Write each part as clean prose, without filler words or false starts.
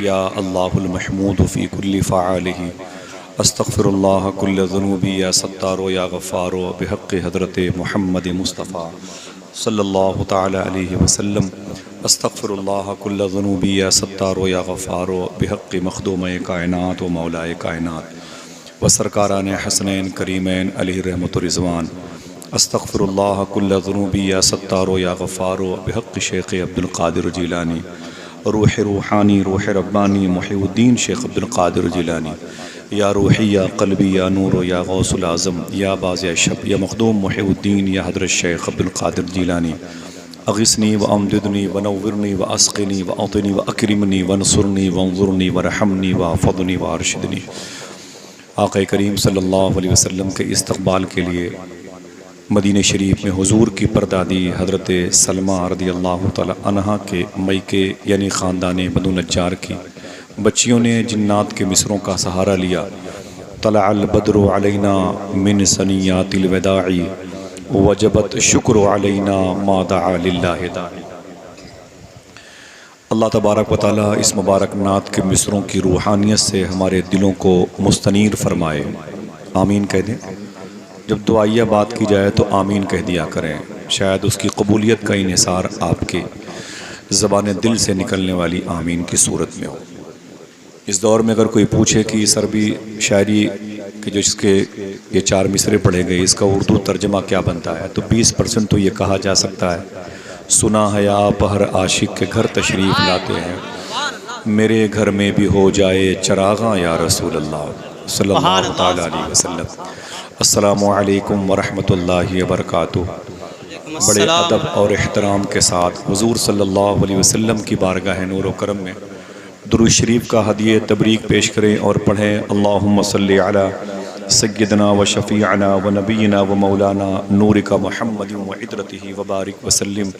या अल्लाहुल महमूद फ़ी कुल्लि फ़आलिही अस्तग़फ़िरुल्लाह कुल्ल ज़ुनूबी या सत्तारो या गफ़ारो बिहक़्क़ि हज़रत मुहम्मद मुस्तफ़ा सल्लल्लाहु तआला अलैहि वसल्लम अस्तग़फ़िरुल्लाह कुल्ल ज़ुनूबी या सत्तारो या गफ़ारो बिहक़्क़ि मख़दूम कायनात व मौलाए कायनात व सरकारान हसनैन करीमैन अलैहि रहमतुर रिज़वान अस्तग़फ़िरुल्लाह कुल्ल ज़ुनूबी या सत्तारो या गफ़ारो बिहक़्क़ि शेख़ अब्दुल क़ादिर जिलानी रूह रूहानी रूह रब्बानी मुहीउद्दीन शेख अब्दुल क़ादिर जिलानी या रूही या क़ल्बी या नूर या गौसुल आज़म या बाज़ शब या मख़दूम मुहीउद्दीन या हज़रत शेख अब्दुल क़ादिर जिलानी अग़िस्नी व अमदिदनी व नव्विरनी व अस्क़िनी व अतिनी व अकरिमनी व नसुरनी व अंज़ुरनी व रहमनी व फ़दनी व अरशदनी। आक़ा करीम सल्लल्लाहु अलैहि वसल्लम के इस्तक़बाल के लिए मदीने शरीफ में हुजूर की परदादी हज़रत सलमा रज़ियल्लाहु तआला अन्हा के मईके यानी ख़ानदान बनु नज्जार की बच्चियों ने जिन्नात के मिसरों का सहारा लिया। तलअल बद्रु अलैना मिन सनियातिल वदाई वजबत शुक्र अलैना मा दआ लिल्लाहि दाई। अल्लाह तबारक व तआला इस मुबारक नात के मिसरों की रूहानियत से हमारे दिलों को मुस्तनीर फरमाए। आमीन कह दें। जब दुआया बात की जाए तो आमीन कह दिया करें, शायद उसकी कबूलियत का इन्हिसार आपके ज़बान दिल से निकलने वाली आमीन की सूरत में हो। इस दौर में अगर कोई पूछे कि इस अरबी शायरी के जो इसके ये 4 मिसरे पढ़े गए इसका उर्दू तर्जमा क्या बनता है, तो 20% तो ये कहा जा सकता है, सुना है आप हर आशिक के घर तशरीफ़ लाते हैं, मेरे घर में भी हो जाए चराग़ां या रसूल अल्लाह सल्लल्लाहु तआला अलैहि वसल्लम। अस्सलामु अलैकुम व रहमतुल्लाहि व बरकातुहू। बड़े अदब और एहतराम के साथ हुजूर सल्लल्लाहु अलैहि वसल्लम की बारगाह नूर व करम में दुरूद शरीफ का हदिये तबरीक पेश करें और पढ़ें। अल्लाहुम्मा सल्लि अला सय्यदना व शफ़ीअना व नबीना व मौलाना नूरिका मुहम्मदिन व इतरतिही व बारिक वसल्लिम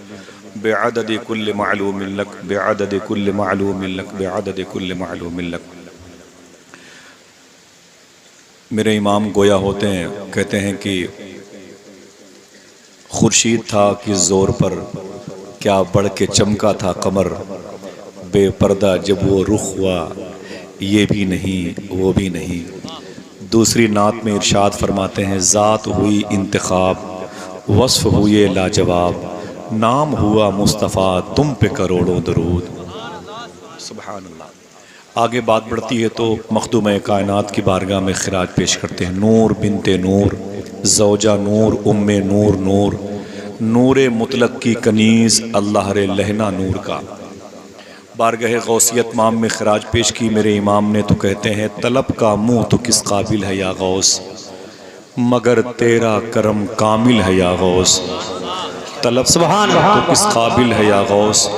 बिअदद कुल्लि मालूमिन लक बिअदद कुल्लि मालूमिन लक बिअदद कुल्लि मालूमिन लक। मेरे इमाम गोया होते हैं, कहते हैं कि खुर्शीद था कि ज़ोर पर क्या बढ़ के चमका था कमर, बेपर्दा जब वो रुख हुआ ये भी नहीं वो भी नहीं। दूसरी नात में इरशाद फरमाते हैं, ज़ात हुई इंतखाब वस्फ़ हुए लाजवाब, नाम हुआ मुस्तफ़ा तुम पे करोड़ों दरूद। सुभान अल्लाह। आगे बात बढ़ती है तो मखदूम कायनात की बारगाह में खिराज पेश करते हैं। नूर बिनते नूर ज़ौजा नूर उम्मे नूर नूर नूरे मुतलक की कनीज़ अल्लाह रे लहना नूर का। बारगाह गौसियत माम में खिराज पेश की मेरे इमाम ने तो कहते हैं, तलब का मुँह तो किस काबिल है या गौस, मगर तेरा करम कामिल है या गौस। तलब सुभान तो किस काबिल है या गौस,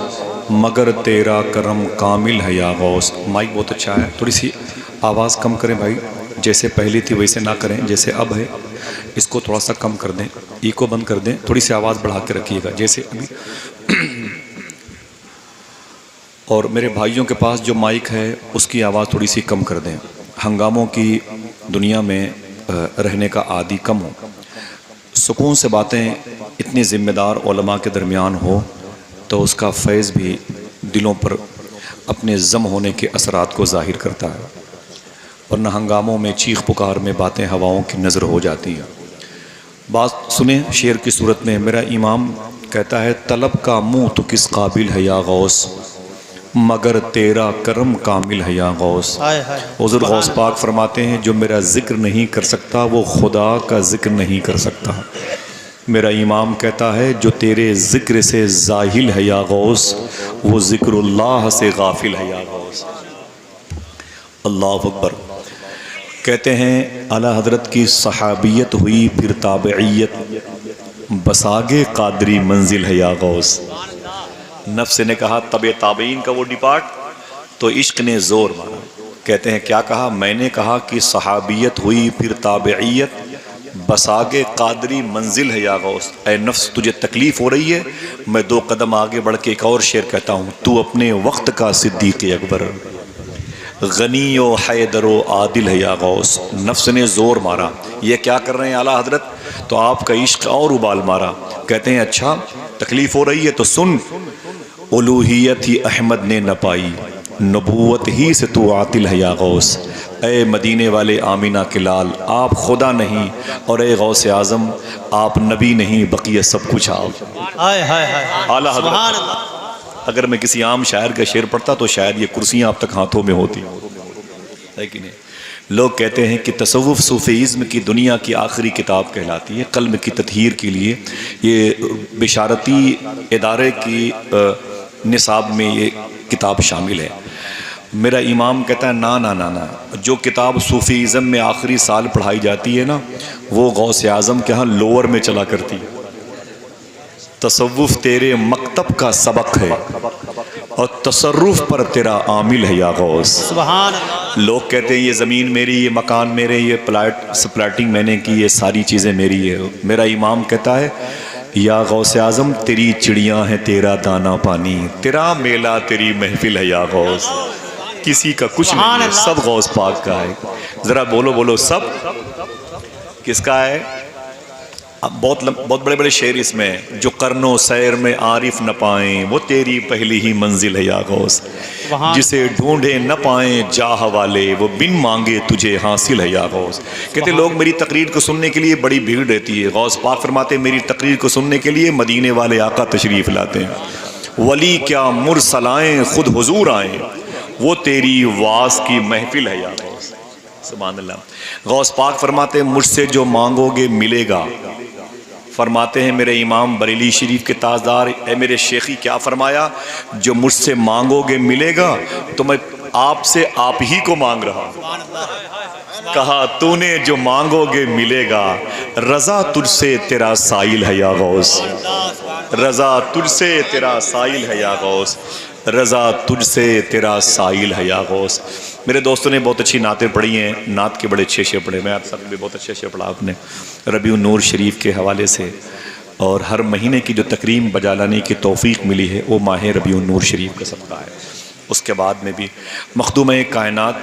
मगर तेरा करम कामिल है या गौस। माइक बहुत अच्छा है, थोड़ी सी आवाज़ कम करें भाई, जैसे पहली थी वैसे ना करें, जैसे अब है इसको थोड़ा सा कम कर दें, इको बंद कर दें, थोड़ी सी आवाज़ बढ़ा के रखिएगा जैसे अभी। और मेरे भाइयों के पास जो माइक है उसकी आवाज़ थोड़ी सी कम कर दें, हंगामों की दुनिया में रहने का आदी कम हो, सुकून से बातें इतनी ज़िम्मेदार उलमा के दरमियान हो तो उसका फैज़ भी दिलों पर अपने ज़म होने के असरात को ज़ाहिर करता है, वरना हंगामों में चीख पुकार में बातें हवाओं की नज़र हो जाती हैं। बात सुने शेर की सूरत में। मेरा इमाम कहता है, तलब का मुँह तो किस काबिल है या गौस, मगर तेरा करम कामिल है या गौस। हुज़ूर गौस पाक फरमाते हैं, जो मेरा ज़िक्र नहीं कर सकता वो खुदा का ज़िक्र नहीं कर सकता। मेरा इमाम कहता है, जो तेरे ज़िक्र से ज़ाहिल है या गौस, वो ज़िक्रुल्लाह से गाफिल है या गौस। अल्लाहु अकबर। कहते हैं, आला हज़रत की सहाबियत हुई फिर ताबईयत, बसागे कादरी मंजिल है या गौस। नफ्स ने कहा तबे ताबईन का वो डिपार्ट, तो इश्क ने ज़ोर मारा। कहते हैं क्या कहा, मैंने कहा कि सहाबियत हुई फिर ताबईयत, बसागे कादरी मंजिल है या गौस। ऐ नफ्स तुझे तकलीफ़ हो रही है, मैं 2 कदम आगे बढ़ के एक और शेर कहता हूँ, तू अपने वक्त का सिद्दीक़ अकबर, गनी ओ हैदरो आदिल है या गौस। नफ्स ने ज़ोर मारा, ये क्या कर रहे हैं आला हज़रत, तो आपका इश्क और उबाल मारा। कहते हैं अच्छा तकलीफ़ हो रही है तो सुन, उलूहियत ही अहमद ने न पाई, नबूवत ही से तू आतिल है या गौस। ए मदीने वाले आमीना के लाल, आप खुदा नहीं, और ए गौस आज़म आप नबी नहीं, बकिया सब कुछ आप। आला हज़रत। अगर मैं किसी आम शायर का शेर पढ़ता तो शायद ये कुर्सियाँ आप तक हाथों में होती, है कि नहीं। लोग कहते हैं कि तसव्वुफ़ सूफ़ीज़्म की दुनिया की आखिरी किताब कहलाती है। क़ल्ब की तत्हीर के लिए ये बिशारती इदारे की निसाब में ये किताब शामिल है। मेरा इमाम कहता है ना ना ना ना, जो किताब सूफ़ीज़्म में आखिरी साल पढ़ाई जाती है ना, वो गौस आज़म के यहाँ लोअर में चला करती है। तसव्वुफ़ तेरे मकतब का सबक है और तसर्रुफ़ पर तेरा आमिल है या गौस। सुभान अल्लाह। लोग कहते हैं ये ज़मीन मेरी, ये मकान मेरे, ये प्लाटिंग मैंने की, ये सारी चीज़ें मेरी है। मेरा इमाम कहता है या गौस आज़म तेरी चिड़ियाँ हैं, तेरा दाना पानी, तेरा मेला तेरी महफिल है या गौस। किसी का कुछ नहीं है, सब गौस पाक का है। ज़रा बोलो बोलो सब किसका है। अब बहुत बड़े बड़े शेर इसमें, जो करनो सैर में आरिफ न पाएं, वो तेरी पहली ही मंजिल है या गौस। जिसे ढूंढे न पाएं जाह वाले, वो बिन मांगे तुझे हासिल है या गौस। कहते लोग मेरी तकरीर को सुनने के लिए बड़ी भीड़ रहती है। गौस पाक फरमाते मेरी तकरीर को सुनने के लिए मदीने वाले आका तशरीफ़ लाते हैं। वली क्या मुरसलाएं खुद हुजूर आएँ, वो तेरी वास की महफिल है या गौस। सुभान अल्लाह। गौस पाक फरमाते मुझसे जो मांगोगे मिलेगा। फरमाते हैं मेरे इमाम बरेली शरीफ के ताजदार, ए मेरे शेखी क्या फरमाया, जो मुझसे मांगोगे मिलेगा, तो मैं आपसे आप ही को मांग रहा हूँ। कहा तूने जो मांगोगे मिलेगा, रज़ा तुझसे तेरा साइल है या गौस। रज़ा तुझसे तेरा साइल है या गौस। रज़ा तुझसे तेरा साइल है या गौस। मेरे दोस्तों ने बहुत अच्छी नातें पढ़ी हैं, नात के बड़े अच्छे शेर पढ़े। मैं आप सब भी बहुत अच्छे शेर पढ़ा आपने रबीउन नूर शरीफ के हवाले से। और हर महीने की जो तकरीम बजा लाने की तौफीक मिली है वो माह रबीउन नूर शरीफ का सदका है। उसके बाद में भी मखदूम कायनात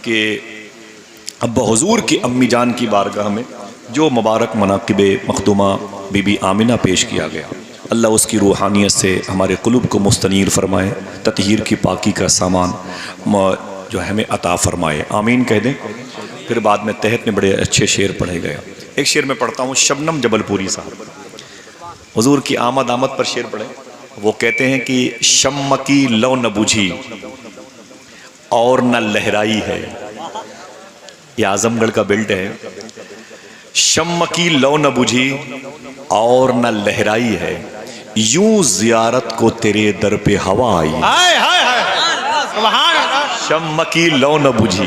के अब्बा हुजूर की अम्मी जान की बारगाह में जो मुबारक मनाक़िब मखदूमा बीबी आमिना पेश किया गया, अल्लाह उसकी रूहानियत से हमारे क़ुलूब को मुस्तनीर फरमाए, ततहीर की पाकी का सामान जो हमें अता फरमाए, आमीन कह दें। फिर बाद में तहत में बड़े अच्छे शेर पढ़े गए। एक शेर में पढ़ता हूँ, शबनम जबलपुरी साहब हुजूर की आमद आमद पर शेर पढ़े। वो कहते हैं कि शम्म की लौ न बुझी और न लहराई है। ये आजमगढ़ का बेल्ट है। शम्म की लौ न बुझी और न लहराई है, यूं जियारत को तेरे दर पे हवा आई। शम्म की लौ न बुझी,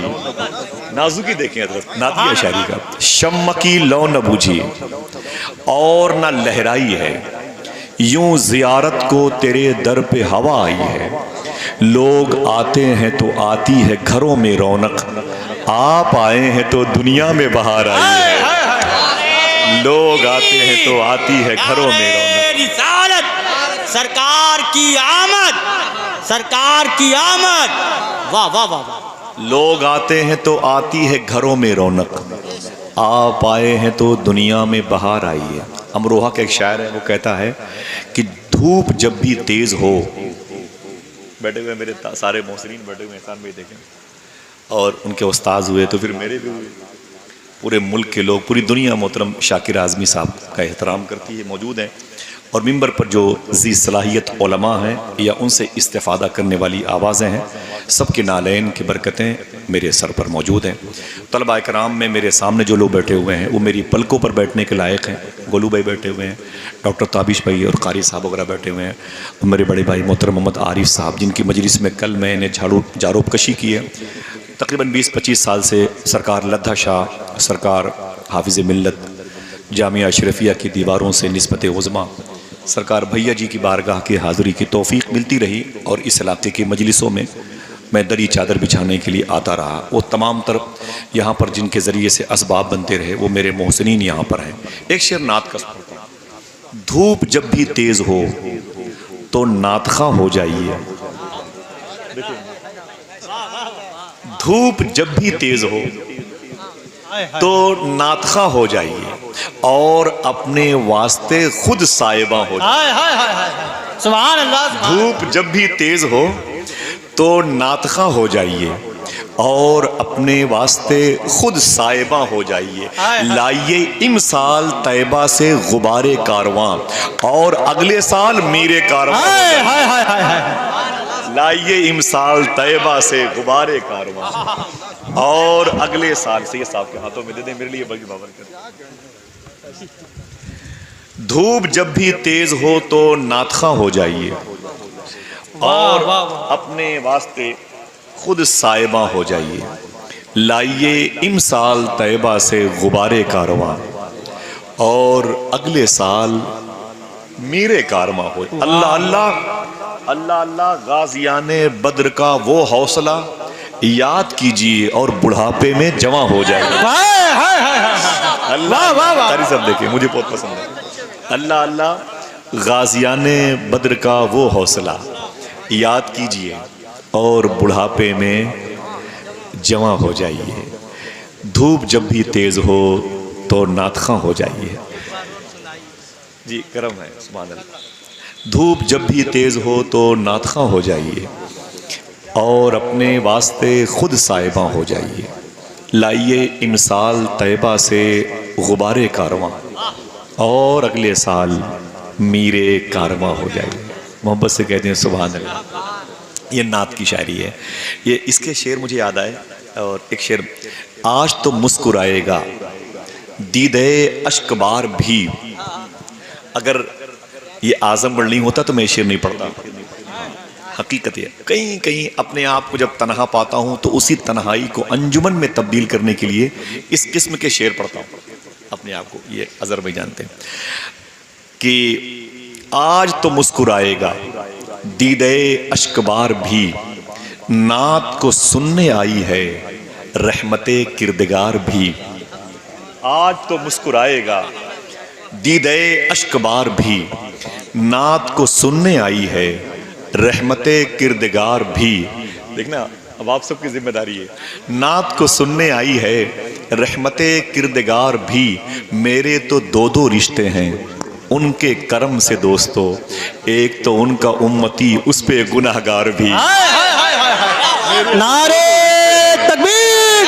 नाजुकी देखें हज़रत, नातिया शायरी का। शम्म की लौ न बुझी और न लहराई है, यूं जियारत को तेरे दर पे हवा आई है। लोग आते हैं तो आती है घरों में रौनक, आप आए हैं तो दुनिया में बहार आई है। लोग आते हैं तो आती है घरों में रौनक। रिसालत सरकार की आमद, सरकार की आमद। वाह वाह वाह वाह। लोग आते हैं तो आती है घरों में रौनक, आप आए हैं तो दुनिया में बहार आई है। अमरोहा का एक शायर है, वो कहता है कि धूप जब भी तेज हो, बैठे हुए मेरे सारे मोहसिनीन बैठे हुए एहसान भाई देखें, और उनके उस्ताद हुए तो फिर मेरे भी हुए। पूरे मुल्क के लोग, पूरी दुनिया मोहतरम शाकिर आज़मी साहब का एहतराम करती है, मौजूद हैं। और मिंबर पर जो ज़ी सलाहियत उलमा हैं या उनसे इस्तिफ़ादा करने वाली आवाज़ें हैं, सब के नालैन की बरकतें मेरे सर पर मौजूद हैं। तलबा कराम में मेरे सामने जो लोग बैठे हुए हैं वो मेरी पलकों पर बैठने के लायक हैं। गोलू भाई बैठे हुए हैं, डॉक्टर ताबिश भाई और कारी साहब वगैरह बैठे हुए हैं, और मेरे बड़े भाई मोहतरम मोहम्मद आरिफ साहब, जिनकी मजलिस में कल मैंने जारूब कशी की है। तकरीबन 20-25 साल से सरकार लद्दा शाह, सरकार हाफिज़ मिल्लत, जामिया अशरफिया की दीवारों से निस्बत उज़्मा सरकार भैया जी की बारगाह की हाज़िरी की तौफ़ीक मिलती रही, और इस इलाके की मजलिसों में मैं दरी चादर बिछाने के लिए आता रहा। वो तमाम तरफ यहाँ पर जिनके ज़रिए से असबाब बनते रहे वो मेरे मोहसिनीन यहाँ पर हैं। एक शेर नात का सुनता हूँ। धूप जब भी तेज़ हो तो नातखा हो जाइए। धूप जब भी तेज़ हो तो नातखा हो जाइए और अपने वास्ते खुद साहिबा हो जाइए। सुभान अल्लाह। धूप जब भी तेज हो तो नातखा हो जाइए और अपने वास्ते खुद साहिबा हो जाइए। लाइए इमसाल तैबा से गुबारे कारवां और अगले साल मीरे कारवां। लाइए इमसाल तैबा से गुबारे कारवां और अगले साल से। ये साहब के हाथों में दे दें मेरे लिए बगी बाबर कर। धूप जब भी तेज हो तो नातखा हो जाइए और अपने वास्ते खुद साहिबा हो जाइए। लाइए इमसाल तैबा से गुबारे कारवां और अगले साल मीरे कारवां हो। अल्लाह अल्लाह अल्लाह अल्लाह गाजियाने बद्र का वो हौसला याद कीजिए और बुढ़ापे में जमा हो जाए। अल्लाह सब देखिए, मुझे बहुत पसंद है। अल्लाह अल्लाह गाजियाने बद्र का वो हौसला याद कीजिए और बुढ़ापे में जमा हो जाइए। धूप जब भी तेज हो तो नातखा हो जाइए। जी करम है, सुभान अल्लाह। धूप जब भी तेज हो तो नातखा हो जाइए और अपने वास्ते खुद साहिबा हो जाइए। लाइए इमसाल तैबा से गुबारे कारवां और अगले साल मीरे कारवां हो जाइए। मोहब्बत से कहते हैं सुभान अल्लाह। ये नात की शायरी है। ये इसके शेर मुझे याद आए। और एक शेर, आज तो मुस्कुराएगा दीदे अश्कबार भी। अगर ये आजमगढ़ नहीं होता तो मैं शेर नहीं पढ़ता। हकीकत है, कहीं कहीं अपने आप को जब तनहा पाता हूँ तो उसी तन्हाई को अंजुमन में तब्दील करने के लिए इस किस्म के शेर पढ़ता हूँ अपने आप को। ये अजहर भाई जानते हैं कि आज तो मुस्कुराएगा दीदे अश्कबार भी, नात को सुनने आई है रहमते किरदगार भी। आज तो मुस्कुराएगा दीदे अश्कबार भी, नात को सुनने आई है रहमते किरदगार भी। देखना अब आप सबकी जिम्मेदारी है। नात को सुनने आई है रहमते किरदगार भी, मेरे तो दो दो रिश्ते हैं उनके करम से दोस्तों, एक तो उनका उम्मती उस पे गुनाहगार भी। नारे तकबीर,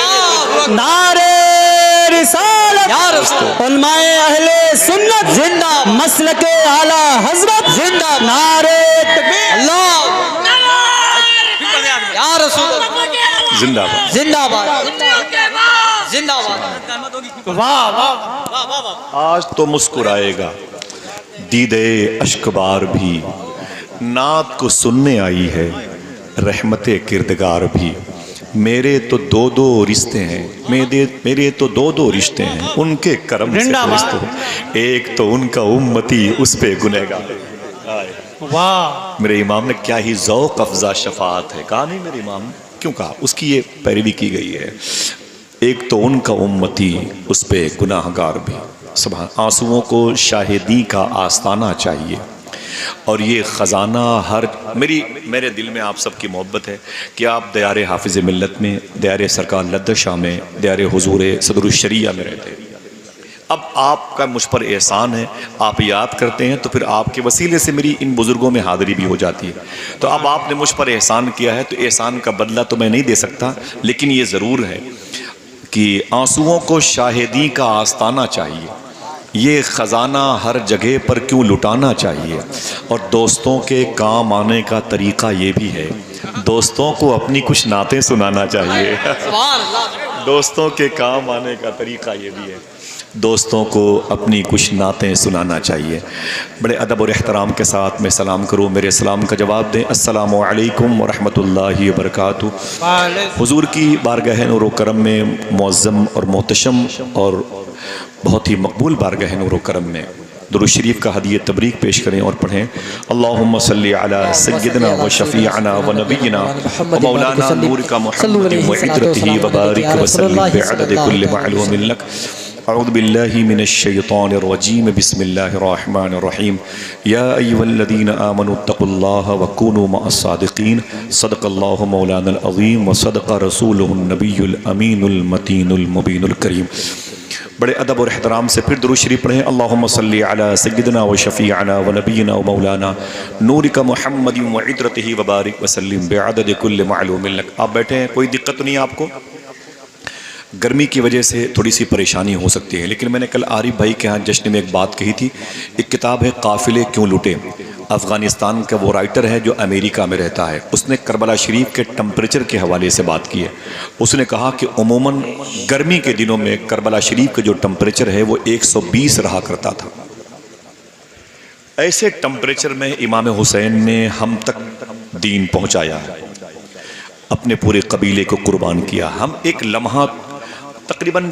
नारे रिसालत, उलमाए अहले सुन्नत जिंदा, मसलके आला हजरत जिंदा। नारे तकबीर, अल्लाह या रसूल जिंदाबाद जिंदाबाद जिंदाबाद। वाह वाह। आज तो मुस्कुराएगा दीदे अश्कबार भी, नात को सुनने आई है रहमते किरदगार भी, मेरे तो दो दो रिश्ते हैं, मेरे तो दो दो रिश्ते हैं उनके करम से दोस्तों, एक तो उनका उम्मती उस पे गुनहगार। वाह, मेरे इमाम ने क्या ही ज़ौक़ अफ़ज़ा शफ़ाअत है। कहा नहीं मेरे इमाम ने, क्यों कहा? उसकी ये पैरवी की गई है। एक तो उनका उम्मती उस पे गुनाहगार भी। सुभान। आंसुओं को शाहिदी का आस्ताना चाहिए और ये ख़जाना हर मेरे दिल में आप सबकी मोहब्बत है कि आप दयारे हाफिज़ मिल्लत में, दयारे सरकार लद्द शाह में, दयारे हुजूर सदरुश्शरिया में रहते हैं। अब आपका मुझ पर एहसान है, आप याद करते हैं तो फिर आपके वसीले से मेरी इन बुज़ुर्गों में हाज़िरी भी हो जाती है। तो अब आपने मुझ पर एहसान किया है तो एहसान का बदला तो मैं नहीं दे सकता, लेकिन ये ज़रूर है कि आंसुओं को शाहिदी का आस्ताना चाहिए। ये ख़जाना हर जगह पर क्यों लुटाना चाहिए। और दोस्तों के काम आने का तरीक़ा ये भी है, दोस्तों को अपनी कुछ नातें सुनाना चाहिए। दोस्तों के काम आने का तरीक़ा ये भी है, दोस्तों को अपनी कुछ नातें सुनाना चाहिए। बड़े अदब और एहतराम के साथ मैं सलाम करूँ, मेरे सलाम का जवाब दें। अस्सलामु अलैकुम व रहमतुल्लाहि व बरकातुहू। हुजूर की बारगाह नूर व करम में मुअज़्ज़म और मोहतशम और बहुत ही मकबूल बारगाह नूर व करम में दुरूद शरीफ का हदीयत तबरीक पेश करें और पढ़ें। अल्लाहुम्मा सल्ली अला सय्यिदना व शफ़ीअना व नबीना व मौलाना नूर का मुहम्मद व इत्रतिही व बारिक व सल्लिम बिअदद कुल्लि मालूमिन लक। अऊज़ु बिल्लाहि मिनश शैतानिर रजीम, बिस्मिल्लाहिर रहमानिर रहीम। या अय्युहल्लज़ीना आमनू तक़ुल्लाह व कूनू मअस सादिक़ीन। सदक़ल्लाहु मौलानल अज़ीम व सदक़ रसूलुहुन नबियुल अमीनुल मतीनुल मुबीनुल करीम। बड़े अदब और एहतराम से फिर दुरूद शरीफ पढ़ें। अल्लाहुम्मा सल्ली अला सय्यिदिना व शफ़ीअना व नबीना व मौलाना नूरिका मुहम्मदिन व इत्रतिही व बारिक व सल्लिम बिअदद कुल्ल मालूमिन लक। आप बैठे हैं, कोई दिक्कत तो नहीं है आपको? गर्मी की वजह से थोड़ी सी परेशानी हो सकती है, लेकिन मैंने कल आरिफ भाई के यहाँ जश्न में एक बात कही थी। एक किताब है काफ़िले क्यों लुटे, अफ़गानिस्तान का वो राइटर है जो अमेरिका में रहता है, उसने करबला शरीफ के टेम्परेचर के हवाले से बात की है। उसने कहा कि उमूमन गर्मी के दिनों में करबला शरीफ का जो टेम्परेचर है वो 120 रहा करता था। ऐसे टेम्परेचर में इमाम हुसैन ने हम तक दीन पहुँचाया है, अपने पूरे कबीले को कुर्बान किया। हम एक लम्हा तकरीबन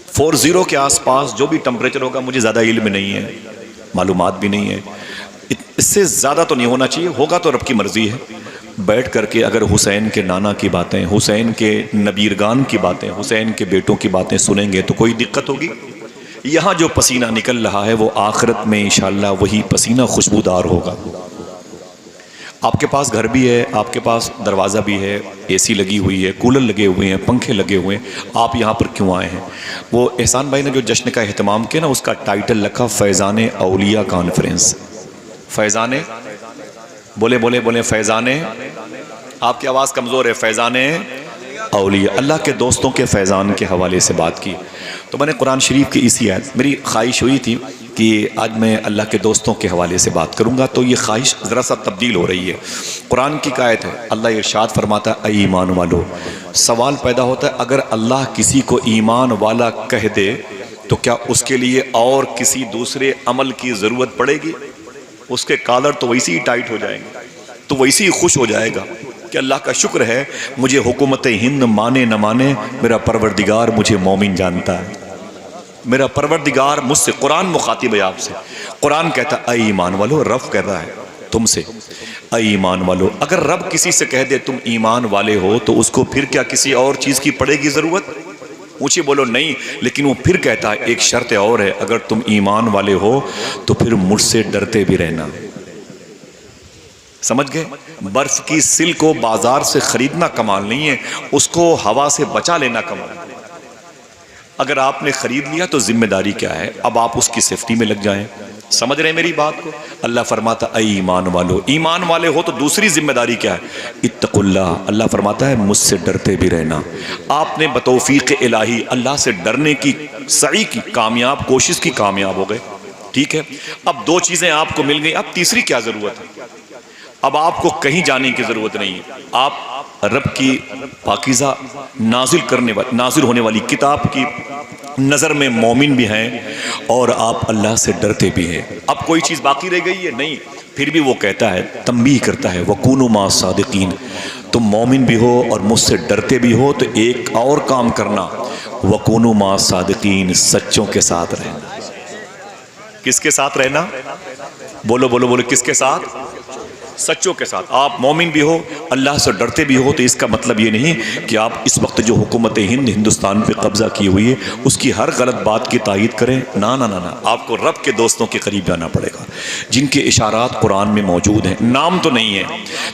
40 के आसपास जो भी टेम्परेचर होगा, मुझे ज़्यादा इल्म नहीं है, मालूमात भी नहीं है, इससे ज़्यादा तो नहीं होना चाहिए, होगा तो रब की मर्ज़ी है। बैठ करके अगर हुसैन के नाना की बातें, हुसैन के नबीरगान की बातें, हुसैन के बेटों की बातें सुनेंगे तो कोई दिक्कत होगी? यहाँ जो पसीना निकल रहा है वो आखिरत में इंशाअल्लाह वही पसीना खुशबूदार होगा। आपके पास घर भी है, आपके पास दरवाज़ा भी है, एसी लगी हुई है, कूलर लगे हुए हैं, पंखे लगे हुए हैं, आप यहाँ पर क्यों आए हैं? वो एहसान भाई ने जो जश्न का एहतमाम किया ना, उसका टाइटल रखा फैज़ान औलिया कॉन्फ्रेंस। फैज़ान, बोले बोले बोले फैज़ान, आपकी आवाज़ कमज़ोर है, फैज़ान औलिया, अल्लाह के दोस्तों के फैज़ान के हवाले से बात की। तो मैंने कुरान शरीफ की इसी आयत, मेरी ख्वाहिश हुई थी कि आज मैं अल्लाह के दोस्तों के हवाले से बात करूँगा, तो ये ख्वाहिश ज़रा सा तब्दील हो रही है। कुरान की आयत है, अल्लाह इरशाद फरमाता है, ऐ ईमान वालो। सवाल पैदा होता है, अगर अल्लाह किसी को ईमान वाला कह दे तो क्या उसके लिए और किसी दूसरे अमल की ज़रूरत पड़ेगी? उसके कॉलर तो वैसे ही टाइट हो जाएंगे, तो वैसे ही खुश हो जाएगा कि अल्लाह का शुक्र है, मुझे हुकूमत हिंद माने न माने, मेरा परवरदिगार मुझे मोमिन जानता है, मेरा परवरदिगार मुझसे। कुरान मुखातिब है आपसे, कुरान कहता है ऐ ईमान वालो, रब कहता है तुमसे ऐ ईमान वालो। अगर रब किसी से कह दे तुम ईमान वाले हो तो उसको फिर क्या किसी और चीज़ की पड़ेगी ज़रूरत? ऊँची बोलो नहीं, लेकिन वो फिर कहता है एक शर्त और है, अगर तुम ईमान वाले हो तो फिर मुझसे डरते भी रहना। समझ गए? बर्फ की सिल को बाजार से खरीदना कमाल नहीं है, उसको हवा से बचा लेना कमाल है। अगर आपने खरीद लिया तो जिम्मेदारी क्या है, अब आप उसकी सेफ्टी में लग जाएं। समझ रहे हैं मेरी बात को? अल्लाह फरमाता ऐ ईमान वालो, ईमान वाले हो तो दूसरी जिम्मेदारी क्या है? इत्तकुल्लाह, अल्लाह फरमाता है मुझसे डरते भी रहना। आपने बतौफीक इलाही अल्लाह से डरने की सही की कामयाब कोशिश की, कामयाब हो गए, ठीक है। अब 2 चीज़ें आपको मिल गई, अब तीसरी क्या ज़रूरत है? अब आपको कहीं जाने की ज़रूरत नहीं है, आप रब की पाकीज़ा नाजिल होने वाली किताब की नज़र में मोमिन भी हैं और आप अल्लाह से डरते भी हैं। अब कोई चीज़ बाकी रह गई है? नहीं। फिर भी वो कहता है, तंबीह करता है, वकूनु मा सादिकीन, तुम मोमिन भी हो और मुझसे डरते भी हो तो एक और काम करना, वकूनु मा सादिकीन, सच्चों के साथ रहना। किसके साथ रहना? बोलो बोलो बोलो, किसके साथ? सच्चों के साथ। आप मोमिन भी हो, अल्लाह से डरते भी हो, तो इसका मतलब ये नहीं कि आप इस वक्त जो हुकूमत हिंद हिंदुस्तान पे कब्जा की हुई है उसकी हर गलत बात की तायीद करें। ना ना ना ना, आपको रब के दोस्तों के करीब जाना पड़ेगा जिनके इशारात कुरान में मौजूद हैं। नाम तो नहीं है,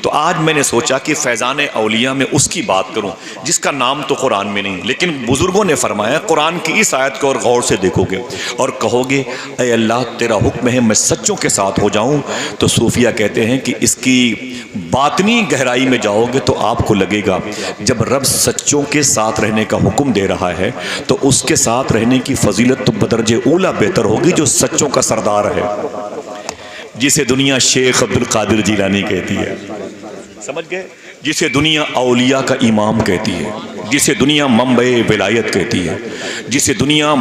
तो आज मैंने सोचा कि फैज़ान औलिया में उसकी बात करूँ जिसका नाम तो कुरान में नहीं, लेकिन बुजुर्गों ने फरमाया कुरान की इस आयत को और गौर से देखोगे और कहोगे ऐ अल्लाह तेरा हुक्म है मैं सच्चों के साथ हो जाऊँ, तो सूफिया कहते हैं कि इसकी बातनी गहराई में जाओगे तो आपको लगेगा जब रब सच्चों के साथ रहने का हुक्म दे रहा है तो उसके साथ रहने की फजीलत तो बदरजे ऊला बेहतर होगी जो सच्चों का सरदार है, जिसे दुनिया शेख अब्दुल कादिर जिलानी कहती है। समझ गए? जिसे दुनिया औलिया का इमाम कहती है, जिसे दुनिया मंबे विलायत कहती है, जिसे दुनिया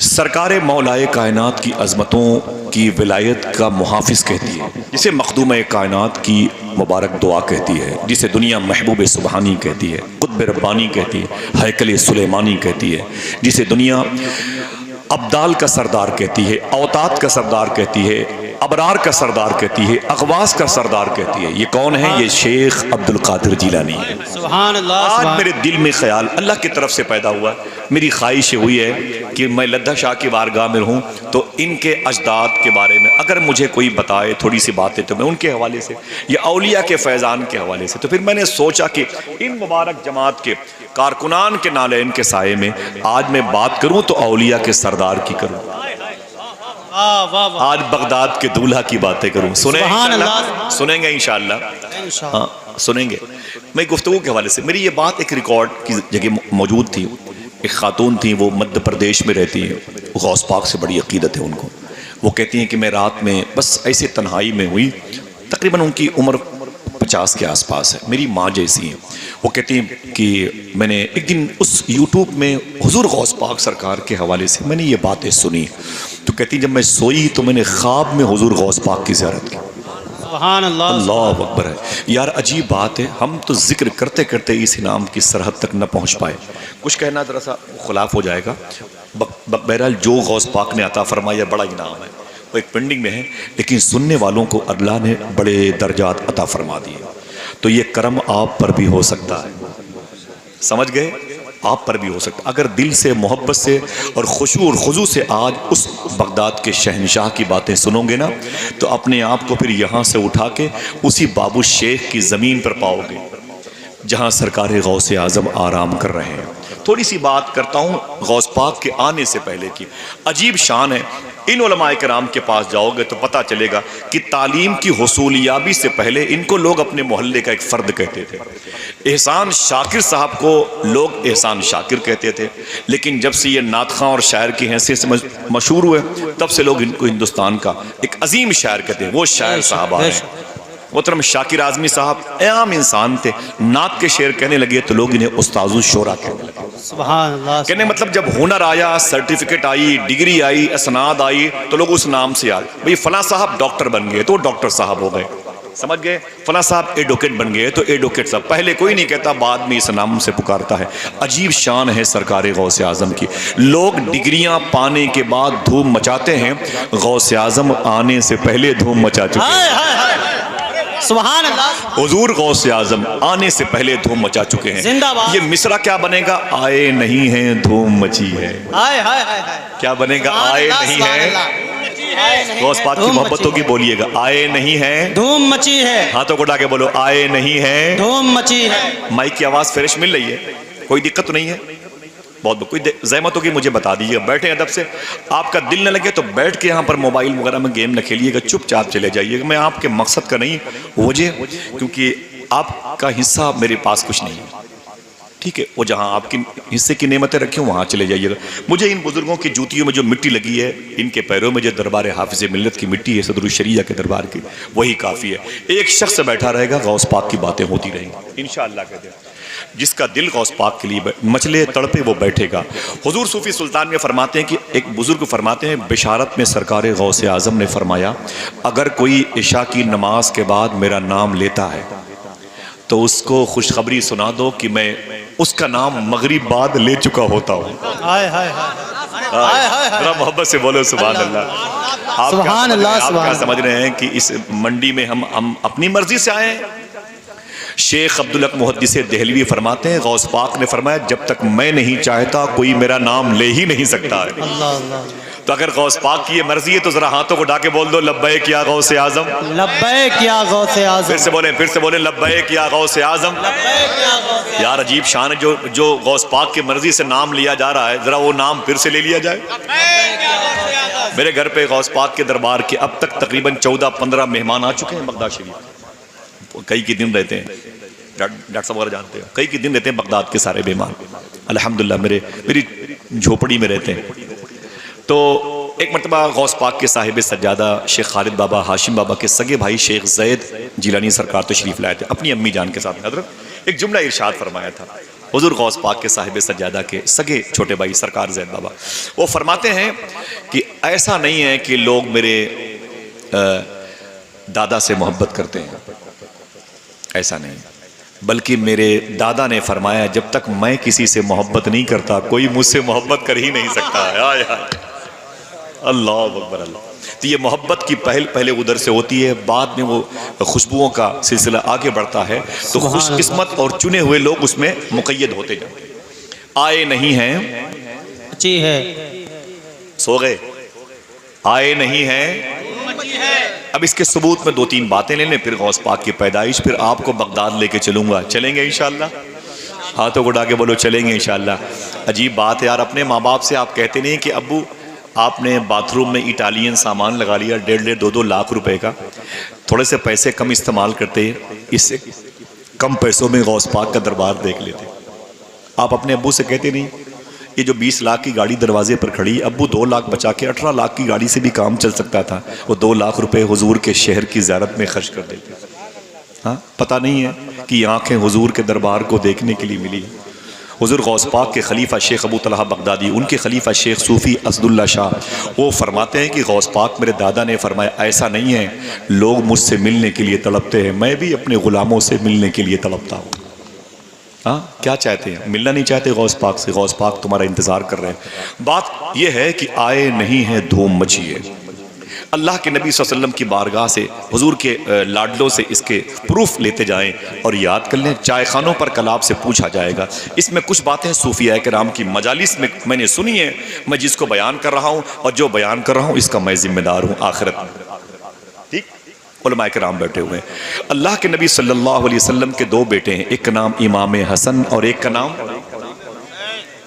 सरकार मौलाए कायनात की अज़मतों की विलायत का मुहाफिज कहती है, जिसे मखदूम कायनात की मुबारक दुआ कहती है, जिसे दुनिया महबूब सुबहानी कहती है, कुतुब रब्बानी कहती है, हैकल सुलेमानी कहती है, जिसे दुनिया अब्दाल का सरदार कहती है, औतात का सरदार कहती है, अबरार का सरदार कहती है, अगवास का सरदार कहती है। ये कौन है? ये शेख अब्दुल कादिर जिलानी है। सुभान अल्लाह। आज मेरे दिल में ख्याल अल्लाह की तरफ से पैदा हुआ, मेरी ख्वाहिश हुई है कि मैं लद्दा शाह की बारगाह में रहूं तो इनके अजदाद के बारे में अगर मुझे कोई बताए थोड़ी सी बातें तो मैं उनके हवाले से या औलिया के फैज़ान के हवाले से। तो फिर मैंने सोचा कि इन मुबारक जमात के कारकुनान के नालैन के साये में आज मैं बात करूं तो औलिया के सरदार की करूं, आज बगदाद के दूल्हा की बातें करूं। सुनेंगे इंशाअल्लाह। हाँ सुनेंगे। मैं गुफ्तगू के हवाले से, मेरी ये बात एक रिकॉर्ड की जगह मौजूद थी। एक खातून थी, वो मध्य प्रदेश में रहती है, गौस पाक से बड़ी अकीदत है उनको। वो कहती हैं कि मैं रात में बस ऐसे तन्हाई में हुई, तकरीबन उनकी उम्र 50 के आसपास है, मेरी माँ जैसी है। वो कहती हैं कि मैंने एक दिन उस यूट्यूब में हुजूर गौस पाक सरकार के हवाले से मैंने ये बातें सुनी। तो कहती जब मैं सोई तो मैंने ख्वाब में हुजूर गौस पाक की ज़ियारत की। सुभान अल्लाह। अल्लाह अकबर है यार, अजीब बात है। हम तो जिक्र करते करते इस इनाम की सरहद तक न पहुँच पाए। कुछ कहना ज़रा सा खुलाफ हो जाएगा। बहरहाल जो गौस पाक ने अता फरमाया बड़ा इनाम है, वो एक पेंडिंग में है, लेकिन सुनने वालों को अल्लाह ने बड़े दर्जात अता फरमा दिए। तो ये करम आप पर भी हो सकता है, समझ गए? आप पर भी हो सकता। अगर दिल से मोहब्बत से और खुशू और खुजू से आज उस बगदाद के शहनशाह की बातें सुनोगे ना तो अपने आप को फिर यहाँ से उठा के उसी बाबू शेख की ज़मीन पर पाओगे जहाँ सरकार गौसे आज़म आराम कर रहे हैं। थोड़ी सी बात करता हूँ गौस पाक के आने से पहले की। अजीब शान है, इन उलमाए किराम के पास जाओगे तो पता चलेगा कि तालीम की हुसूलियाबी से पहले इनको लोग अपने मोहल्ले का एक फ़र्द कहते थे। एहसान शाकिर साहब को लोग एहसान शाकिर कहते थे, लेकिन जब से ये नातखां और शायर की हैसियत से मशहूर हुए तब से लोग इनको हिंदुस्तान का एक अजीम शायर कहते हैं। वो शायर साहब आ रहे हैं। मोहतरम शाकिर आज़मी साहब आम इंसान थे, नात के शेर कहने लगे तो लोग इन्हें उस्ताजुल शोरा कहने लगे। सुभान अल्लाह। कहने मतलब जब हुनर आया, सर्टिफिकेट आई, डिग्री आई, असनाद आई तो लोग उस नाम से याद, भाई फला साहब डॉक्टर बन गए तो डॉक्टर साहब हो गए, समझ गए? फला साहब एडवोकेट बन गए तो एडवोकेट साहब। पहले कोई नहीं कहता, बाद में इस नाम से पुकारता है। अजीब शान है सरकार गौसे आज़म की। लोग डिग्रियां पाने के बाद धूम मचाते हैं, गौसे आज़म आने से पहले धूम मचा चुके हैं। सुभान अल्लाह। हुजूर गौसे आज़म आने से पहले धूम मचा चुके हैं। जिंदाबाद। ये मिसरा क्या बनेगा? आए नहीं है धूम मची है। हाय हाय हाय। क्या बनेगा? आए नहीं है, गौस पाक की मोहब्बतों की बोलिएगा, आए नहीं है धूम मची है। हाथों को उठा के बोलो, आए नहीं है धूम मची है। माइक की आवाज़ फ्रेश मिल रही है? कोई दिक्कत तो नहीं है? बहुत कोई ज़हमत होगी मुझे बता दीजिएगा। बैठे अदब से, आपका दिल न लगे तो बैठ के यहाँ पर मोबाइल वगैरह में गेम न खेलिएगा, चुपचाप चले जाइएगा। मैं आपके मकसद का नहीं वजह, क्योंकि आपका हिस्सा मेरे पास कुछ नहीं है, ठीक है? वो जहाँ आपकी हिस्से की नेमतें रखी हो वहाँ चले जाइएगा। मुझे इन बुजुर्गों की जूतियों में जो मिट्टी लगी है, इनके पैरों में जो दरबार हाफिज़ मिल्लत की मिट्टी है, सदरुल शरिया के दरबार की, वही काफ़ी है। एक शख्स बैठा रहेगा, गौस पाक की बातें होती रहेंगी इंशाअल्लाह कहते हैं। जिसका दिल गौस पाक के लिए मचले तड़पे वो बैठेगा। हुजूर सूफी सुल्तान में फरमाते हैं कि एक बुजुर्ग फरमाते हैं, बिशारत में सरकार गौसे आज़म ने फरमाया, अगर कोई इशा की नमाज के बाद मेरा नाम लेता है तो उसको खुशखबरी सुना दो कि मैं उसका नाम मगरिब बाद ले चुका होता हूँ। जरा मोहब्बत से बोलो सुभान अल्लाह। आप क्या समझ रहे हैं कि इस मंडी में हम अपनी मर्जी से आए हैं? शेख अब्दुल हक मुहद्दिस देहलवी फरमाते हैं, गौस पाक ने फरमाया, जब तक मैं नहीं चाहता कोई मेरा नाम ले ही नहीं सकता है। अल्लाह अल्लाह। तो अगर गौस पाक की ये मर्जी है तो जरा हाथों को डाके बोल दो, लब्बैक या गौसे आज़म, लब्बैक या गौसे आज़म। फिर से बोले लब्बैक या गौसे आज़म। यार अजीब शान है, जो गौस पाक की मर्जी से नाम लिया जा रहा है, जरा वो नाम फिर से ले लिया जाए। मेरे घर पे गौस पाक के दरबार के अब तक तकरीबन 14-15 मेहमान आ चुके हैं बगदाद शरीफ। कई के दिन रहते हैं, डॉक्टर साहब वगैरह जानते हो, कई के दिन रहते हैं बगदाद के सारे मेहमान अल्हम्दुलिल्लाह मेरी झोपड़ी में रहते हैं। तो एक मरतबा गौस पाक के साहिब सज्जादा शेख खालिद बाबा हाशिम बाबा के सगे भाई शेख जैद जिलानी सरकार तशरीफ लाए थे अपनी अम्मी जान के साथ। हज़रत एक जुमला इरशाद फरमाया था हुजूर गौस पाक के साहिब सज्जादा के सगे छोटे भाई सरकार जैद बाबा। वो फरमाते हैं कि ऐसा नहीं है कि लोग मेरे दादा से मोहब्बत करते हैं, ऐसा नहीं, बल्कि मेरे दादा ने फरमाया, जब तक मैं किसी से मोहब्बत नहीं करता कोई मुझसे मोहब्बत कर ही नहीं सकता है। अल्लाह अकबर अल्लाह। तो ये मोहब्बत की पहले उधर से होती है, बाद में वो खुशबुओं का सिलसिला आगे बढ़ता है। तो खुशकिस्मत और चुने हुए लोग उसमें मुक़य्यद होते जाते हैं। आए नहीं हैं, अच्छी है, सो गए, आए नहीं हैं। अब इसके सबूत में 2-3 बातें ले लें, फिर गौस पाक की पैदाइश, फिर आपको बगदाद लेके चलूंगा। चलेंगे इंशाअल्लाह? हाथों को उठा के बोलो चलेंगे इंशाअल्लाह। अजीब बात है यार, अपने माँ बाप से आप कहते नहीं कि अब्बू आपने बाथरूम में इटालियन सामान लगा लिया 1.5 2 लाख रुपए का, थोड़े से पैसे कम इस्तेमाल करते, इससे कम पैसों में गौस पाक का दरबार देख लेते। आप अपने अब्बू से कहते नहीं ये जो 20 लाख की गाड़ी दरवाजे पर खड़ी, अब्बू 2 लाख बचा के 18 लाख की गाड़ी से भी काम चल सकता था, वो 2 लाख रुपए हुजूर के शहर की ज़ियारत में खर्च कर देते। हाँ, पता नहीं है कि आंखें हुजूर के दरबार को देखने के लिए मिली। हुजूर गौस पाक के खलीफा शेख अबू तलहा बगदादी, उनके खलीफा शेख सूफ़ी असदुल्ला शाह, वो फरमाते हैं कि गौस पाक मेरे दादा ने फरमाया ऐसा नहीं है, लोग मुझसे मिलने के लिए तड़पते हैं, मैं भी अपने ग़ुलामों से मिलने के लिए तड़पता हूँ। हाँ, क्या चाहते हैं? मिलना नहीं चाहते गौस पाक से, गौस पाक तुम्हारा इंतज़ार कर रहे हैं। बात यह है कि आए नहीं है, धूम मची है। अल्लाह के नबी सल्लल्लाहु अलैहि वसल्लम की बारगाह से हुजूर के लाडलों से इसके प्रूफ लेते जाएं और याद कर लें। चाय खानों पर कल आपसे पूछा जाएगा। इसमें कुछ बातें सूफिया किराम की मजालिस में मैंने सुनी है, मैं जिसको बयान कर रहा हूँ और जो बयान कर रहा हूँ इसका मैं जिम्मेदार हूँ आखिरत में। ठीक, उलमा किराम बैठे हुए हैं। अल्लाह के नबी सल्लल्लाहु अलैहि वसल्लम के 2 बेटे हैं, एक का नाम इमाम हसन और एक का नाम,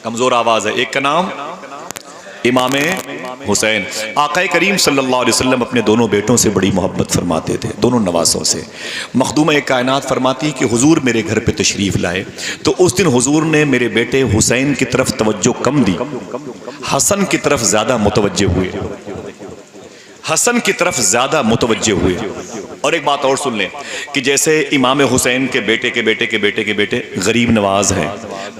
कमज़ोर आवाज़ है, एक का नाम इमाम हुसैन। आक़ाए करीम सल्लल्लाहु अलैहि वसल्लम अपने दोनों बेटों से बड़ी मोहब्बत फरमाते थे, दोनों नवासों से। मखदूमा कायनात फरमाती कि हुजूर मेरे घर पे तशरीफ़ लाए तो उस दिन हुजूर ने मेरे बेटे हुसैन की तरफ तवज्जो कम दी, हसन की तरफ ज़्यादा मुतवज्जे हुए, हसन की तरफ ज़्यादा मुतवज्जे हुए। और एक बात और सुन लें कि जैसे इमाम हुसैन के बेटे के बेटे के बेटे के बेटे गरीब नवाज हैं,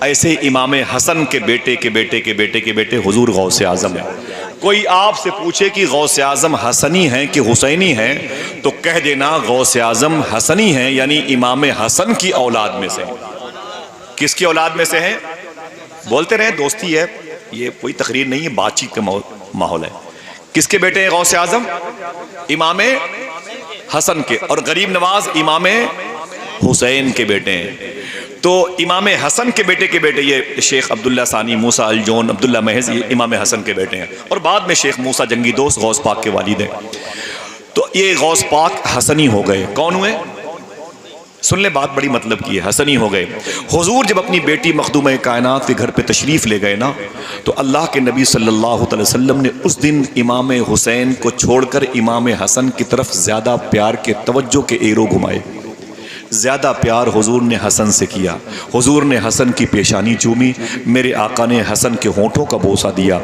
ऐसे इमाम हसन के बेटे के बेटे के बेटे के बेटे हुजूर गौसे आज़म है। कोई आपसे पूछे कि गौसे आज़म हसनी हैं कि हुसैनी हैं, तो कह देना गौसे आज़म हसनी हैं, यानी इमाम हसन की औलाद में से। किसकी औलाद में से हैं? बोलते रहे, दोस्ती है, ये कोई तकरीर नहीं है, बातचीत का माहौल है। किसके बेटे हैं गौसे आज़म? इमाम हसन के। और गरीब नवाज इमाम हुसैन के बेटे हैं। तो इमाम हसन के बेटे ये शेख अब्दुल्ला सानी मूसा अल जौन अब्दुल्ला महज, ये इमाम हसन के बेटे हैं। और बाद में शेख मूसा जंगी दोस्त गौस पाक के वालिद हैं। तो ये गौस पाक हसनी हो गए। कौन हुए? सुन ले, बात बड़ी मतलब की है, हसनी हो गए। हुजूर जब अपनी बेटी मखदूम कायनात के घर पे तशरीफ़ ले गए ना, तो अल्लाह के नबी सल्लल्लाहु अलैहि वसल्लम ने उस दिन इमाम हुसैन को छोड़कर इमाम हसन की तरफ ज़्यादा प्यार के तवज्जो के एरो घुमाए। ज़्यादा प्यार हुजूर ने हसन से किया। हुजूर ने हसन की पेशानी चूमी, मेरे आका ने हसन के होंठों का बोसा दिया,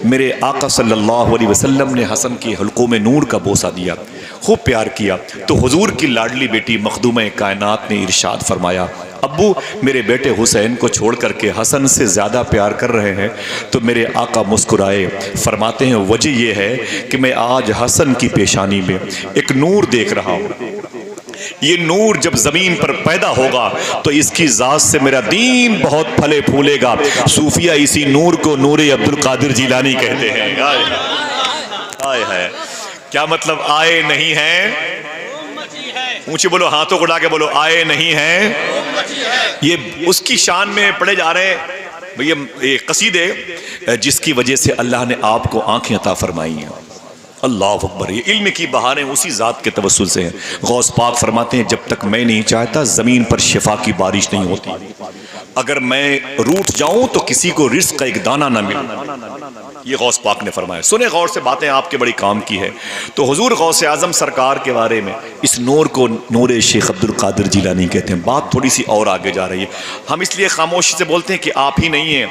मेरे आका सल्लल्लाहु अलैहि वसल्लम ने हसन की हल्कों में नूर का बोसा दिया, खूब प्यार किया। तो हुजूर की लाडली बेटी मखदूम कायनात ने इरशाद फरमाया, अब्बू मेरे बेटे हुसैन को छोड़ करके हसन से ज़्यादा प्यार कर रहे हैं। तो मेरे आका मुस्कुराए, फरमाते हैं वजह यह है कि मैं आज हसन की पेशानी में एक नूर देख रहा हूँ। ये नूर जब ज़मीन पर पैदा होगा तो इसकी ज़ात से मेरा दीन बहुत फले फूलेगा। सूफिया इसी नूर को नूर अब्दुल कादिर जिलानी कहते हैं। आए है, क्या मतलब? आए नहीं हैं, ऊंचे बोलो, हाथों को उठा के बोलो, आए नहीं हैं। ये उसकी शान में पढ़े जा रहे हैं भैया ये कसीदे, जिसकी वजह से अल्लाह ने आपको आंखें अता फरमाई हैं। अल्लाह अकबर। ये इल्म की बहारें उसी ज़ात के तवस्सुल से हैं। गौस पाक फरमाते हैं जब तक मैं नहीं चाहता ज़मीन पर शिफा की बारिश नहीं होती। अगर मैं रूठ जाऊं तो किसी को रिस्क का एक दाना ना मिले। ये गौस पाक ने फरमाया। सुने गौर से, बातें आपके बड़ी काम की है। तो हुजूर गौसे आज़म सरकार के बारे में इस नूर को नूर शेख अब्दुल कादिर जिलानी कहते हैं। बात थोड़ी सी और आगे जा रही है। हम इसलिए खामोशी से बोलते हैं कि आप ही नहीं हैं।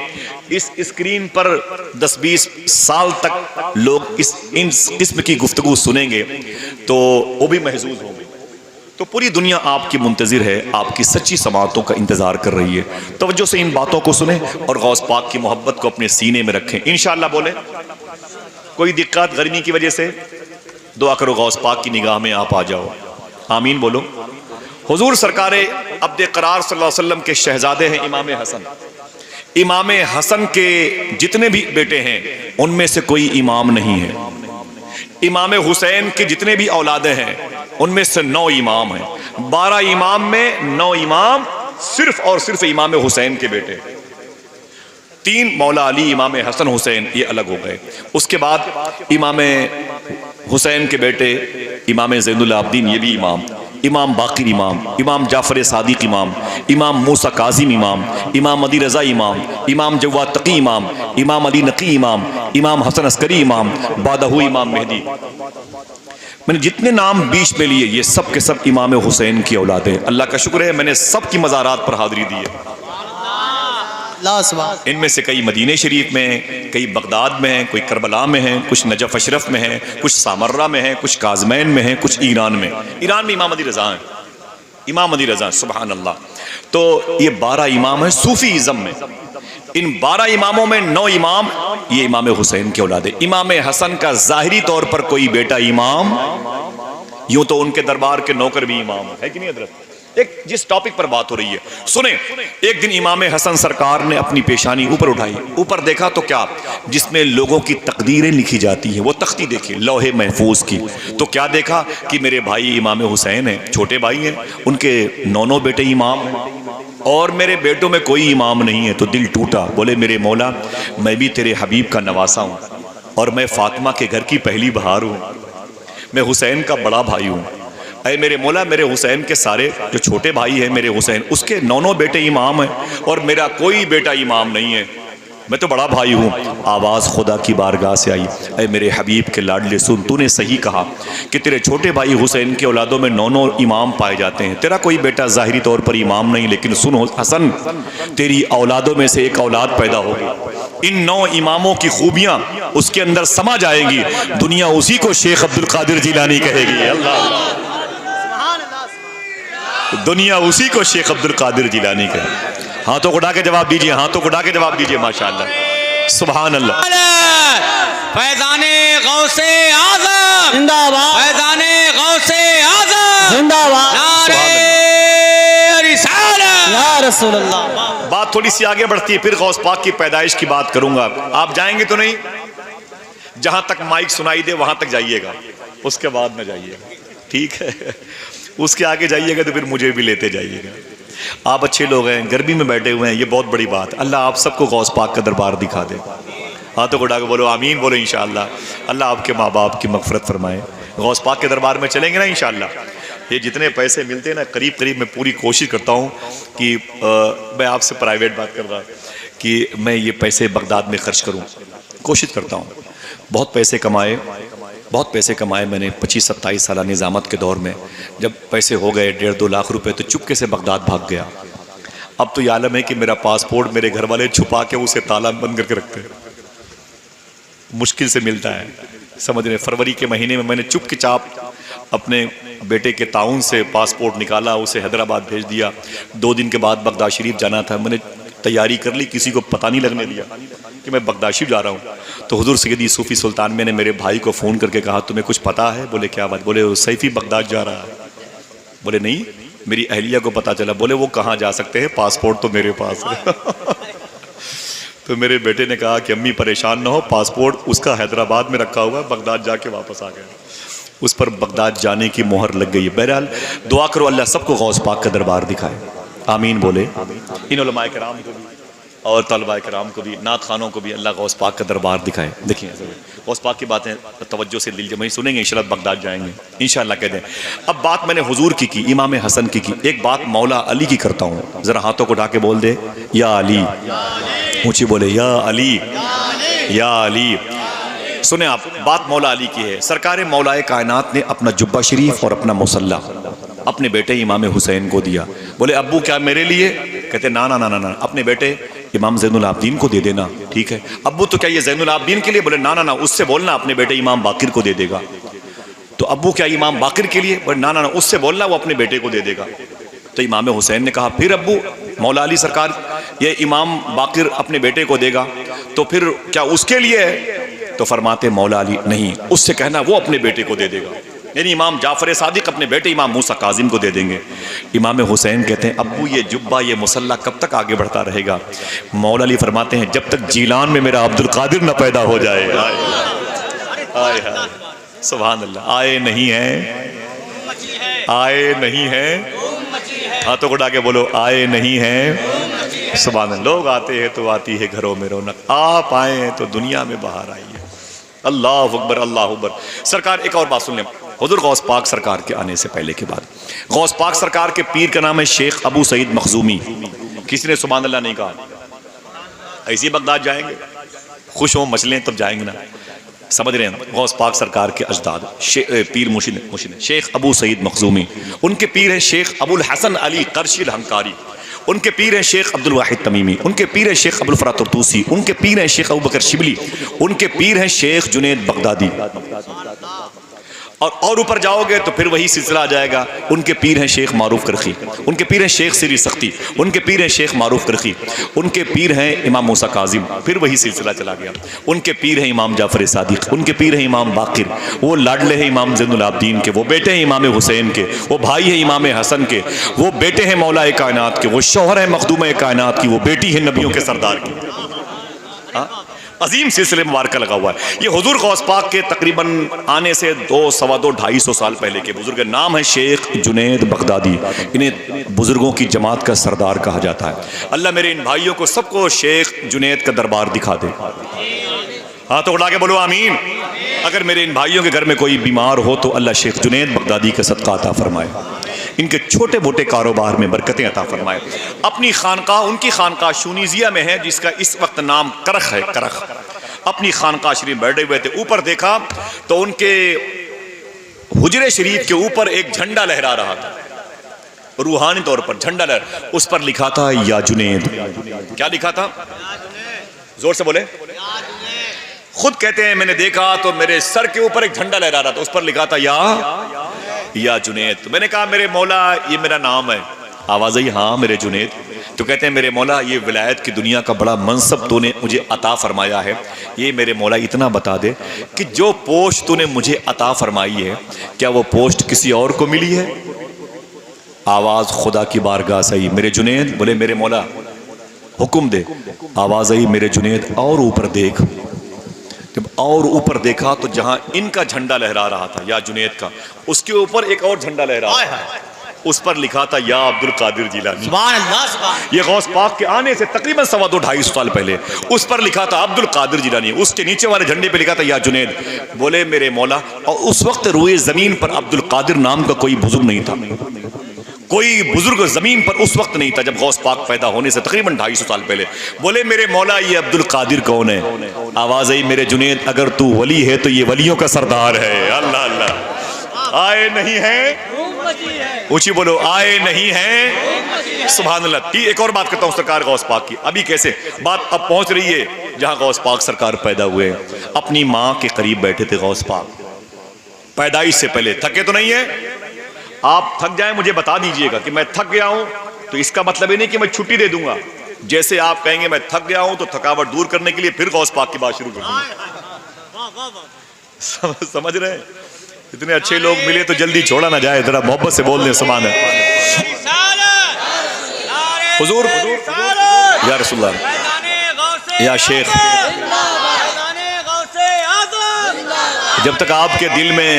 इस स्क्रीन पर 10-20 साल तक लोग इन किस्म की गुफ्तगू सुनेंगे तो वो भी महजूज होंगे। तो पूरी दुनिया आपकी मुंतज़िर है, आपकी सच्ची समाअतों का इंतज़ार कर रही है। तवज्जो से इन बातों को सुने और गौस पाक की मोहब्बत को अपने सीने में रखें। इंशाअल्लाह बोले, कोई दिक्कत गर्मी की वजह से दुआ करो गौस पाक की निगाह में आप आ जाओ। आमीन बोलो। हुजूर सरकार अब्द करार सल्लल्लाहु अलैहि वसल्लम के शहजादे हैं इमाम हसन। इमाम हसन के जितने भी बेटे हैं उनमें से कोई इमाम नहीं है। इमाम हुसैन के जितने भी औलादे हैं उनमें से 9 इमाम हैं। 12 इमाम में 9 इमाम सिर्फ और सिर्फ इमाम हुसैन के बेटे। 3 मौला अली, इमाम हसन हुसैन, ये अलग हो गए। उसके बाद इमाम हुसैन के बेटे इमाम ज़ैनुल आबिदीन, ये भी इमाम, इमाम बाकिर इमाम, इमाम जाफर सादिक इमाम, इमाम मूसा काजिम इमाम, इमाम अली रज़ा इमाम, इमाम जवाद तकी इमाम, इमाम अली नकी इमाम, इमाम हसन अस्करी इमाम, बादहू इमाम मेहदी। मैंने जितने नाम बीच में लिए ये सब के सब इमाम हुसैन की औलाद हैं। अल्लाह का शुक्र है मैंने सब की मज़ारात पर हाज़िरी दी है। इनमें से कई मदीने शरीफ में हैं, कई बगदाद में हैं, कोई करबला में हैं, कुछ नजफ अशरफ में हैं, कुछ सामर्रा में हैं, कुछ काज़मैन में हैं, कुछ ईरान में। ईरान में इमाम अली रज़ा हैं, इमाम अली रज़ा, सुभान अल्लाह। तो ये 12 इमाम हैं सूफ़ी इज़्म में। इन 12 इमामों में 9 इमाम ये इमाम हुसैन के औलाद है। इमाम हसन का ज़ाहिरी तौर पर कोई बेटा इमाम, यूं तो उनके दरबार के नौकर भी इमाम है कि नहीं हज़रत? एक जिस टॉपिक पर बात हो रही है सुने। एक दिन इमाम हसन सरकार ने अपनी पेशानी ऊपर उठाई, ऊपर देखा तो क्या, जिसमें लोगों की तकदीरें लिखी जाती हैं, वो तख्ती देखी लौहे महफूज की। तो क्या देखा कि मेरे भाई इमाम हुसैन हैं, छोटे भाई हैं, उनके 9 बेटे इमाम हैं और मेरे बेटों में कोई इमाम नहीं है। तो दिल टूटा, बोले मेरे मौला मैं भी तेरे हबीब का नवासा हूँ और मैं फातिमा के घर की पहली बहार हूँ, मैं हुसैन का बड़ा भाई हूँ। अरे मेरे मौला मेरे हुसैन के सारे जो छोटे भाई हैं मेरे हुसैन, उसके 9 बेटे इमाम हैं और मेरा कोई बेटा इमाम नहीं है, मैं तो बड़ा भाई हूँ। आवाज़ खुदा की बारगाह से आई, अरे मेरे हबीब के लाडले सुन, तूने सही कहा कि तेरे छोटे भाई हुसैन के औलादों में 9 इमाम पाए जाते हैं, तेरा कोई बेटा ज़ाहिरी तौर पर इमाम नहीं, लेकिन सुन हसन, तेरी औलादों में से एक औलाद पैदा होगी, इन 9 इमामों की खूबियाँ उसके अंदर समा जाएंगी, दुनिया उसी को शेख अब्दुल कादिर जिलानी कहेगी। अल्लाह, दुनिया उसी को शेख अब्दुल कादिर जिलानी कहेगी। हाथों को उठा के जवाब दीजिए, हाथों को उठा के जवाब दीजिए, माशाअल्लाह, सुभान अल्लाह। फैज़ाने गौसे आज़म जिंदाबाद, फैज़ाने गौसे आज़म जिंदाबाद, नारे रिसालत या रसूल अल्लाह। बात थोड़ी सी आगे बढ़ती है, फिर गौस पाक की पैदाइश की बात करूंगा। आप जाएंगे तो नहीं, जहां तक माइक सुनाई दे वहां तक जाइएगा, उसके बाद न जाइएगा, ठीक है? उसके आगे जाइएगा तो फिर मुझे भी लेते जाइएगा। आप अच्छे लोग हैं, गर्मी में बैठे हुए हैं, ये बहुत बड़ी बात। अल्लाह आप सबको गौस पाक का दरबार दिखा दे। हाथों को उठा के बोलो आमीन, बोलो इंशाअल्लाह। अल्लाह आपके माँ बाप की मगफरत फरमाए। गौस पाक के दरबार में चलेंगे ना इंशाअल्लाह। ये जितने पैसे मिलते हैं ना, करीब करीब मैं पूरी कोशिश करता हूँ कि मैं आपसे प्राइवेट बात कर रहा कि मैं ये पैसे बगदाद में खर्च करूँ, कोशिश करता हूँ। बहुत पैसे कमाए मैंने 25-27 साल निज़ामत के दौर में। जब पैसे हो गए 1.5-2 लाख रुपए तो चुपके से बगदाद भाग गया। अब तो ये आलम है कि मेरा पासपोर्ट मेरे घर वाले छुपा के उसे ताला बंद करके रखते हैं, मुश्किल से मिलता है, समझ रहे। फरवरी के महीने में मैंने चुप के चाप अपने बेटे के ताउन से पासपोर्ट निकाला, उसे हैदराबाद भेज दिया। 2 दिन के बाद बगदाद शरीफ जाना था, मैंने तैयारी कर ली, किसी को पता नहीं लगने दिया कि मैं बगदाद शरीफ जा रहा हूँ। तो हुजूर सैयदी सूफ़ी सुल्तान मैंने मेरे भाई को फ़ोन करके कहा तुम्हें कुछ पता है? बोले क्या बात? बोले सैफ़ी बगदाद जा रहा है। बोले नहीं, मेरी अहलिया को पता चला। बोले वो कहाँ जा सकते हैं, पासपोर्ट तो मेरे पास है। तो मेरे बेटे ने कहा कि अम्मी परेशान ना हो, पासपोर्ट उसका हैदराबाद में रखा हुआ है, बगदाद जाके वापस आ गया। उस पर बगदाद जाने की मोहर लग गई। बहरहाल दुआ करो अल्लाह सबको गौस पाक का दरबार दिखाए, आमीन बोले। इन उलमाए किराम को भी और तलबा किराम को भी, नात खानों को भी अल्लाह गौस पाक का दरबार दिखाए। देखिए गौस पाक की बातें तवज्जो से लीजिए, वहीं सुनेंगे इंशाअल्लाह, बगदाद जाएंगे इंशाअल्लाह कह दें। अब बात मैंने हुजूर की इमाम हसन की। एक बात मौला अली की करता हूँ, ज़रा हाथों को उठा के बोल दे या अली, ऊँची बोले या अली, या अली। सुने आप, बात मौला अली की है। सरकार मौलाए कायनात ने अपना जुब्बा शरीफ और अपना मुसल्ला अपने बेटे इमाम हुसैन को दिया। बोले अब्बू क्या मेरे लिए? कहते ना ना ना ना ना, अपने बेटे इमाम ज़ैनुल आबिदीन को दे देना, ठीक है। अब्बू तो क्या ये ज़ैनुल आबिदीन के लिए? बोले ना ना ना, उससे बोलना अपने बेटे इमाम बाकिर को दे देगा। तो अब्बू क्या इमाम बाकिर के लिए? बोले ना ना ना, उससे बोलना वो अपने बेटे को दे देगा। तो इमाम हुसैन ने कहा फिर अब्बू, मौला अली सरकार ये इमाम बाकिर अपने बेटे को देगा तो फिर क्या उसके लिए है? तो फरमाते मौला अली नहीं, उससे कहना वो अपने बेटे को दे देगा, यानी इमाम जाफर सादिक अपने बेटे इमाम मूसा काजिम को दे देंगे। इमाम हुसैन कहते हैं अब्बू ये जुब्बा ये मुसल्ला कब तक आगे बढ़ता रहेगा? मौला अली फरमाते हैं जब तक जीलान में मेरा अब्दुल कादिर न पैदा हो जाए। सुभान अल्लाह। आए नहीं है, आए नहीं है, हाथों को उठा के बोलो आए नहीं है। सुभान अल्लाह। लोग आते हैं तो आती है घरों में रौनक, आप आए हैं तो दुनिया में बाहर आई है। अल्लाह अकबर, अल्लाह अकबर। सरकार एक और बात सुन लें, हुजूर गौस पाक सरकार के आने से पहले के बाद गौस पाक सरकार के पीर का नाम है शेख अबू सईद मखजूमी। किसी ने सुभान अल्लाह नहीं कहा? ऐसी बगदाद जाएंगे, खुश हो मचलें तब जाएंगे ना, समझ रहे हैं। गौस पाक सरकार के अजदाद पीर मुर्शिद शेख अबू सईद मखजूमी, उनके पीर हैं शेख अबुल हसन अली करशी हंकारी, उनके पीर हैं शेख अब्दुल वाहिद तमीमी, उनके पीर हैं शेख अबुल फरात तुसी, उनके पीर हैं शेख अबू बकर शिबली, उनके पीर हैं शेख जुनैद बगदादी। और ऊपर जाओगे तो फिर वही सिलसिला आ जाएगा। उनके पीर हैं शेख मारूफ करखी, उनके पीर हैं शेख सिरी सख्ती, उनके पीर हैं शेख मारूफ करखी, उनके पीर हैं इमाम मूसा काजिम, फिर वही सिलसिला चला गया। उनके पीर हैं इमाम जाफर सादिक, उनके पीर हैं इमाम बाकिर, वो लाडले हैं इमाम ज़ैनुल आबदीन के, वो बेटे हैं इमाम हुसैन के, वो भाई हैं इमाम हसन के, वो बेटे हैं मौला कायनात के, वो शौहर हैं मखदूम कायनात की, वो बेटी है नबियों के सरदार की। अजीम सिलसिले मुबारक लगा हुआ है। ये हुजूर गौस पाक के तकरीबन आने से 200, सवा 200, 250 साल पहले के बुजुर्ग। नाम है शेख जुनैद बगदादी। इन्हें बुजुर्गों की जमात का सरदार कहा जाता है। अल्लाह मेरे इन भाइयों को सबको शेख जुनैद का दरबार दिखा दे। हाँ तो उठा के बोलो आमीन। अगर मेरे इन भाइयों के घर में कोई बीमार हो तो अल्लाह शेख जुनैद बगदादी का सदका अता फरमाए, इनके छोटे मोटे कारोबार में बरकतें अता फरमाए। अपनी खानका, उनकी खानका शूनीजिया में है जिसका इस वक्त नाम करख है, करख। अपनी खानका शरीफ बैठे हुए थे, ऊपर देखा तो उनके हुजरे शरीफ के ऊपर एक झंडा लहरा रहा था, रूहानी तौर पर झंडा लहरा। उस पर लिखा था या जुनैद। क्या लिखा था? जोर से बोले। खुद कहते हैं मैंने देखा तो मेरे सर के ऊपर एक झंडा लहरा रहा था, उस पर लिखा था या जुनैद। तो मैंने कहा मेरे मौला ये मेरा नाम है। आवाज आई हाँ मेरे जुनैद। तो कहते हैं मेरे मौला ये विलायत की दुनिया का बड़ा मनसब तूने मुझे अता फरमाया है। ये मेरे मौला इतना बता दे कि जो पोस्ट तूने मुझे अता फरमाई है क्या वो पोस्ट किसी और को मिली है? आवाज खुदा की बारगाह से आई मेरे जुनैद। बोले मेरे मौला हुक्म दे। आवाज आई मेरे जुनैद और ऊपर देख। जब और ऊपर देखा तो जहां इनका झंडा लहरा रहा था या जुनैद का, उसके ऊपर एक और झंडा लहरा रहा था, उस पर लिखा था या अब्दुल कादिर जिलानी। सुभान अल्लाह, सुभान। ये गौस पाक के आने से तकरीबन 200, 250 साल पहले उस पर लिखा था अब्दुल कादिर जिलानी, उसके नीचे वाले झंडे पे लिखा था या जुनैद। बोले मेरे मौला, और उस वक्त रुए जमीन पर अब्दुल कादिर नाम का कोई बुजुर्ग नहीं था, कोई बुजुर्ग जमीन पर उस वक्त नहीं था जब गौस पाक पैदा होने से तकरीबन 250 साल पहले। बोले मेरे मौला ये अब्दुल कादिर कौन है? आवाज आई मेरे जुनैद अगर तू वली है तो ये वलियों का सरदार है। अल्लाह अल्लाह। आए नहीं है, ऊंची बोलो आए नहीं है। सुभान अल्लाह। एक और बात करता हूँ सरकार गौस पाक की। अभी कैसे बात अब पहुंच रही है जहां गौस पाक सरकार पैदा हुए। अपनी माँ के करीब बैठे थे गौस पाक पैदाइश से पहले। थके तो नहीं है? आप थक जाए मुझे बता दीजिएगा कि मैं थक गया हूं, तो इसका मतलब ये नहीं कि मैं छुट्टी दे दूंगा। जैसे आप कहेंगे मैं थक गया हूं तो थकावट दूर करने के लिए फिर गौस पाक की बात शुरू कर दूंगा। समझ रहे हैं? इतने अच्छे लोग मिले तो जल्दी छोड़ा ना जाए, जरा मोहब्बत से बोल दें सुभान अल्लाह। हुजूर या रसूलुल्लाह या शेख, जब तक आपके दिल में,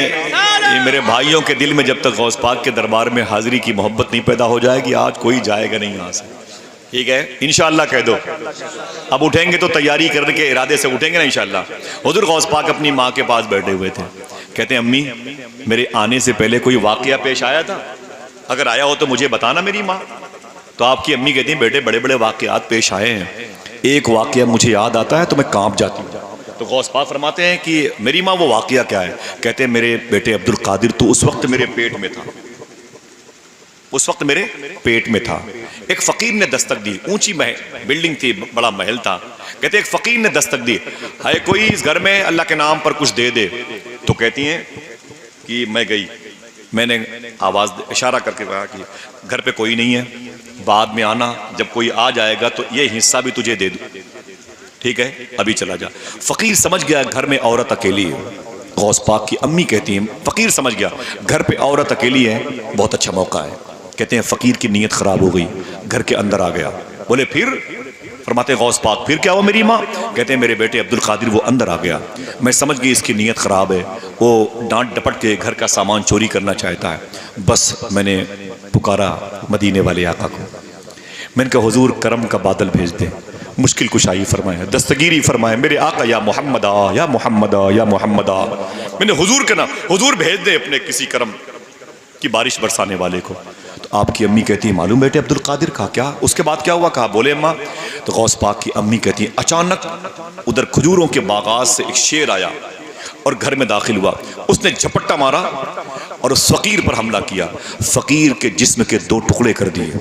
ये मेरे भाइयों के दिल में जब तक गौस पाक के दरबार में हाजिरी की मोहब्बत नहीं पैदा हो जाएगी, आज कोई जाएगा नहीं यहाँ से। ठीक है इंशाअल्लाह कह दो। अब उठेंगे तो तैयारी करने के इरादे से उठेंगे ना इंशाअल्लाह। हुजूर गौस पाक अपनी माँ के पास बैठे हुए थे। कहते हैं अम्मी मेरे आने से पहले कोई वाकया पेश आया था? अगर आया हो तो मुझे बताना मेरी माँ। तो आपकी अम्मी कहती हैं बेटे बड़े बड़े वाकयात पेश आए हैं, एक वाकया मुझे याद आता है तो मैं कांप जाती हूँ। तो गौस पाक फरमाते हैं कि मेरी माँ वो वाकया क्या है? कहते हैं मेरे बेटे अब्दुल कादिर तू उस वक्त मेरे पेट में था, उस वक्त मेरे पेट में था। एक फकीर ने दस्तक दी, ऊंची बिल्डिंग थी, बड़ा महल था। कहते एक फकीर ने दस्तक दी, है कोई इस घर में अल्लाह के नाम पर कुछ दे दे। तो कहती हैं कि मैं गई, मैंने आवाज इशारा करके कहा कि घर पे कोई नहीं है, बाद में आना, जब कोई आ जाएगा तो ये हिस्सा भी तुझे दे दूं, ठीक है अभी चला जा। फकीर समझ गया घर में औरत अकेली है। गौस पाक की अम्मी कहती हैं फकीर समझ गया घर पे औरत अकेली है, बहुत अच्छा मौका है। कहते हैं फकीर की नीयत खराब हो गई, घर के अंदर आ गया। बोले फिर? फरमाते गौस पाक फिर क्या हुआ मेरी माँ? कहते हैं मेरे बेटे अब्दुल कादिर वो अंदर आ गया, मैं समझ गई इसकी नीयत ख़राब है, वो डांट डपट के घर का सामान चोरी करना चाहता है। बस मैंने पुकारा मदीने वाले आका को, मैंने कहा हुजूर करम का बादल भेज दे, मुश्किल कुशाई फरमाए, दस्तगीरी फरमाए मेरे आका, या मोहम्मदा या मोहम्मदा या मोहम्मदा। मैंने हुजूर का नाम, हुजूर भेज दे अपने किसी करम की बारिश बरसाने वाले को। तो आपकी अम्मी कहती है मालूम बेटे अब्दुल कादिर का क्या? उसके बाद क्या हुआ? कहा बोले अम्मा। तो गौस पाक की अम्मी कहती है अचानक उधर खजूरों के बागात से एक शेर आया और घर में दाखिल हुआ, उसने झपट्टा मारा और उस फकीर पर हमला किया, फकीर के जिस्म के 2 टुकड़े कर दिए,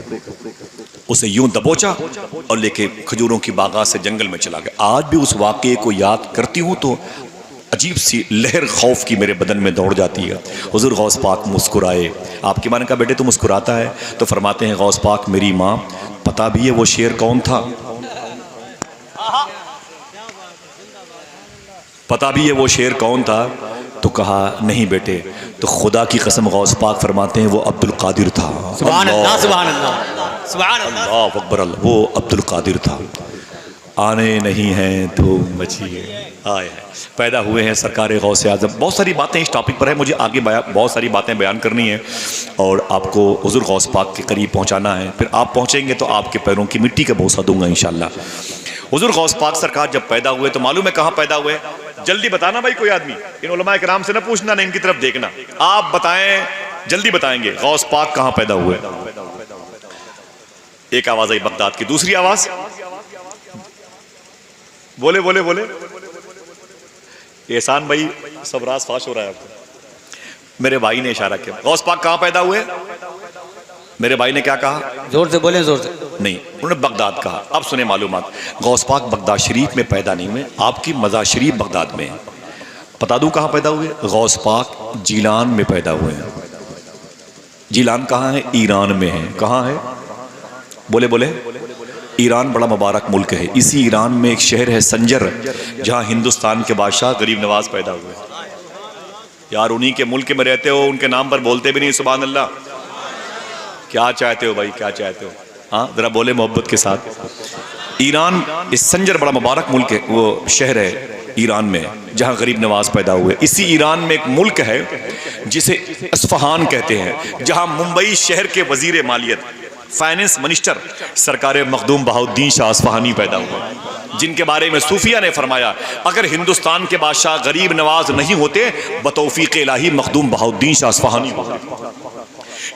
उसे यूं दबोचा और लेके खजूरों की बागात से जंगल में चला गया। आज भी उस वाक़े को याद करती हूँ तो अजीब सी लहर खौफ की मेरे बदन में दौड़ जाती है। हुजूर गौस पाक मुस्कुराए। आपकी माँ ने कहा बेटे तू मुस्कुराता है? तो फरमाते हैं गौस पाक मेरी माँ पता भी है वो शेर कौन था? पता भी है वो शेर कौन था? तो कहा नहीं बेटे। तो खुदा की कसम गौस पाक फरमाते हैं वो अब्दुल कादिर था। सुभान अल्लाह, सुभान अल्लाह, सुभान अल्लाह, अल्लाहु अकबर, वो अब्दुल कादिर था। आने नहीं हैं तो मचिए आए हैं, पैदा हुए हैं सरकार गौसे आज़म। बहुत सारी बातें इस टॉपिक पर है, मुझे आगे बहुत सारी बातें बयान करनी है और आपको हुजूर गौस पाक के करीब पहुंचाना है। फिर आप पहुंचेंगे तो आपके पैरों की मिट्टी का भरोसा दूंगा इंशाल्लाह। हुजूर गौस पाक सरकार जब पैदा हुए तो मालूम है कहाँ पैदा हुए? जल्दी बताना भाई कोई आदमी, इन उलमा किराम से ना पूछना, ना इनकी तरफ देखना, आप बताएं, जल्दी बताएंगे गौस पाक कहाँ पैदा हुए। एक आवाज आई बगदाद की, दूसरी आवाज बोले बोले बोले। एहसान भाई सब राज फाश हो रहा है आपको। मेरे भाई ने इशारा किया गौस पाक कहाँ पैदा हुए? मेरे भाई ने क्या कहा? जोर से बोले, जोर से नहीं, उन्होंने बगदाद कहा। अब सुने मालूमात, गौस पाक बगदाद शरीफ में पैदा नहीं हुए, आपकी मज़ार शरीफ बगदाद में है। बता दूं कहाँ पैदा हुए? गौस पाक जीलान में पैदा हुए हैं। जीलान कहाँ है? ईरान में है। कहाँ है? बोले बोले। ईरान बड़ा मुबारक मुल्क है। इसी ईरान में एक शहर है संजर, जहाँ हिंदुस्तान के बादशाह गरीब नवाज पैदा हुए। यार उन्हीं के मुल्क में रहते हो, उनके नाम पर बोलते भी नहीं सुभान अल्लाह। क्या चाहते हो भाई, क्या चाहते हो? हाँ जरा बोले मोहब्बत के साथ। ईरान इस संजर बड़ा मुबारक मुल्क है, वो शहर है ईरान में जहाँ गरीब नवाज पैदा हुए। इसी ईरान में एक मुल्क है जिसे अस्फहान कहते हैं, जहाँ मुंबई शहर के वजीर मालियत फाइनेंस मिनिस्टर सरकार मखदूम बहाउद्दीन शाह अस्फहानी पैदा हुए, जिनके बारे में सूफिया ने फरमाया अगर हिंदुस्तान के बादशाह गरीब नवाज नहीं होते बतौफीक इलाही मखदूम बहाउद्दीन शाह अस्फहानी होते।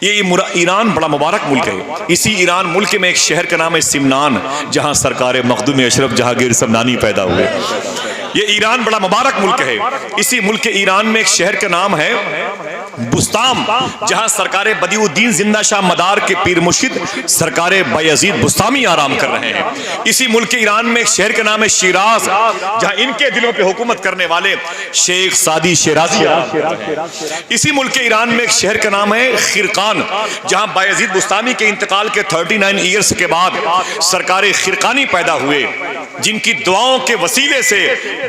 ये ईरान बड़ा मुबारक मुल्क है। इसी ईरान मुल्क में एक शहर का नाम है सिमनान, जहां सरकार मखदूम अशरफ जहांगीर समनानी पैदा हुए। ये ईरान बड़ा मुबारक मुल्क है। इसी मुल्क के ईरान में एक शहर का नाम है बुस्ताम, जहां सरकार बदिउद्दीन जिंदा शाह मदार के पीर मुर्शिद सरकार बायजीद बुस्तामी आराम कर रहे हैं। इसी मुल्क के ईरान में एक शहर का नाम है शिराज, जहां इनके दिलों पे हुकूमत करने वाले शेख सादी शिराजी। इसी मुल्क के ईरान में एक शहर का नाम है खिरकान, जहां बायजीद बुस्तामी के इंतकाल के 39 ईयर्स के बाद सरकार खिरकानी पैदा हुए, जिनकी दुआओं के वसीले से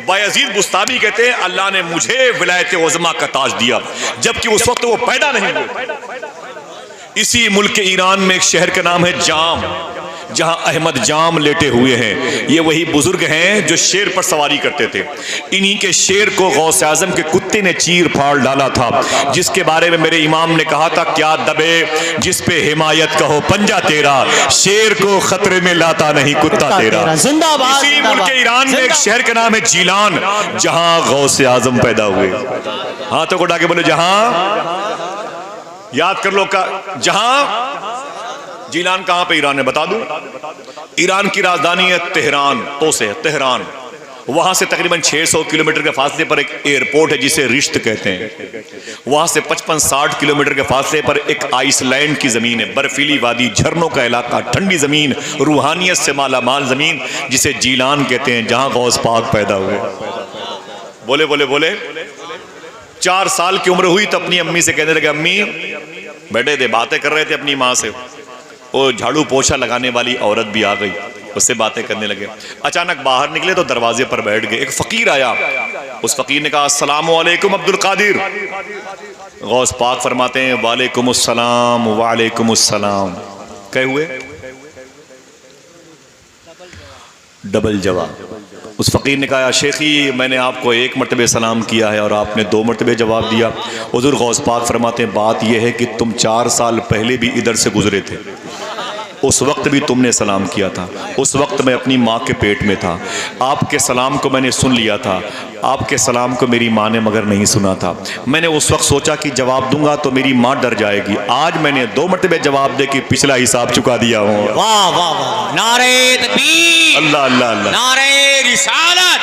बायजीद बुस्तामी कहते हैं अल्लाह ने मुझे विलायत उज़्मा का ताज दिया, जबकि उस वक्त वो पैदा नहीं हुए। इसी मुल्क के ईरान में एक शहर का नाम है जाम, जहां अहमद जाम लेटे हुए हैं। ये वही बुजुर्ग हैं जो शेर पर सवारी करते थे। इन्हीं के शेर को गौस आजम के कुत्ते ने चीर फाड़ डाला था, जिसके बारे में मेरे इमाम ने कहा था क्या दबे जिस पे हिमायत कहो पंजा तेरा, शेर को खतरे में लाता नहीं कुत्ता तेरा। इसी मुल्क के ईरान में एक शहर का नाम है जीलान, जहां गौस आजम पैदा हुए। हाथों को उठा के बोले जहां, याद कर लो का, जहां जीलान कहां पे ईरान है बता दूं? ईरान की राजधानी है तेहरान, तो से तेहरान। वहां से तकरीबन 600 किलोमीटर के फासले पर एक एयरपोर्ट है जिसे रिश्त कहते हैं। वहां से 55-60 किलोमीटर के फासले पर एक आइसलैंड की जमीन है, बर्फीली वादी, झरनों का इलाका, ठंडी जमीन, रूहानियत से मालामाल जमीन, जिसे जीलान कहते हैं, जहां गौस पाक पैदा हुए। बोले बोले बोले। 4 साल की उम्र हुई तो अपनी अम्मी से कहने लगे अम्मी बैठे थे बातें कर रहे थे अपनी माँ से, वो झाड़ू पोछा लगाने वाली औरत भी आ गई, उससे बातें करने लगे। अचानक बाहर निकले तो दरवाजे पर बैठ गए। एक फकीर आया, उस फकीर ने कहा अस्सलामु अलैकुम अब्दुल कादिर। गौस पाक फरमाते हैं वालेकुम अस्सलाम वालेकुम अस्सलाम। कहे हुए डबल जवाब। उस फ़कीर ने कहा, शेखी मैंने आपको एक मरतबे सलाम किया है और आपने 2 मरतबे जवाब दिया। हुज़ूर गौस पाक फरमाते हैं, बात यह है कि तुम 4 साल पहले भी इधर से गुजरे थे, उस वक्त भी तुमने सलाम किया था। उस वक्त मैं अपनी माँ के पेट में था, आपके सलाम को मैंने सुन लिया था, आपके सलाम को मेरी माँ ने मगर नहीं सुना था। मैंने उस वक्त सोचा कि जवाब दूंगा तो मेरी माँ डर जाएगी। आज मैंने 2 मरतबे जवाब दे के पिछला हिसाब चुका दिया हूँ। वाह वाह वाह, नारे तकबीर, अल्लाह अल्लाह अल्लाह, नारे रिसालत,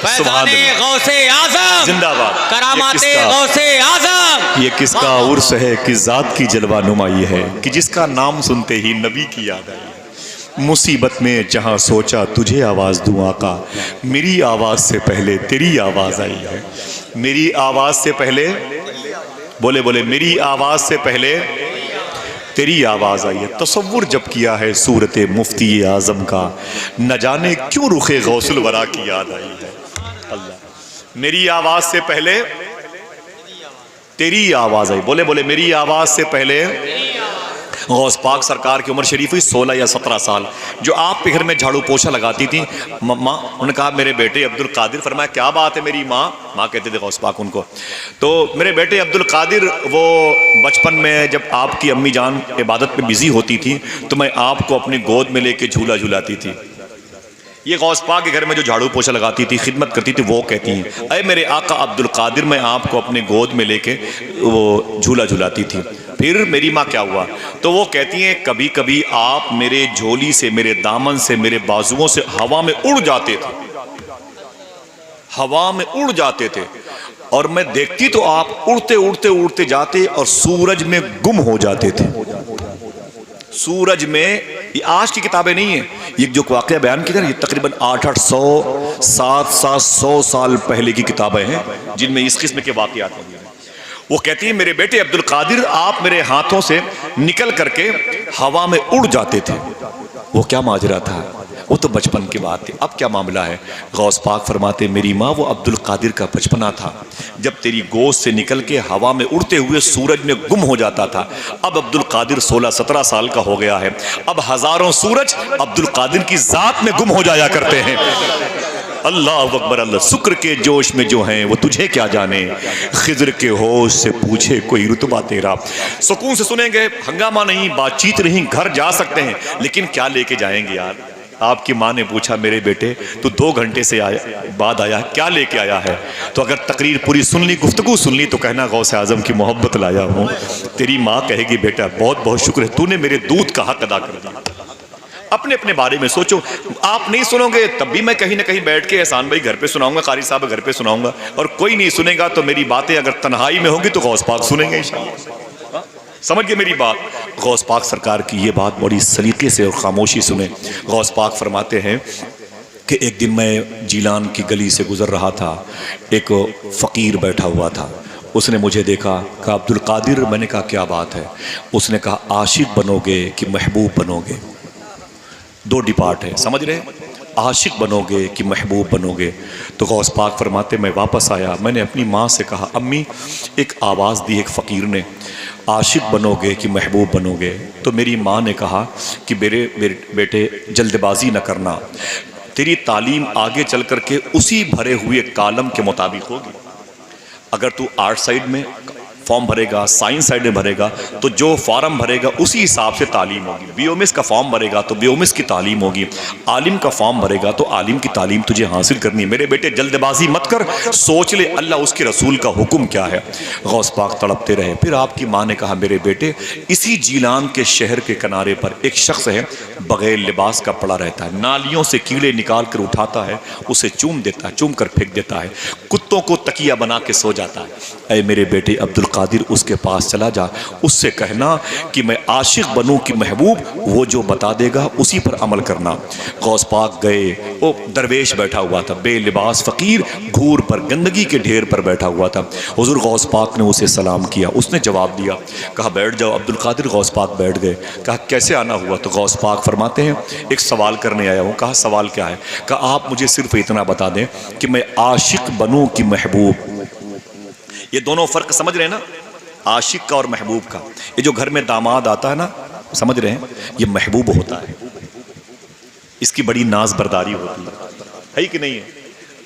फैज़ाने गौसे आज़म जिंदाबाद। करामाते गौसे आज़म। ये किसका उर्स है, किस जात की जलवा नुमाई है कि जिसका नाम सुनते ही नबी की याद आई। मुसीबत में जहाँ सोचा तुझे आवाज़ दूँ आका, मेरी आवाज़ से पहले तेरी आवाज़ आई है। मेरी आवाज़ से पहले, बोले बोले, मेरी आवाज़ से पहले तेरी आवाज़ आई है। तसव्वुर जब किया है सूरत मुफ्ती आज़म का, न जाने क्यों रुखे गौसुल वरा की याद आई है। अल्लाह, मेरी आवाज़ से पहले तेरी आवाज़ आई। बोले बोले, मेरी आवाज़ से पहले। गौस पाक सरकार की उम्र शरीफ हुई 16 या 17 साल। जो आपके घर में झाड़ू पोछा लगाती थी माँ, उन्होंने कहा मेरे बेटे अब्दुल कादिर। फरमाया क्या बात है मेरी माँ? माँ कहते थे गौस पाक उनको। तो मेरे बेटे अब्दुल कादिर, वो बचपन में जब आपकी अम्मी जान इबादत में बिजी होती थी तो मैं आपको अपनी गोद में लेके झूला झुलाती थी। ये गौस पाक के घर में जो झाड़ू पोछा लगाती थी, खिदमत करती थी, वो कहती हैं, अरे मेरे आका अब्दुल कादिर, मैं आपको अपने गोद में लेके वो झूला झुलाती थी। फिर मेरी माँ क्या हुआ? तो वो कहती हैं, कभी कभी आप मेरे झोली से, मेरे दामन से, मेरे बाजुओं से हवा में उड़ जाते थे, हवा में उड़ जाते थे, और मैं देखती तो आप उड़ते उड़ते उड़ते जाते और सूरज में गुम हो जाते थे। सूरज में, ये आज की किताबें नहीं है, ये जो वाक़या बयान किया ना, ये तकरीबन 800 700 साल पहले की किताबें हैं जिनमें इस किस्म के वाक़यात हैं। वो कहती है, मेरे बेटे अब्दुल कादिर, आप मेरे हाथों से निकल करके हवा में उड़ जाते थे। वो क्या माजरा था? वो तो बचपन की बात थी। अब क्या मामला है? गौस पाक फरमाते, मेरी माँ, वो अब्दुल कादिर का बचपना था जब तेरी गोद से निकल के हवा में उड़ते हुए सूरज में गुम हो जाता था। अब अब्दुल कादिर 16-17 साल का हो गया है। अब हजारों सूरज अब्दुल कादिर की जात में गुम हो जाया करते हैं। अल्लाह अकबर, अल्लाह। शुक्र के जोश में जो हैं वो तुझे क्या जाने, खिज़र के होश से पूछे कोई रुतबा तेरा। सुकून से सुनेंगे, हंगामा नहीं, बातचीत नहीं, घर जा सकते हैं, लेकिन क्या लेके जाएंगे यार? आपकी माँ ने पूछा, मेरे बेटे तू 2 घंटे से बाद आया, क्या लेके आया है? तो अगर तकरीर पूरी सुन ली, गुफ्तगू सुन ली, तो कहना गौसे आज़म की मोहब्बत लाया हूँ। तेरी माँ कहेगी, बेटा बहुत बहुत शुक्र है, तूने मेरे दूध का हक अदा कर दिया। अपने अपने बारे में सोचो। आप नहीं सुनोगे तब भी मैं कहीं ना कहीं बैठ के एहसान भाई घर पे सुनाऊंगा, कारी साहब घर पे सुनाऊंगा, और कोई नहीं सुनेगा तो मेरी बातें अगर तन्हाई में होगी तो गौस पाक सुनेंगे इंशाअल्लाह। समझ गए मेरी बात? गौस पाक सरकार की ये बात बड़ी सलीके से और खामोशी सुने। गौस पाक फरमाते हैं कि एक दिन मैं जीलान की गली से गुजर रहा था, एक फ़कीर बैठा हुआ था। उसने मुझे देखा, कहा अब्दुल कादिर। मैंने कहा क्या बात है? उसने कहा आशिक बनोगे कि महबूब बनोगे? 2 डिपार्ट है, समझ रहे हैं? आशिक बनोगे कि महबूब बनोगे? तो गौस पाक फरमाते, मैं वापस आया, मैंने अपनी माँ से कहा, अम्मी एक आवाज़ दी एक फ़कीर ने, आशिक बनोगे कि महबूब बनोगे? तो मेरी माँ ने कहा कि मेरे बेटे जल्दबाजी न करना, तेरी तालीम आगे चल कर के उसी भरे हुए कॉलम के मुताबिक होगी। अगर तू आर्ट साइड में फॉर्म भरेगा, साइंस साइड में भरेगा, तो जो फॉर्म भरेगा उसी हिसाब से तालीम होगी। बीओमिस का फॉर्म भरेगा तो बीओमिस की तालीम होगी। आलिम का फॉर्म भरेगा तो आलिम की तालीम तुझे हासिल करनी है। मेरे बेटे जल्दबाजी मत कर, सोच ले अल्लाह उसके रसूल का हुक्म क्या है। गौस पाक तड़पते रहे। फिर आपकी माँ ने कहा, मेरे बेटे इसी जीलान के शहर के किनारे पर एक शख्स है, बगैर लिबास का पड़ा रहता है, नालियों से कीड़े निकाल कर उठाता है, उसे चूम देता है, चूम कर फेंक देता है, कुत्तों को तकिया बना के सो जाता है। ऐ मेरे बेटे अब्दुल कादिर, उसके पास चला जा, उससे कहना कि मैं आशिक बनूं कि महबूब, वो जो बता देगा उसी पर अमल करना। गौस पाक गए, वो दरवेश बैठा हुआ था, बेलिबास फ़कीर, घूर पर गंदगी के ढेर पर बैठा हुआ था। हुज़ूर गौस पाक ने उसे सलाम किया, उसने जवाब दिया, कहा बैठ जाओ। अब्दुल कादिर गौस पाक बैठ गए। कहा कैसे आना हुआ? तो गौस पाक फरमाते हैं, एक सवाल करने आया हूँ। कहा सवाल क्या है? कहा आप मुझे सिर्फ इतना बता दें कि मैं आशिक बनूं कि महबूब। ये दोनों फ़र्क समझ रहे हैं ना, आशिक का और महबूब का? ये जो घर में दामाद आता है ना, समझ रहे हैं, ये महबूब होता है। इसकी बड़ी नाज बर्दारी होती है कि नहीं है?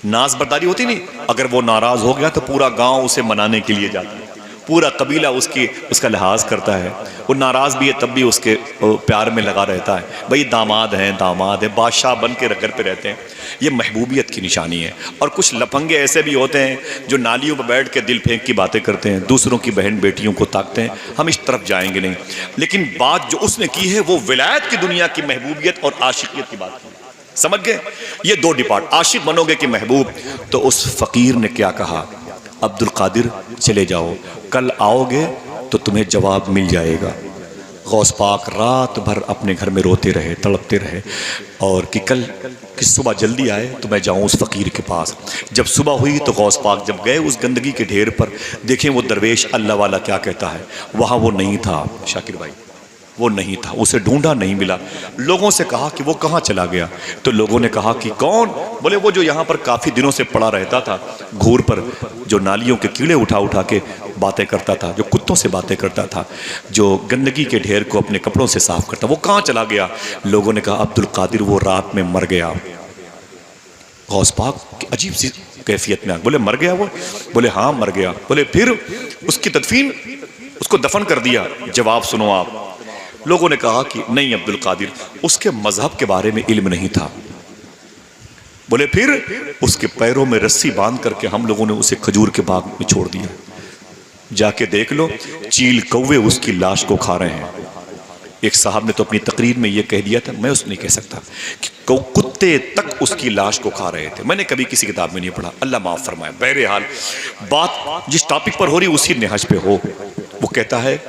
नाज बर्दारी होती नहीं। अगर वो नाराज हो गया तो पूरा गांव उसे मनाने के लिए जाता है, पूरा कबीला उसका लिहाज करता है। वो नाराज भी है तब भी उसके प्यार में लगा रहता है। भाई दामाद हैं, बादशाह बन के घर पे रहते हैं। ये महबूबियत की निशानी है। और कुछ लफंगे ऐसे भी होते हैं जो नालियों पर बैठ के दिल फेंक की बातें करते हैं, दूसरों की बहन बेटियों को ताकते हैं। हम इस तरफ जाएंगे नहीं, लेकिन बात जो उसने की है वो विलायत की दुनिया की महबूबियत और आशिकियत की बात की। समझ गए? ये दो डिपार्ट, आशिक बनोगे कि महबूब। तो उस फकीर ने क्या कहा, अब्दुल कादिर चले जाओ, कल आओगे तो तुम्हें जवाब मिल जाएगा। गौस पाक रात भर अपने घर में रोते रहे, तड़पते रहे, और कि कल कि सुबह जल्दी आए तो मैं जाऊं उस फकीर के पास। जब सुबह हुई तो गौस पाक जब गए उस गंदगी के ढेर पर, देखें वो दरवेश अल्लाह वाला क्या कहता है। वहाँ वो नहीं था शाकिर भाई, वो नहीं था। उसे ढूंढा, नहीं मिला। लोगों से कहा कि वो कहाँ चला गया, तो लोगों ने कहा कि कौन? बोले वो जो यहाँ पर काफ़ी दिनों से पड़ा रहता था घूर पर, जो नालियों के कीड़े उठा उठा के बातें करता था, जो कुत्तों से बातें करता था, जो गंदगी के ढेर को अपने कपड़ों से साफ करता, वो कहाँ चला गया? लोगों ने कहा अब्दुल कादिर वो रात में मर गया। गौस पाक अजीब सी कैफियत में, बोले मर गया वो? बोले हाँ मर गया। बोले फिर उसकी तदफीन, उसको दफन कर दिया? जवाब सुनो आप। लोगों ने कहा कि नहीं अब्दुल कादिर, उसके मजहब के बारे में इल्म नहीं था। बोले फिर? उसके पैरों में रस्सी बांध करके हम लोगों ने उसे खजूर के बाग में छोड़ दिया। जाके देख लो, चील कौवे उसकी लाश को खा रहे हैं। एक साहब ने तो अपनी तकरीर में यह कह दिया था, मैं उस नहीं कह सकता, कि कुत्ते तक उसकी लाश को खा रहे थे। मैंने कभी किसी किताब में नहीं पढ़ा, अल्लाह माफ फरमाए। बहरहाल बात जिस टॉपिक पर हो रही उसी नेहज पे हो। वो कहता है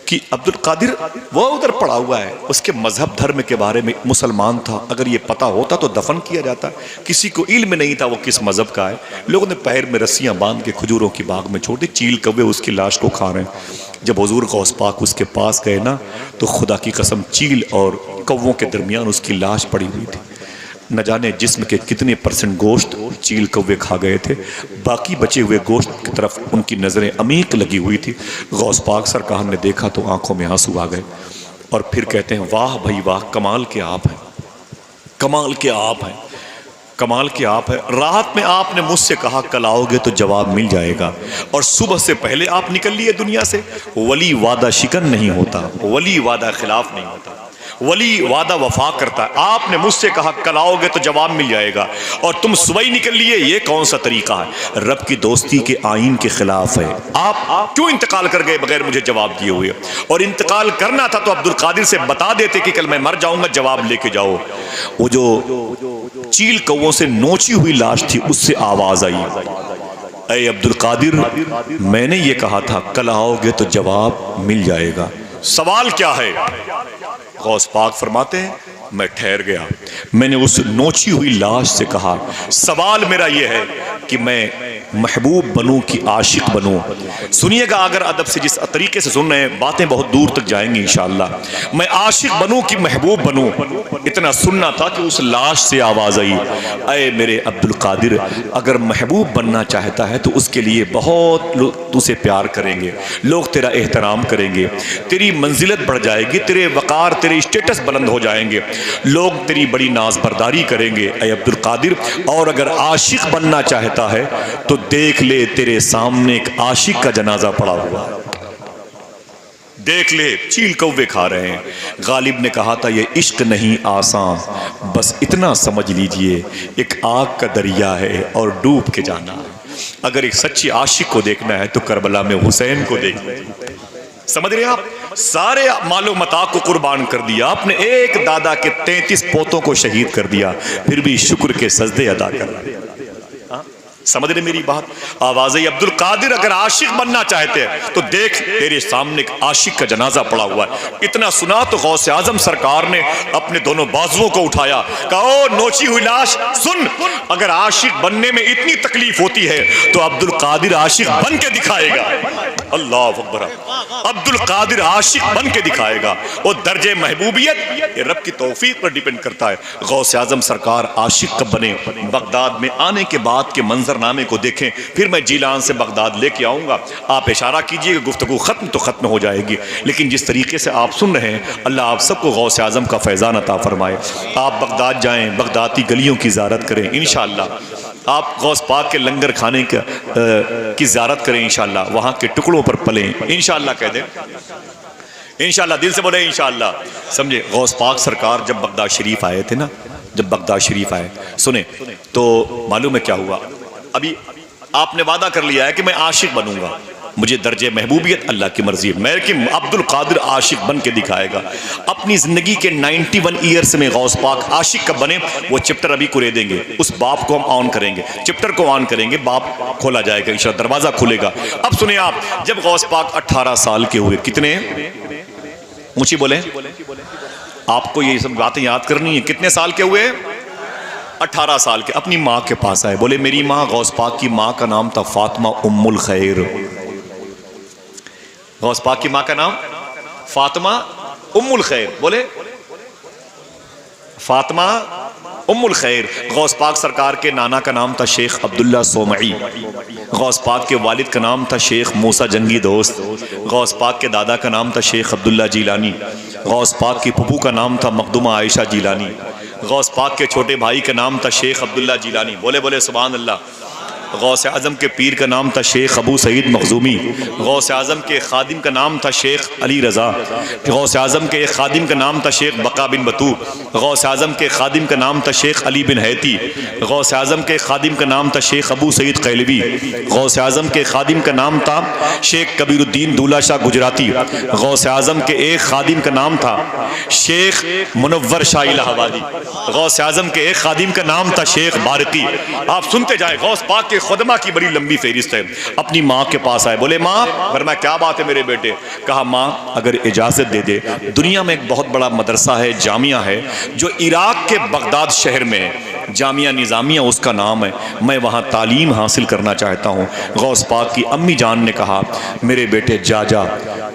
कि अब्दुल कादिर वो उधर पड़ा हुआ है, उसके मजहब धर्म के बारे में मुसलमान था, अगर ये पता होता तो दफन किया जाता। किसी को इल्म नहीं था वो किस मजहब का है। लोगों ने पैर में रस्सियां बांध के खजूरों की बाग में छोड़ दी, चील कौवे उसकी लाश को खा रहे हैं। जब हुजूर गौस पाक उसके पास गए ना, तो खुदा की कसम चील और कौवों के दरमियान उसकी लाश पड़ी हुई थी। न जाने जिस्म के कितने % गोश्त चील कौवे खा गए थे, बाकी बचे हुए गोश्त की तरफ उनकी नज़रें अमीक लगी हुई थी। गौस पाक सरकार ने देखा तो आंखों में आंसू आ गए, और फिर कहते हैं वाह भाई वाह, कमाल के आप हैं, कमाल के आप हैं, कमाल के आप हैं। रात में आपने मुझसे कहा कल आओगे तो जवाब मिल जाएगा, और सुबह से पहले आप निकल लिए दुनिया से। वली वादा शिकन नहीं होता, वली वादा खिलाफ नहीं होता, वली वादा वफा करता है। आपने मुझसे कहा कल आओगे तो जवाब मिल जाएगा, और तुम सुबह ही निकल लिए। ये कौन सा तरीका है? रब की दोस्ती के आइन के खिलाफ है। आप क्यों इंतकाल कर गए बगैर मुझे जवाब दिए हुए? और इंतकाल करना था तो अब्दुल कादिर से बता देते कि कल मैं मर जाऊंगा, जवाब लेके जाओ। वो जो चील कौवों से नोची हुई लाश थी, उससे आवाज आई, अरे अब्दुल कादिर, मैंने ये कहा था कल आओगे तो जवाब मिल जाएगा, सवाल क्या है? गौस पाक फरमाते हैं मैं ठहर गया। मैंने उस नोची हुई लाश से कहा सवाल मेरा यह है कि मैं महबूब बनूं कि आशिक बनूं। सुनिएगा, अगर अदब से जिस तरीके से सुन रहे हैं, बातें बहुत दूर तक जाएंगी इंशाअल्लाह। मैं आशिक बनूं कि महबूब बनूं, इतना सुनना था कि उस लाश से आवाज आई, अरे मेरे अब्दुल कादिर, अगर महबूब बनना चाहता है तो उसके लिए बहुत लोग तुझसे प्यार करेंगे, लोग तेरा एहतराम करेंगे, तेरी मंजिलत बढ़ जाएगी, तेरे वकार, तेरे स्टेटस बुलंद हो जाएंगे, लोग तेरी बड़ी नाजबरदारी करेंगे ऐ अब्दुल कादिर। और अगर आशिक बनना चाहता है तो देख ले, तेरे सामने एक आशिक का जनाजा पड़ा हुआ, देख ले, चील कौवे खा रहे हैं। गालिब ने कहा था ये इश्क नहीं आसान, बस इतना समझ लीजिए एक आग का दरिया है और डूब के जाना है। अगर एक सच्ची आशिक को देखना है तो करबला में हुसैन को देखना, समझ रहे हैं आप? सारे मालो मता को कुर्बान कर दिया आपने, एक दादा के 33 पोतों को शहीद कर दिया, फिर भी शुक्र के सजदे अदा कर रहे। समझ रहे मेरी बात? आवाज़ है अब्दुल कादिर, अगर आशिक बनना चाहते हैं तो देख तेरे सामने एक आशिक का जनाजा पड़ा हुआ है। इतना सुना तो गौसे आजम सरकार ने अपने दोनों बाजुओं को उठाया, कहा ओ नोची हुई लाश सुन, अगर आशिक बनने में इतनी तकलीफ होती है तो अब्दुल कादिर आशिक बन के दिखाएगा। अल्लाह अकबर, अब्दुल कादिर आशिक बन के दिखाएगा। वो दर्जे महबूबियत ये रब की तौफीक पर डिपेंड करता है। गौसे आजम सरकार आशिक कब बने? बगदाद में आने के बाद के मंजरनामे को देखें, फिर मैं जीलान से बगदाद लेके आऊँगा। आप इशारा कीजिएगा, गुफ्तगू ख़त्म तो ख़त्म हो जाएगी, लेकिन जिस तरीके से आप सुन रहे हैं, अल्लाह आप सबको गौसे आजम का फैज़ान अता फरमाए। आप बगदाद जाएँ, बगदाद की गलियों की ज़ियारत करें इंशाअल्लाह। आप गौस पाक के लंगर खाने की ज़ियारत करें इंशाअल्लाह। वहाँ के टुकड़ों पर पलें इंशाअल्लाह, कह दें इंशाअल्लाह, दिल से बोले इंशाअल्लाह। समझे? गौस पाक सरकार जब बगदाद शरीफ आए थे ना, जब बगदाद शरीफ आए, सुने तो मालूम है क्या हुआ? अभी आपने वादा कर लिया है कि मैं आशिक बनूंगा, मुझे दर्जे महबूबियत अल्लाह की मर्जी है, मैं कि अब्दुल कादिर आशिक बन के दिखाएगा। अपनी ज़िंदगी के 91 ईयर्स में गौस पाक आशिक कब बने, वो चैप्टर अभी कुरे देंगे। उस बाप को हम ऑन करेंगे, चैप्टर को ऑन करेंगे, बाप खोला जाएगा इंशाअल्लाह, दरवाज़ा खुलेगा। अब सुनिए आप, जब गौस पाक 18 साल के हुए, कितने ऊँची बोले, आपको ये सब बातें याद करनी है, कितने साल के हुए? 18 साल के। अपनी माँ के पास आए, बोले मेरी माँ, गौस पाक की माँ का नाम था फातिमा उम्मुल खैर। गौस पाक की माँ का नाम फातिमा उम्मुल खैर, बोले फातिमा उम्मुल खैर। गौस पाक सरकार के नाना का नाम था शेख अब्दुल्ला सोमई। गौस पाक के वालिद का नाम था शेख मूसा जंगी दोस्त। गौस पाक के दादा का नाम था शेख अब्दुल्ला जीलानी। गौस पाक की फूफू का नाम था मखदुमा आयशा जीलानी। गौस पाक के छोटे भाई का नाम था शेख अब्दुल्ला जीलानी। बोले बोले सुभान अल्लाह। गौसे आज़म के पीर का नाम था शेख अबू सईद मखजूमी। गौसे आज़म के खादिम का नाम था शेख अली रज़ा। गौसे आज़म के एक खादिम का नाम था शेख बका बिन बतू। गौसे आज़म के खादिम का नाम था शेख अली बिन हैती। गौसे आज़म के खादिम का नाम था शेख अबू सईद कैलवी। गौसे आज़म के खादिम का नाम था शेख कबीरुद्दीन दूल्हा शाह गुजराती। गौसे आज़म के एक खादिम का नाम था शेख मुनव्वर शाह इलाहाबादी। गौसे आज़म के एक खादिम का नाम था शेख बारकी। आप सुनते जाए, गौस पाक के खुदमा की बड़ी लंबी फहरिस्त है। अपनी माँ के पास आए, बोले माँ, फरमाया क्या बात है मेरे बेटे? कहा माँ अगर इजाज़त दे दे, दुनिया में एक बहुत बड़ा मदरसा है, जामिया है, जो इराक के बगदाद शहर में है, जामिया निज़ामिया उसका नाम है, मैं वहाँ तालीम हासिल करना चाहता हूँ। गौस पाक की अम्मी जान ने कहा मेरे बेटे जा जा,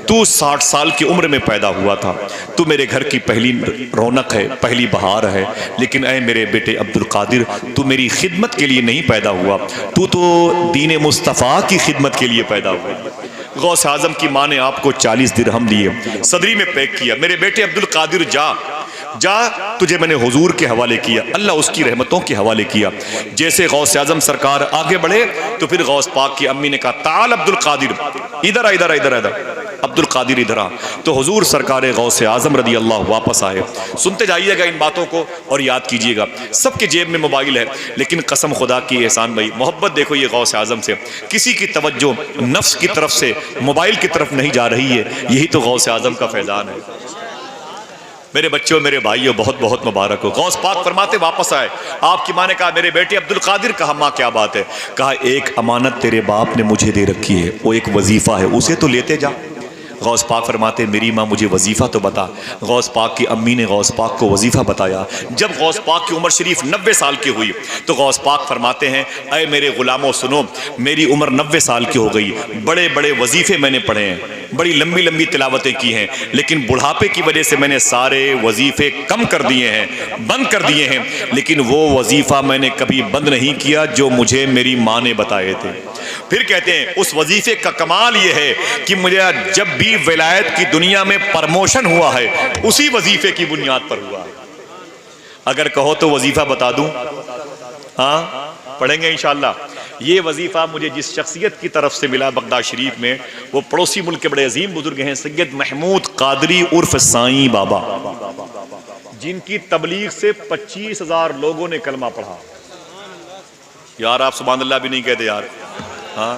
तू 60 साल की उम्र में पैदा हुआ था, तू मेरे घर की पहली रौनक है, पहली बहार है, लेकिन ऐ मेरे बेटे अब्दुल कादिर, तू मेरी खिदमत के लिए नहीं पैदा हुआ, तू तो दीन मुस्तफ़ा की खिदमत के लिए पैदा हुआ। गौस आज़म की माँ ने आपको 40 दिरहम दिए, सदरी में पैक किया, मेरे बेटे अब्दुल कादिर जा जा, तुझे मैंने हुजूर के हवाले किया, अल्लाह उसकी रहमतों के हवाले किया। जैसे गौस आज़म सरकार आगे बढ़े तो फिर गौस पाक की अम्मी ने कहा ताल अब्दुल कादिर, इधर आ, इधर आ, इधर इधर, अब्दुल कादिर इधर आ। तो हुजूर सरकार गौसे आज़म रदी अल्लाह वापस आए। सुनते जाइएगा इन बातों को और याद कीजिएगा। सबके जेब में मोबाइल है, लेकिन कसम खुदा की एहसान भाई, मोहब्बत देखो ये गौसे आज़म से, किसी की तवज्जो नफ्स की तरफ से मोबाइल की तरफ नहीं जा रही है। यही तो गौसे आज़म का फैज़ान है। मेरे बच्चों, मेरे भाइयों, बहुत बहुत मुबारक हो। गौस पाक फरमाते वापस आए, आपकी माँ ने कहा मेरे बेटे अब्दुल कादिर। कहा माँ क्या बात है? कहा एक अमानत तेरे बाप ने मुझे दे रखी है, वो एक वजीफ़ा है, उसे तो लेते जा। गौस पाक फरमाते मेरी माँ मुझे वजीफ़ा तो बता। गौस पाक की अम्मी ने गौस पाक को वजीफ़ा बताया। जब गौस पाक की उम्र शरीफ 90 साल की हुई तो गौस पाक फरमाते हैं अय मेरे ग़ुलामों सुनो, मेरी उम्र 90 साल की हो गई, बड़े बड़े वजीफ़े मैंने पढ़े हैं, बड़ी लंबी लंबी तिलावतें की हैं, लेकिन बुढ़ापे की वजह से मैंने सारे वजीफ़े कम कर दिए हैं, बंद कर दिए हैं, लेकिन वो वजीफ़ा मैंने कभी बंद नहीं किया जो मुझे मेरी माँ ने बताए थे। फिर कहते हैं उस वजीफ़े का कमाल ये है कि मुझे जब भी विलायत की दुनिया में प्रमोशन हुआ है उसी वजीफ़े की बुनियाद पर हुआ है। अगर कहो तो वजीफ़ा बता दूं, हाँ पढ़ेंगे इंशाअल्लाह। ये वजीफ़ा मुझे जिस शख्सियत की तरफ से मिला बगदाद शरीफ में, वो पड़ोसी मुल्क के बड़े अजीम बुजुर्ग हैं सैयद महमूद कादरी उर्फ साईं बाबा, जिनकी तबलीग से 25,000 लोगों ने कलमा पढ़ा। यार आप सुभान अल्लाह भी नहीं कहते यार, हाँ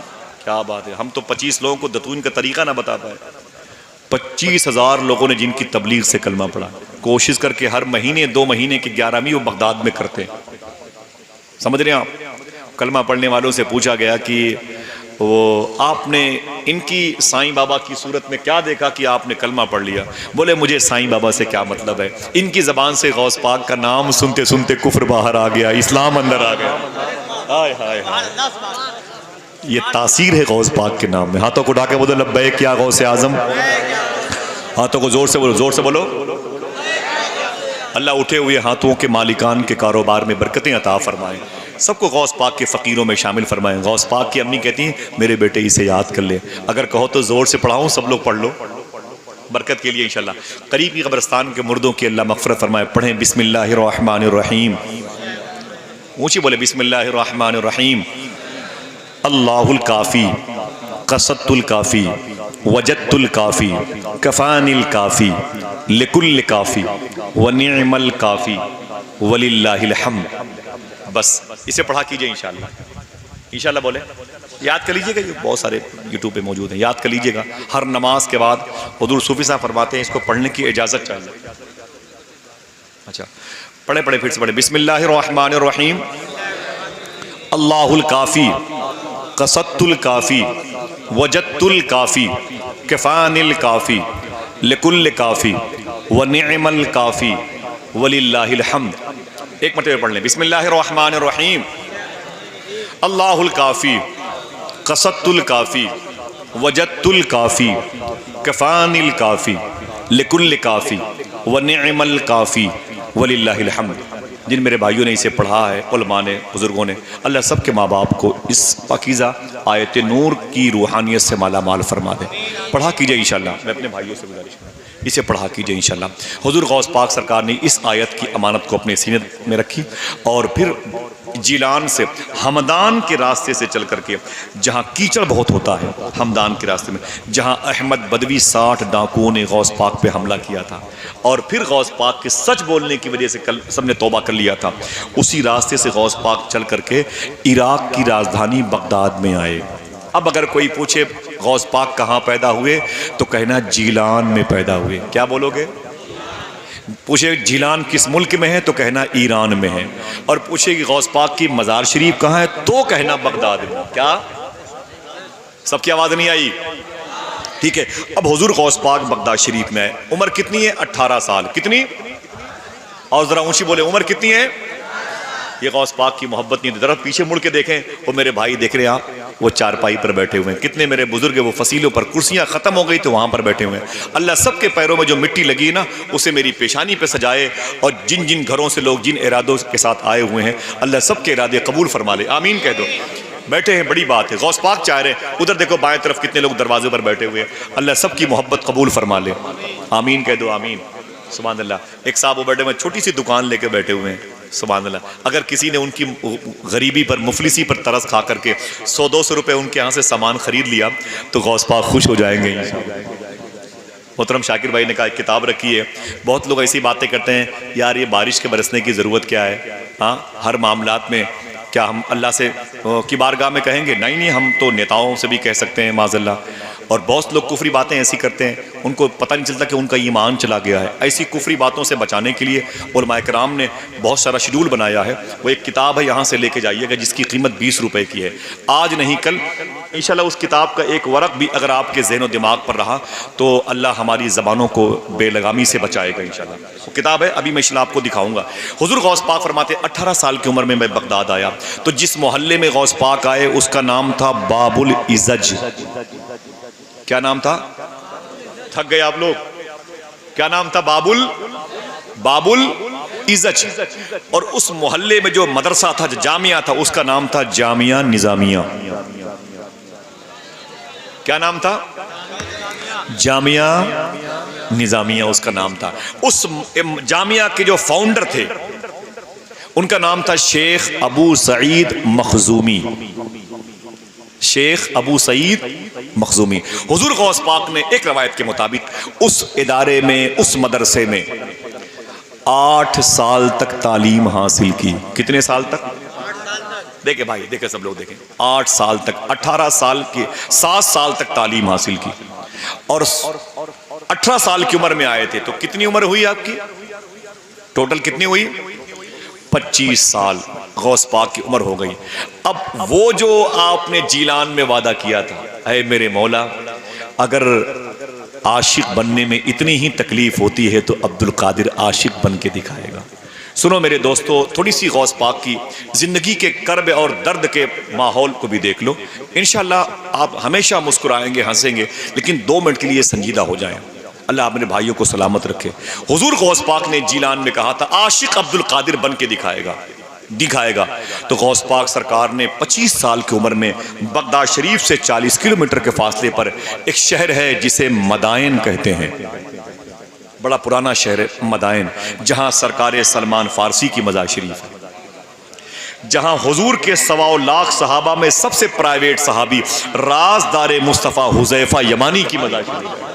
क्या बात है। हम तो 25 लोगों को दतून का तरीका ना बता पाए, 25,000 लोगों ने जिनकी तबलीग से कलमा पढ़ा। कोशिश करके हर महीने 2 महीने की 11वीं वो बगदाद में करते हैं, समझ रहे हैं आप। कलमा पढ़ने वालों से पूछा गया कि वो आपने इनकी साईं बाबा की सूरत में क्या देखा कि आपने कलमा पढ़ लिया? बोले मुझे साईं बाबा से क्या मतलब है, इनकी ज़बान से गौस पाक का नाम सुनते सुनते कुफ्र बाहर आ गया, इस्लाम अंदर आ गया। हाय हाय हाय। ये तासीर है गौस पाक के नाम में। हाथों को उठा के बोलो लब्बैक या गौस आजम। हाथों को जोर से बोलो, जोर से बोलो। अल्लाह उठे हुए हाथों के मालिकान के कारोबार में बरकतें अता फरमाएं, सबको गौस पाक के फ़कीरों में शामिल फरमाएं। गौस पाक की अम्मी कहती हैं मेरे बेटे इसे याद कर ले, अगर कहो तो ज़ोर से पढ़ाऊँ, सब लोग पढ़ लो बरकत के लिए इंशाल्लाह। करीब की कब्रिस्तान के मुर्दों की अल्लाह मग़फ़िरत फरमाए। पढ़ें बिस्मिल्लाहिर्रहमानिर्रहीम, ऊँची बोले बिस्मिल्लाहिर्रहमानिर्रहीम। अल्लाहुल काफ़ी कसत्तुल काफ़ी वजत्तुल काफ़ी कफ़ानिल काफ़ी लिकुल्ल काफ़ी व निअमल काफ़ी वलिल्लाहिल हम्द। बस इसे पढ़ा कीजिए इंशाल्लाह, इंशाल्लाह बोले। याद कर लीजिएगा, ये बहुत सारे यूट्यूब पे मौजूद हैं, याद कर लीजिएगा। हर नमाज के बाद हुज़ूर सूफ़ी साहब फरमाते हैं इसको पढ़ने की इजाज़त चाहिए। अच्छा पढ़े पढ़े फिर से पढ़े बिस्मिल्लाहिर्रहमानिर्रहीम। अल्लाहुल काफ़ी कसत्तुल काफ़ी वजत्तुल काफ़ी कफ़ानिल काफ़ी लिकुल्ल काफ़ी व निअमल काफ़ी वलिल्लाहिल हम्द। एक मरतबा पढ़ लें बिस्मिल्लाहिर्रहमानिर्रहीम। अल्लाहुल काफ़ी कसत्तुल काफ़ी वजत्तुल काफ़ी कफ़ानिल काफ़ी लिकुल्ल काफ़ी व निअमल काफ़ी वलिल्लाहिल हम्द। जिन मेरे भाइयों ने इसे पढ़ा है, उलमा ने, बुज़ुर्गों ने, अल्लाह सब के माँ बाप को इस पाकीज़ा आयत नूर की रूहानियत से माला माल फरमा दे। पढ़ा कीजिए इंशाल्लाह, मैं अपने भाइयों से गुजारिश करूँ इसे पढ़ा कीजिए इंशाल्लाह। हुज़ूर गौस पाक सरकार ने इस आयत की अमानत को अपने सीने में रखी और फिर जिलान से हमदान के रास्ते से चल करके, जहाँ कीचड़ बहुत होता है हमदान के रास्ते में, जहाँ अहमद बदवी 60 डाकुओं ने गौस पाक पे हमला किया था और फिर गौस पाक के सच बोलने की वजह से कल सबने तौबा कर लिया था, उसी रास्ते से गौस पाक चल करके इराक की राजधानी बगदाद में आए। अब अगर कोई पूछे गौस पाक कहाँ पैदा हुए तो कहना जीलान में पैदा हुए। क्या बोलोगे? पूछे जिलान किस मुल्क में है तो कहना ईरान में है, और पूछे कि गौस पाक की मज़ार शरीफ कहाँ है तो कहना बगदाद में। क्या सबकी आवाज़ नहीं आई? ठीक है। अब हुजूर गौस पाक बगदाद शरीफ में है। उम्र कितनी है? 18 साल। कितनी? और ज़रा ऊंची बोले, उम्र कितनी है? ये गौस पाक की मोहब्बत नहीं। ज़रा पीछे मुड़ के देखें, वो मेरे भाई देख रहे हैं आप, वो चारपाई पर बैठे हुए हैं। कितने मेरे बुजुर्ग वो फसीलों पर, कुर्सियां ख़त्म हो गई तो वहाँ पर बैठे हुए हैं। अल्लाह सबके पैरों में जो मिट्टी लगी ना उसे मेरी पेशानी पे सजाए, और जिन जिन घरों से लोग जिन इरादों के साथ आए हुए हैं अल्लाह सबके इरादे कबूल फरमा ले। आमीन कह दो। बैठे हैं, बड़ी बात है। गौस पाक चाह रहे हैं। उधर देखो बाएं तरफ कितने लोग दरवाजे पर बैठे हुए हैं। अल्लाह सबकी मोहब्बत कबूल फरमा ले। आमीन कह दो। आमीन। सुभान अल्लाह। एक साहब वो बैठे हुए, छोटी सी दुकान लेके बैठे हुए हैं। सुभान अल्लाह। अगर किसी ने उनकी गरीबी पर, मुफलिसी पर तरस खा करके 100-200 रुपए उनके यहाँ से सामान खरीद लिया तो गौस पाक खुश हो जाएंगे। मोहतरम शाकिर भाई ने कहा एक किताब रखी है। बहुत लोग ऐसी बातें करते हैं, यार ये बारिश के बरसने की ज़रूरत क्या है? हाँ, हर मामलात में क्या हम अल्लाह से की बारगाह में कहेंगे? नहीं नहीं, हम तो नेताओं से भी कह सकते हैं माज़अल्लाह। और बहुत लोग कुफरी बातें ऐसी करते हैं, उनको पता नहीं चलता कि उनका ईमान चला गया है। ऐसी कुफरी बातों से बचाने के लिए उलमा इकराम ने बहुत सारा शेड्यूल बनाया है। वो एक किताब है, यहाँ से लेके जाइएगा, जिसकी कीमत 20 रुपए की है। आज नहीं कल इंशाल्लाह उस किताब का एक वरक भी अगर आपके ज़हन और दिमाग पर रहा तो अल्लाह हमारी ज़बानों को बेलगामी से बचाएगा इंशाल्लाह। वो किताब है, अभी मैं इंशाल्लाह आपको दिखाऊंगा। हुजूर गौस पाक फरमाते 18 साल की उम्र में मैं बगदाद आया तो जिस मोहल्ले में गौस पाक आए उसका नाम था बाबुल इज़ज। क्या नाम था? थक गए आप लोग? क्या नाम था? बाबुल इज़ज। और उस मोहल्ले में जो मदरसा था, जो जामिया था, उसका नाम था जामिया निजामिया। क्या नाम था? जामिया निजामिया उसका नाम था। उस जामिया के जो फाउंडर थे उनका नाम था शेख अबू सईद मखजूमी। शेख अबू सईद मखजूमी। हुजूर गौस पाक ने एक रवायत के मुताबिक उस इदारे में, उस मदरसे में 8 साल तक तालीम हासिल की। कितने साल तक? देखे भाई, देखे सब लोग देखें, 8 साल तक, 18 साल के 7 साल तक तालीम हासिल की। और 18 साल की उम्र में आए थे तो कितनी उम्र हुई आपकी? टोटल कितनी हुई? 25 साल गौस पाक की उम्र हो गई। अब वो जो आपने जीलान में वादा किया था, ऐ मेरे मौला, अगर आशिक बनने में इतनी ही तकलीफ होती है तो अब्दुल कादिर आशिक बन के दिखाएगा। सुनो मेरे दोस्तों, थोड़ी सी गौस पाक की ज़िंदगी के कर्ब और दर्द के माहौल को भी देख लो। इंशाअल्लाह आप हमेशा मुस्कुराएंगे, हंसेंगे, लेकिन 2 मिनट के लिए संजीदा हो जाएं। अल्लाह अपने भाइयों को सलामत रखे। हुजूर गौस पाक ने जीलान में कहा था आशिक अब्दुल कादिर बन के दिखाएगा। तो गौस पाक सरकार ने 25 साल की उम्र में बगदाद शरीफ से 40 किलोमीटर के फासले पर एक शहर है जिसे मदायन कहते हैं, बड़ा पुराना शहर है मदायन, जहां सरकार सलमान फारसी की मज़ार शरीफ है, जहां हुजूर के 1.25 लाख सहाबा में सबसे प्राइवेट सहाबी राजदार मुस्तफ़ा हुज़ैफा यमानी की मज़ार शरीफ है,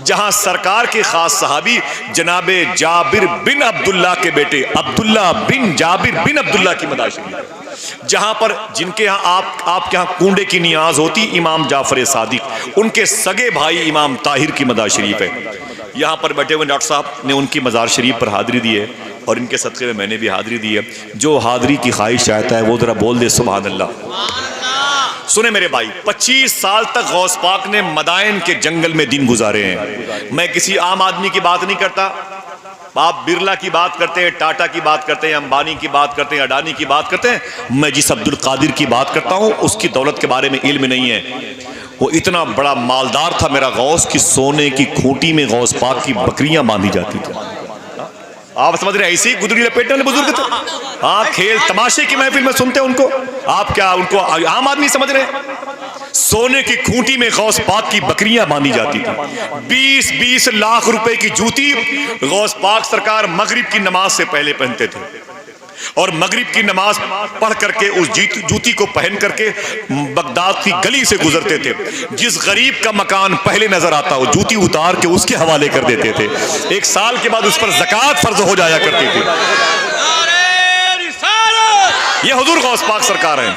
जहां सरकार के खास सहाबी जनाबे जाबिर बिन अब्दुल्ला के बेटे अब्दुल्ला बिन जाबिर बिन अब्दुल्ला की मज़ार शरीफ है, जहां पर जिनके यहाँ आपके यहाँ कूंडे की नियाज होती इमाम जाफर सादिक, उनके सगे भाई इमाम ताहिर की मज़ार शरीफ है। यहाँ पर बैठे हुए डॉक्टर साहब ने उनकी मज़ार शरीफ पर हाज़िरी दी है और इनके सदक़े में मैंने भी हाज़िरी दी है। जो हाज़िरी की ख्वाहिश चाहता है वो ज़रा बोल दे सुभान अल्लाह। सुने मेरे भाई, 25 साल तक गौस पाक ने मदायन के जंगल में दिन गुजारे हैं। मैं किसी आम आदमी की बात नहीं करता, आप बिरला की बात करते हैं, टाटा की बात करते हैं, अंबानी की बात करते हैं, अडानी की बात करते हैं, मैं जिस अब्दुल कादिर की बात करता हूँ उसकी दौलत के बारे में इल्म नहीं है। वो इतना बड़ा मालदार था मेरा गौस कि सोने की खूंटी में गौस पाक की बकरियां बांधी जाती थी। आप समझ रहे हैं, ऐसी गुदड़ी लपेटने वाले बुजुर्ग थे। हाँ, खेल तमाशे की महफिल में सुनते हैं उनको, आप क्या उनको आम आदमी समझ रहे हैं? सोने की खूंटी में गौस पाक की बकरियां बांधी जाती थी। 20-20 लाख रुपए की जूती गौस पाक सरकार मगरिब की नमाज से पहले पहनते थे और मगरिब की नमाज पढ़ करके उस जूती को पहन करके बगदाद की गली से गुजरते थे। जिस गरीब का मकान पहले नजर आता हो जूती उतार के उसके हवाले कर देते थे। 1 साल के बाद उस पर ज़कात फर्ज हो जाया करती थी। ये हुजूर गौस पाक सरकार है।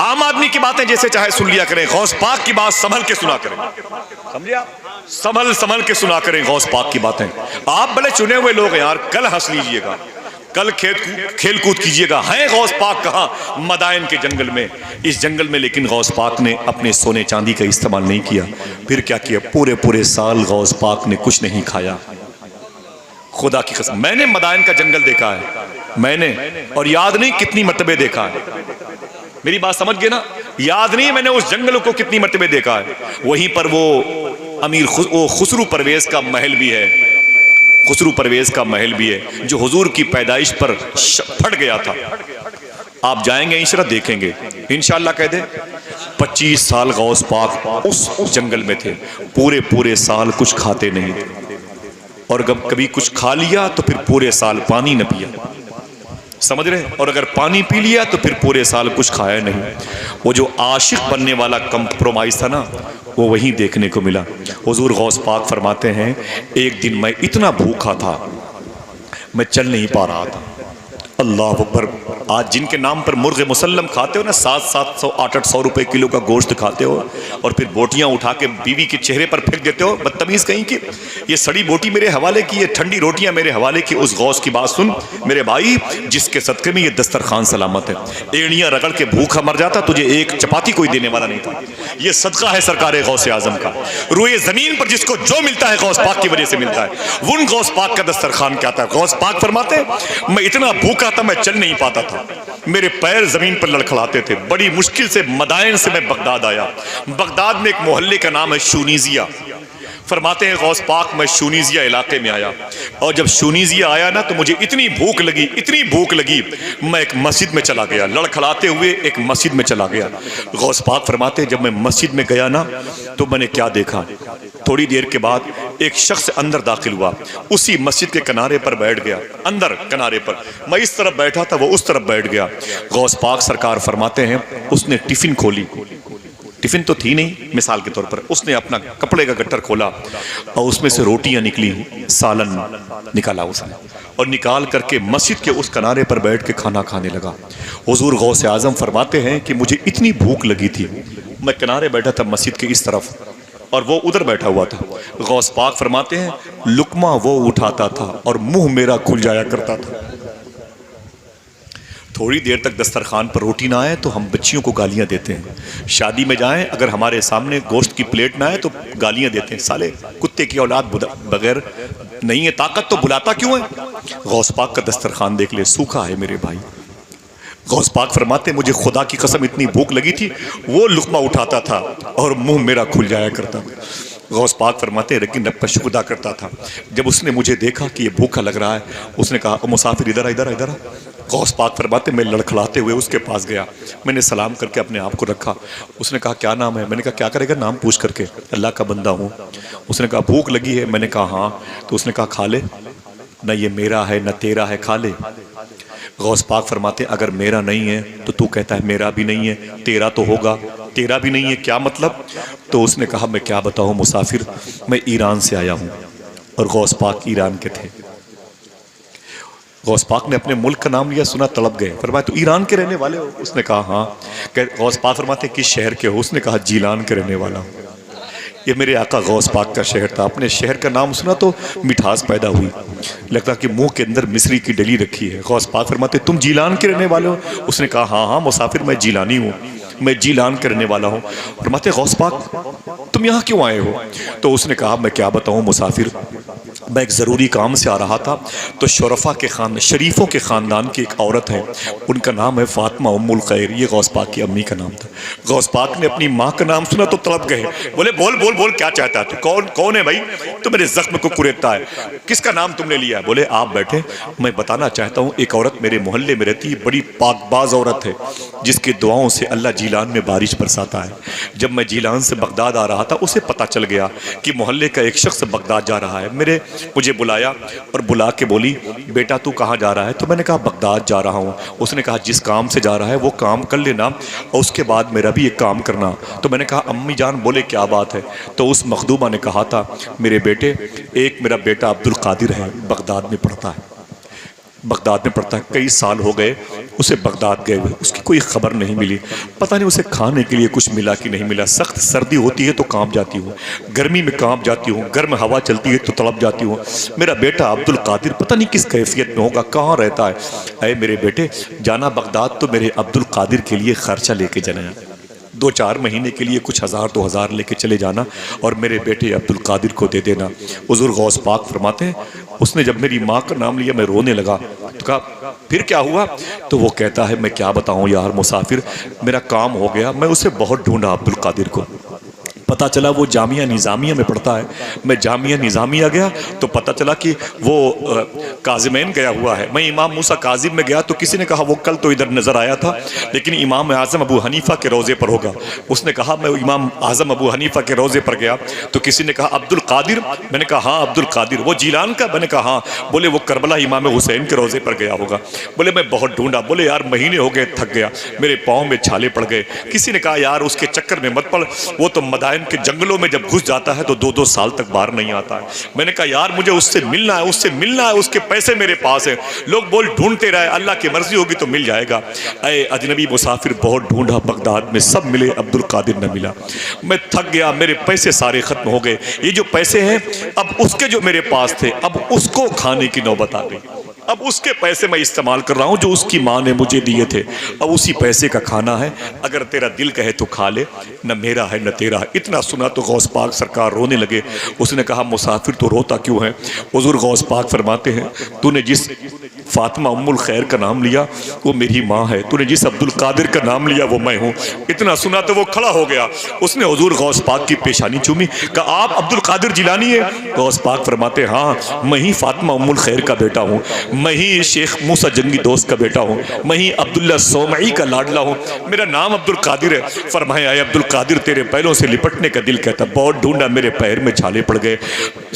आम आदमी की बातें जैसे चाहे सुन लिया करें, गौस पाक की बात संभल के सुना करें, समझे आप? संभल के सुना करें गौस पाक की बातें। आप बड़े चुने हुए लोग हैं यार, कल हंस लीजिएगा, कल खेल कूद कीजिएगा। है गौस पाक कहाँ? मदायन के जंगल में। इस जंगल में लेकिन गौस पाक ने अपने सोने चांदी का इस्तेमाल नहीं किया। फिर क्या किया? पूरे साल गौस पाक ने कुछ नहीं खाया। खुदा की कसम, मैंने मदायन का जंगल देखा है, मैंने, और याद नहीं कितनी मरतबे देखा है। मेरी बात समझ गए ना? याद नहीं मैंने उस जंगल को कितनी मरतबे देखा है। वहीं पर वो अमीर खुसरू परवेज का महल भी है, खुसरू परवेज का महल भी है जो हुजूर की पैदाइश पर फट गया था। आप जाएंगे इंशाअल्लाह देखेंगे, इंशाअल्लाह कह दे। 25 साल गौस पाक उस जंगल में थे, पूरे साल कुछ खाते नहीं थे, और जब कभी कुछ खा लिया तो फिर पूरे साल पानी न पिया, समझ रहे? और अगर पानी पी लिया तो फिर पूरे साल कुछ खाया नहीं। वो जो आशिक बनने वाला कंप्रोमाइज था ना, वो वहीं देखने को मिला। हुजूर गौस पाक फरमाते हैं, एक दिन मैं इतना भूखा था मैं चल नहीं पा रहा था। अल्लाह अकबर। आज जिनके नाम पर मुर्गे मुसल्लम खाते हो ना, 700 800 रुपए किलो का गोश्त खाते हो और फिर बोटियां उठा के बीवी के चेहरे पर फेंक देते हो, बदतमीज कहीं की। ये सड़ी बोटी मेरे हवाले की, ये ठंडी रोटियां मेरे हवाले की। उस गौस की बात सुन मेरे भाई, जिसके सदके में ये दस्तरखान सलामत है। एड़ियां रगड़ के भूखा मर जाता, तुझे एक चपाती कोई देने वाला नहीं था। ये सदका है सरकार गौस आजम का। रुए जमीन पर जिसको जो मिलता है गौस पाक की वजह से मिलता है। उन गौस पाक का दस्तरखान क्या था? गौस पाक फरमाते, मैं इतना भूखा था मैं चल नहीं पाता था, मेरे पैर जमीन पर लड़खड़ाते थे। बड़ी मुश्किल से मदायन से मैं बगदाद आया। बगदाद में एक मोहल्ले का नाम है शूनीजिया। फरमाते हैं गौस पाक, मैं शूनीजिया इलाके में आया, और जब शूनीजिया आया ना तो मुझे इतनी भूख लगी, मैं एक मस्जिद में चला गया, लड़खड़ाते हुए एक मस्जिद में चला गया। गौस पाक फरमाते हैं, जब मैं मस्जिद में गया ना तो मैंने क्या देखा? थोड़ी देर के बाद एक शख्स अंदर दाखिल हुआ, उसी मस्जिद के किनारे पर बैठ गया। अंदर किनारे पर मैं इस तरफ बैठा था, वो उस तरफ बैठ गया। गौस पाक सरकार फरमाते हैं, उसने टिफिन खोली, टिफिन तो थी नहीं, मिसाल के तौर पर उसने अपना कपड़े का गट्टर खोला और उसमें से रोटियां निकली, सालन निकाला उसने, और निकाल करके मस्जिद के उस किनारे पर बैठ के खाना खाने लगा। हुजूर गौस आजम फरमाते हैं कि मुझे इतनी भूख लगी थी, मैं किनारे बैठा था मस्जिद के इस तरफ और वो उधर बैठा हुआ था। गौस पाक फरमाते हैं, लुकमा वो उठाता था और मुंह मेरा खुल जाया करता था। थोड़ी देर तक दस्तरखान पर रोटी ना आए तो हम बच्चियों को गालियां देते हैं। शादी में जाएं, अगर हमारे सामने गोश्त की प्लेट ना आए तो गालियां देते हैं, साले कुत्ते की औलाद, बगैर नहीं है ताकत तो बुलाता क्यों है? गौस पाक का दस्तरखान देख ले, सूखा है मेरे भाई। गौस पाक फरमाते मुझे खुदा की कसम इतनी भूख लगी थी, वो लुकमा उठाता था और मुंह मेरा खुल जाया करता। गौस पाक फरमाते लेकिन रब का शुक्र अदा करता था। जब उसने मुझे देखा कि ये भूखा लग रहा है, उसने कहा ओ मुसाफिर इधर आ, इधर आ, इधर आ। गौस पाक फरमाते मैं लड़खड़ाते हुए उसके पास गया, मैंने सलाम करके अपने आप को रखा। उसने कहा क्या नाम है? मैंने कहा क्या करेगा नाम पूछ करके, अल्लाह का बंदा हूँ। उसने कहा भूख लगी है? मैंने कहा हाँ। तो उसने कहा खा ले, न ये मेरा है न तेरा है, खा ले। गौस पाक फरमाते अगर मेरा नहीं है तो तू कहता है मेरा भी नहीं है, तेरा तो होगा, तेरा भी नहीं है, क्या मतलब? तो उसने कहा मैं क्या बताऊं मुसाफिर, मैं ईरान से आया हूं। और गौस पाक ईरान के थे। गौस पाक ने अपने मुल्क का नाम लिया, सुना तड़प गए। फरमाया तो ईरान के रहने वाले हो? उसने कहा हाँ। गौस पाक फरमाते किस शहर के हो? उसने कहा जीलान के रहने वाला हूँ। ये मेरे आका गौस पाक का शहर था। अपने शहर का नाम सुना तो मिठास पैदा हुई, लगता कि मुंह के अंदर मिस्री की डली रखी है। गौस पाक फरमाते तुम जीलान के रहने वाले हो? उसने कहा हाँ हाँ मुसाफिर मैं जीलानी हूँ, मैं जीलान के रहने वाला हूँ। फरमाते गौस पाक तुम यहाँ क्यों आए हो? तो उसने कहा मैं क्या बताऊँ मुसाफिर, मैं एक ज़रूरी काम से आ रहा था तो शरफा के शरीफों के ख़ानदान की एक औरत है, उनका नाम है फातिमा उम्मुल खैर। ये गौस पाक की अम्मी का नाम था। गौस पाक ने अपनी माँ का नाम सुना तो तड़प गए। बोले बोल बोल बोल क्या चाहता है तू? कौन है भाई? तो मेरे जख्म को कुरेदता है। किसका नाम तुमने लिया है? बोले आप बैठे, मैं बताना चाहता हूँ। एक औरत मेरे मोहल्ले में रहती है, बड़ी पाकबाज औरत है, जिसकी दुआओं से अल्लाह जीलान में बारिश बरसाता है। जब मैं जीलान से बगदाद आ रहा था, उसे पता चल गया कि मोहल्ले का एक शख्स बगदाद जा रहा है। मुझे बुलाया और बुला के बोली बेटा तू कहाँ जा रहा है? तो मैंने कहा बगदाद जा रहा हूँ। उसने कहा जिस काम से जा रहा है वो काम कर लेना और उसके बाद मेरा भी एक काम करना। तो मैंने कहा अम्मी जान बोले क्या बात है? तो उस मखदूमा ने कहा था मेरे बेटे, एक मेरा बेटा अब्दुल कादिर है, बगदाद में पढ़ता है, बगदाद में पढ़ता है, कई साल हो गए उसे बगदाद गए हुए, उसकी कोई खबर नहीं मिली। पता नहीं उसे खाने के लिए कुछ मिला कि नहीं मिला। सख्त सर्दी होती है तो कांप जाती हूँ, गर्मी में कांप जाती हूँ, गर्म हवा चलती है तो तड़प जाती हूँ। मेरा बेटा अब्दुल कादिर पता नहीं किस कैफियत में होगा, कहाँ रहता है। अरे मेरे बेटे जाना बगदाद तो मेरे अब्दुल कादिर के लिए खर्चा लेके जाना, 2-4 महीने के लिए कुछ 1000-2000 लेके चले जाना और मेरे बेटे अब्दुल कादिर को दे देना। हुज़ूर गौस पाक फरमाते हैं उसने जब मेरी माँ का नाम लिया मैं रोने लगा। तो कहा फिर क्या हुआ? तो वो कहता है मैं क्या बताऊँ यार मुसाफिर, मेरा काम हो गया। मैं उसे बहुत ढूंढा अब्दुल कादिर को, पता चला वो जामिया निज़ामिया में पढ़ता है। मैं जामिया निज़ामिया गया तो पता चला कि वो काज़िमैन गया हुआ है। मैं इमाम मूसा काज़िम में गया तो किसी ने कहा वो कल तो इधर नज़र आया था लेकिन इमाम आज़म अबू हनीफ़ा के रोज़े पर होगा। उसने कहा मैं इमाम आज़म अबू हनीफ़ा के रोज़े पर गया तो किसी ने कहा अब्दुल कादिर? मैंने कहा हाँ अब्दुल कादिर। वो जीलान का? मैंने कहा हाँ। बोले वो करबला इमाम हुसैन के रोज़े पर गया होगा। बोले मैं बहुत ढूंढा। बोले यार महीने हो गए, थक गया, मेरे पाँव में छाले पड़ गए। किसी ने कहा यार उसके चक्कर में मत पड़, वो तो मदायन के जंगलों में जब घुस जाता है तो 2-2 साल तक बाहर नहीं आता है। मैंने कहा यार मुझे उससे मिलना है, उससे मिलना है, उसके पैसे मेरे पास है। लोग बोल ढूंढते रहे, अल्लाह की मर्जी होगी तो मिल जाएगा। अरे अजनबी मुसाफिर बहुत ढूंढा बगदाद में, सब मिले, अब्दुल कादिर न मिला। मैं थक गया, मेरे पैसे सारे खत्म हो गए। ये जो पैसे हैं अब उसके जो मेरे पास थे अब उसको खाने की नौबत आ गई। अब उसके पैसे मैं इस्तेमाल कर रहा हूँ जो उसकी माँ ने मुझे दिए थे, अब उसी पैसे का खाना है। अगर तेरा दिल कहे तो खा ले, न मेरा है न तेरा है। इतना सुना तो गौस पाक सरकार रोने लगे। उसने कहा मुसाफिर तो रोता क्यों है? हुज़ूर गौस पाक फरमाते हैं तूने जिस फातिमा उम्मुल खैर का नाम लिया वो मेरी माँ है, तूने जिस अब्दुल कादिर का नाम लिया वो मैं हूँ। इतना सुना तो वो खड़ा हो गया। उसने हुज़ूर गौस पाक की पेशानी चूमी, कहा आप अब्दुल कादिर जिलानी है? गौस पाक फरमाते हाँ मैं ही फातिमा उम्मुल खैर का बेटा हूँ, मैं ही शेख मूसा जंगी दोस्त का बेटा हूँ, मैं ही अब्दुल्ला सोमई का लाडला हूँ, मेरा नाम अब्दुल कादिर है। फरमाया अब्दुल कादिर तेरे पैरों से लिपटने का दिल कहता, बहुत ढूंढा, मेरे पैर में छाले पड़ गए।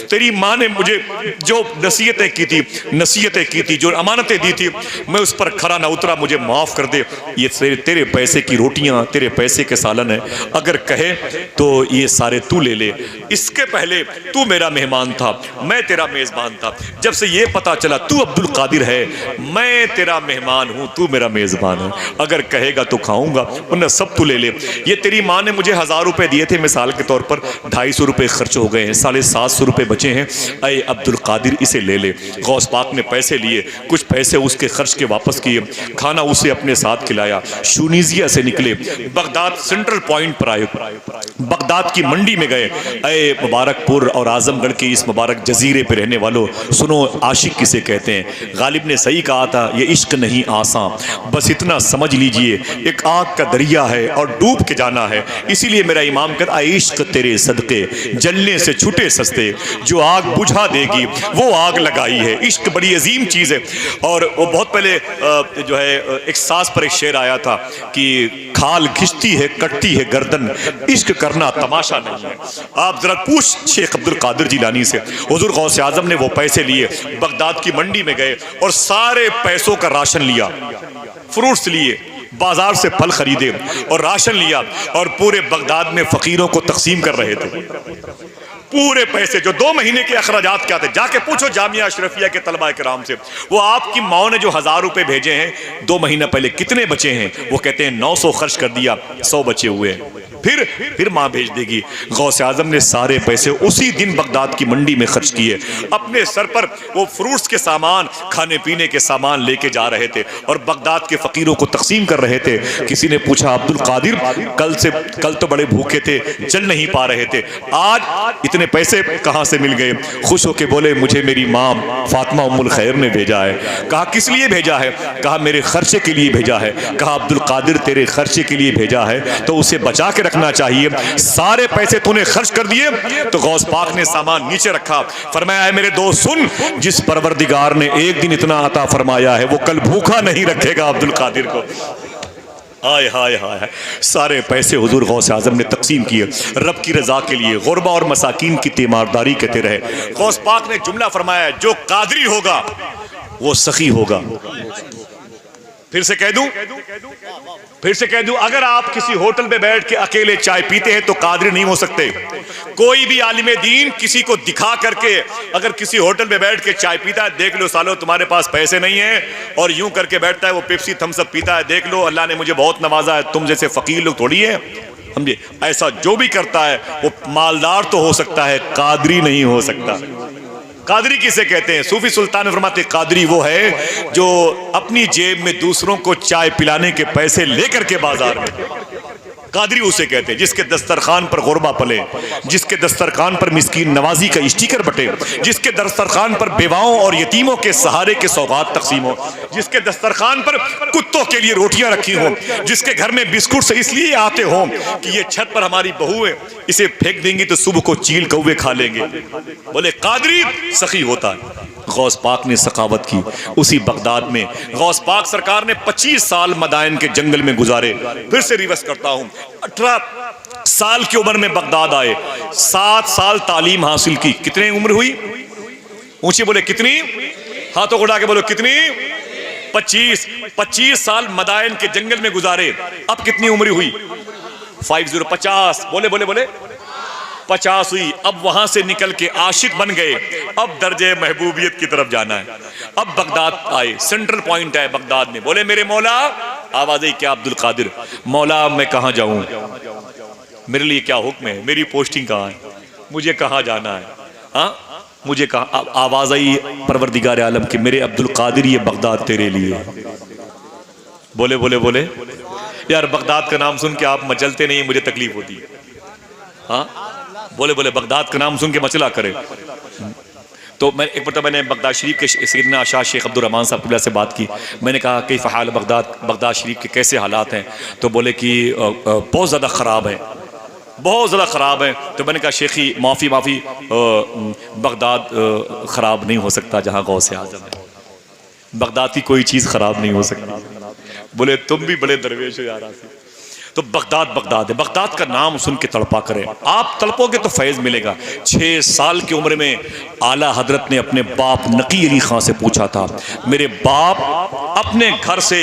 तेरी माँ ने मुझे जो नसीहतें की थी, जो अमानतें दी थी, मैं उस पर खरा ना उतरा, मुझे माफ़ कर दे। ये तेरे पैसे की रोटियाँ, तेरे पैसे के सालन है, अगर कहे तो ये सारे तू ले ले। इसके पहले तू मेरा मेहमान था, मैं तेरा मेज़बान था। जब से ये पता चला तू अब्दुल अब्दुल कादिर है, मैं तेरा मेहमान हूँ, तू मेरा मेज़बान है, अगर कहेगा तो खाऊंगा वरना सब तू ले ले। ये तेरी माँ ने मुझे 1000 रुपये दिए थे मिसाल के तौर पर, 250 रुपये खर्च हो गए हैं, 750 रुपये बचे हैं, अय अब्दुल कादिर इसे ले ले। गौस पाक ने पैसे लिए, कुछ पैसे उसके खर्च के वापस किए, खाना उसे अपने साथ खिलाया, शूनीजिया से निकले, बगदाद सेंट्रल पॉइंट पर आए, बगदाद की मंडी में गए। अय मुबारकपुर और आजमगढ़ के इस मुबारक जजीरे पे रहने वालों, सुनो आशिक किसे कहते हैं। गालिब ने सही कहा था, ये इश्क नहीं आसान, बस इतना समझ लीजिए एक आग का दरिया है और डूब के जाना है। इसीलिए मेरा इमाम कहता है, इश्क तेरे सदके जलने से छूटे सस्ते, जो आग बुझा देगी वो आग लगाई है। इश्क बड़ी अजीम चीज़ है। और वो बहुत पहले जो है एक सास पर एक शेर आया था कि खाल खिंचती है कटती है गर्दन, इश्क करना तमाशा नहीं है। आप जरा पूछ शेख अब्दुल कादिर जिलानी से, हुजूर गौसे आजम ने वो पैसे लिए, बगदाद की मंडी में गए और सारे पैसों का राशन लिया, फ्रूट्स लिए, बाजार से फल खरीदे और राशन लिया और पूरे बगदाद में फकीरों को तकसीम कर रहे थे। पूरे पैसे जो 2 महीने के अखराजात क्या थे, जाके पूछो जामिया अशरफिया के तलबा कराम से, वो आपकी माँ ने जो 1000 रुपये भेजे हैं 2 महीना पहले कितने बचे हैं? वो कहते हैं 900 खर्च कर दिया, 100 बचे हुए हैं, फिर माँ भेज देगी। गौसे आजम ने सारे पैसे उसी दिन बगदाद की मंडी में खर्च किए, अपने सर पर वो फ्रूट्स के सामान, खाने पीने के सामान लेके जा रहे थे और बगदाद के फकीरों को तकसीम कर रहे थे। किसी ने पूछा, अब्दुल कादिर कल तो बड़े भूखे थे, चल नहीं पा रहे थे, आज इतने पैसे कहाँ से मिल गए? खुश होके बोले, मुझे मेरी माँ फातिमा उम्मुल खैर ने भेजा है। कहा किस लिए भेजा है? कहा मेरे खर्चे के लिए भेजा है। कहा अब्दुल कादिर तेरे खर्चे के लिए भेजा है तो उसे बचा के रखना चाहिए, सारे पैसे तूने खर्च कर दिए। तो गौस पाक ने सामान नीचे रखा, फरमाया मेरे दोस्त सुन, जिस परवरदिगार ने एक दिन इतना अता फरमाया है वो कल भूखा नहीं रखेगा अब्दुल कादिर को। हाय हाय हाय, सारे पैसे हुजूर गौस आजम ने तकसीम किए रब की रजा के लिए, गुरबा और मसाकीन की तीमारदारी कहते रहे। गौस पाक ने जुमला फरमाया, जो कादरी होगा वो सखी होगा। फिर से कह दूं, अगर आप किसी होटल में बैठ के अकेले चाय पीते हैं तो कादरी नहीं हो सकते। कोई भी आलिम दीन किसी को दिखा करके अगर किसी होटल में बैठ के चाय पीता है, देख लो सालो तुम्हारे पास पैसे नहीं है, और यूं करके बैठता है वो पेप्सी थम्स अप पीता है, देख लो अल्लाह ने मुझे बहुत नवाजा है, तुम जैसे फकीर लोग थोड़ी है, समझे? ऐसा जो भी करता है वो मालदार तो हो सकता है, कादरी नहीं हो सकता। कादरी किसे कहते हैं? सूफी सुल्तान फरमाते कादरी वो है जो अपनी जेब में दूसरों को चाय पिलाने के पैसे लेकर के बाजार में, कादरी उसे कहते हैं। जिसके दस्तरखान पर गुरबा पले, जिसके दस्तरखान पर मिस्कीन नवाजी का स्टिकर बटे, जिसके दस्तरखान पर बेवाओं और यतीमों के सहारे के सौगात तकसीम हो, जिसके दस्तरखान पर कुत्तों के लिए रोटियां रखी हो, जिसके घर में बिस्कुट से इसलिए आते हो कि ये छत पर हमारी बहू है, इसे फेंक देंगी तो सुबह को चील कौवे खा लेंगे, बोले कादरी सखी होता है। गौस पाक ने सखावत की उसी बगदाद में। गौस पाक सरकार ने 25 साल मदाइन के जंगल में गुजारे। फिर से रिवर्स करता हूं, 18 साल की उम्र में बगदाद आए, 7 साल तालीम हासिल की। कितनी उम्र हुई? ऊंची बोले कितनी? हाथों को उठा के बोलो कितनी? 25 साल मदाइन के जंगल में गुजारे। अब कितनी उम्र हुई? 50 बोले बोले बोले 50 हुई। अब वहां से निकल के आशिक बन गए, अब दर्जे महबूबियत की तरफ जाना है। अब बगदाद आए, सेंट्रल पॉइंट है बगदाद में। बोले मेरे मौला, आवाज आई क्या अब्दुल कादिर? मौला मैं कहां जाऊं, मेरे लिए क्या हुक्म है, मेरी पोस्टिंग कहां है, मुझे कहां जाना है? हाँ मुझे कहां? आवाज आई परवरदिगार आलम की, मेरे अब्दुल कादिर ये बगदाद तेरे लिए। बोले बोले बोले यार बगदाद का नाम सुन के आप मचलते नहीं, मुझे तकलीफ होती है। हाँ बोले बोले बगदाद का नाम सुन के मचला करे। तो मैं एक बार मैंने बगदाद शरीफ के सैयदना शाह शेख अब्दुल रहमान साहब से बात की। मैंने कहा कई फ़हाल बगदाद शरीफ के कैसे हालात हैं? तो बोले कि बहुत ज़्यादा ख़राब है, बहुत ज़्यादा ख़राब है। तो मैंने कहा शेखी माफ़ी बगदाद ख़राब नहीं हो सकता जहाँ गौसे आज़म है, बगदाद की कोई चीज़ ख़राब नहीं हो सकती। बोले तुम भी बड़े दरवेश हो यार। तो बगदाद है, बगदाद का नाम सुन के तड़पा करें, आप तड़पोगे तो फैज़ मिलेगा। 6 साल की उम्र में आला हजरत ने अपने बाप नकी अली खां से पूछा था, मेरे बाप अपने घर से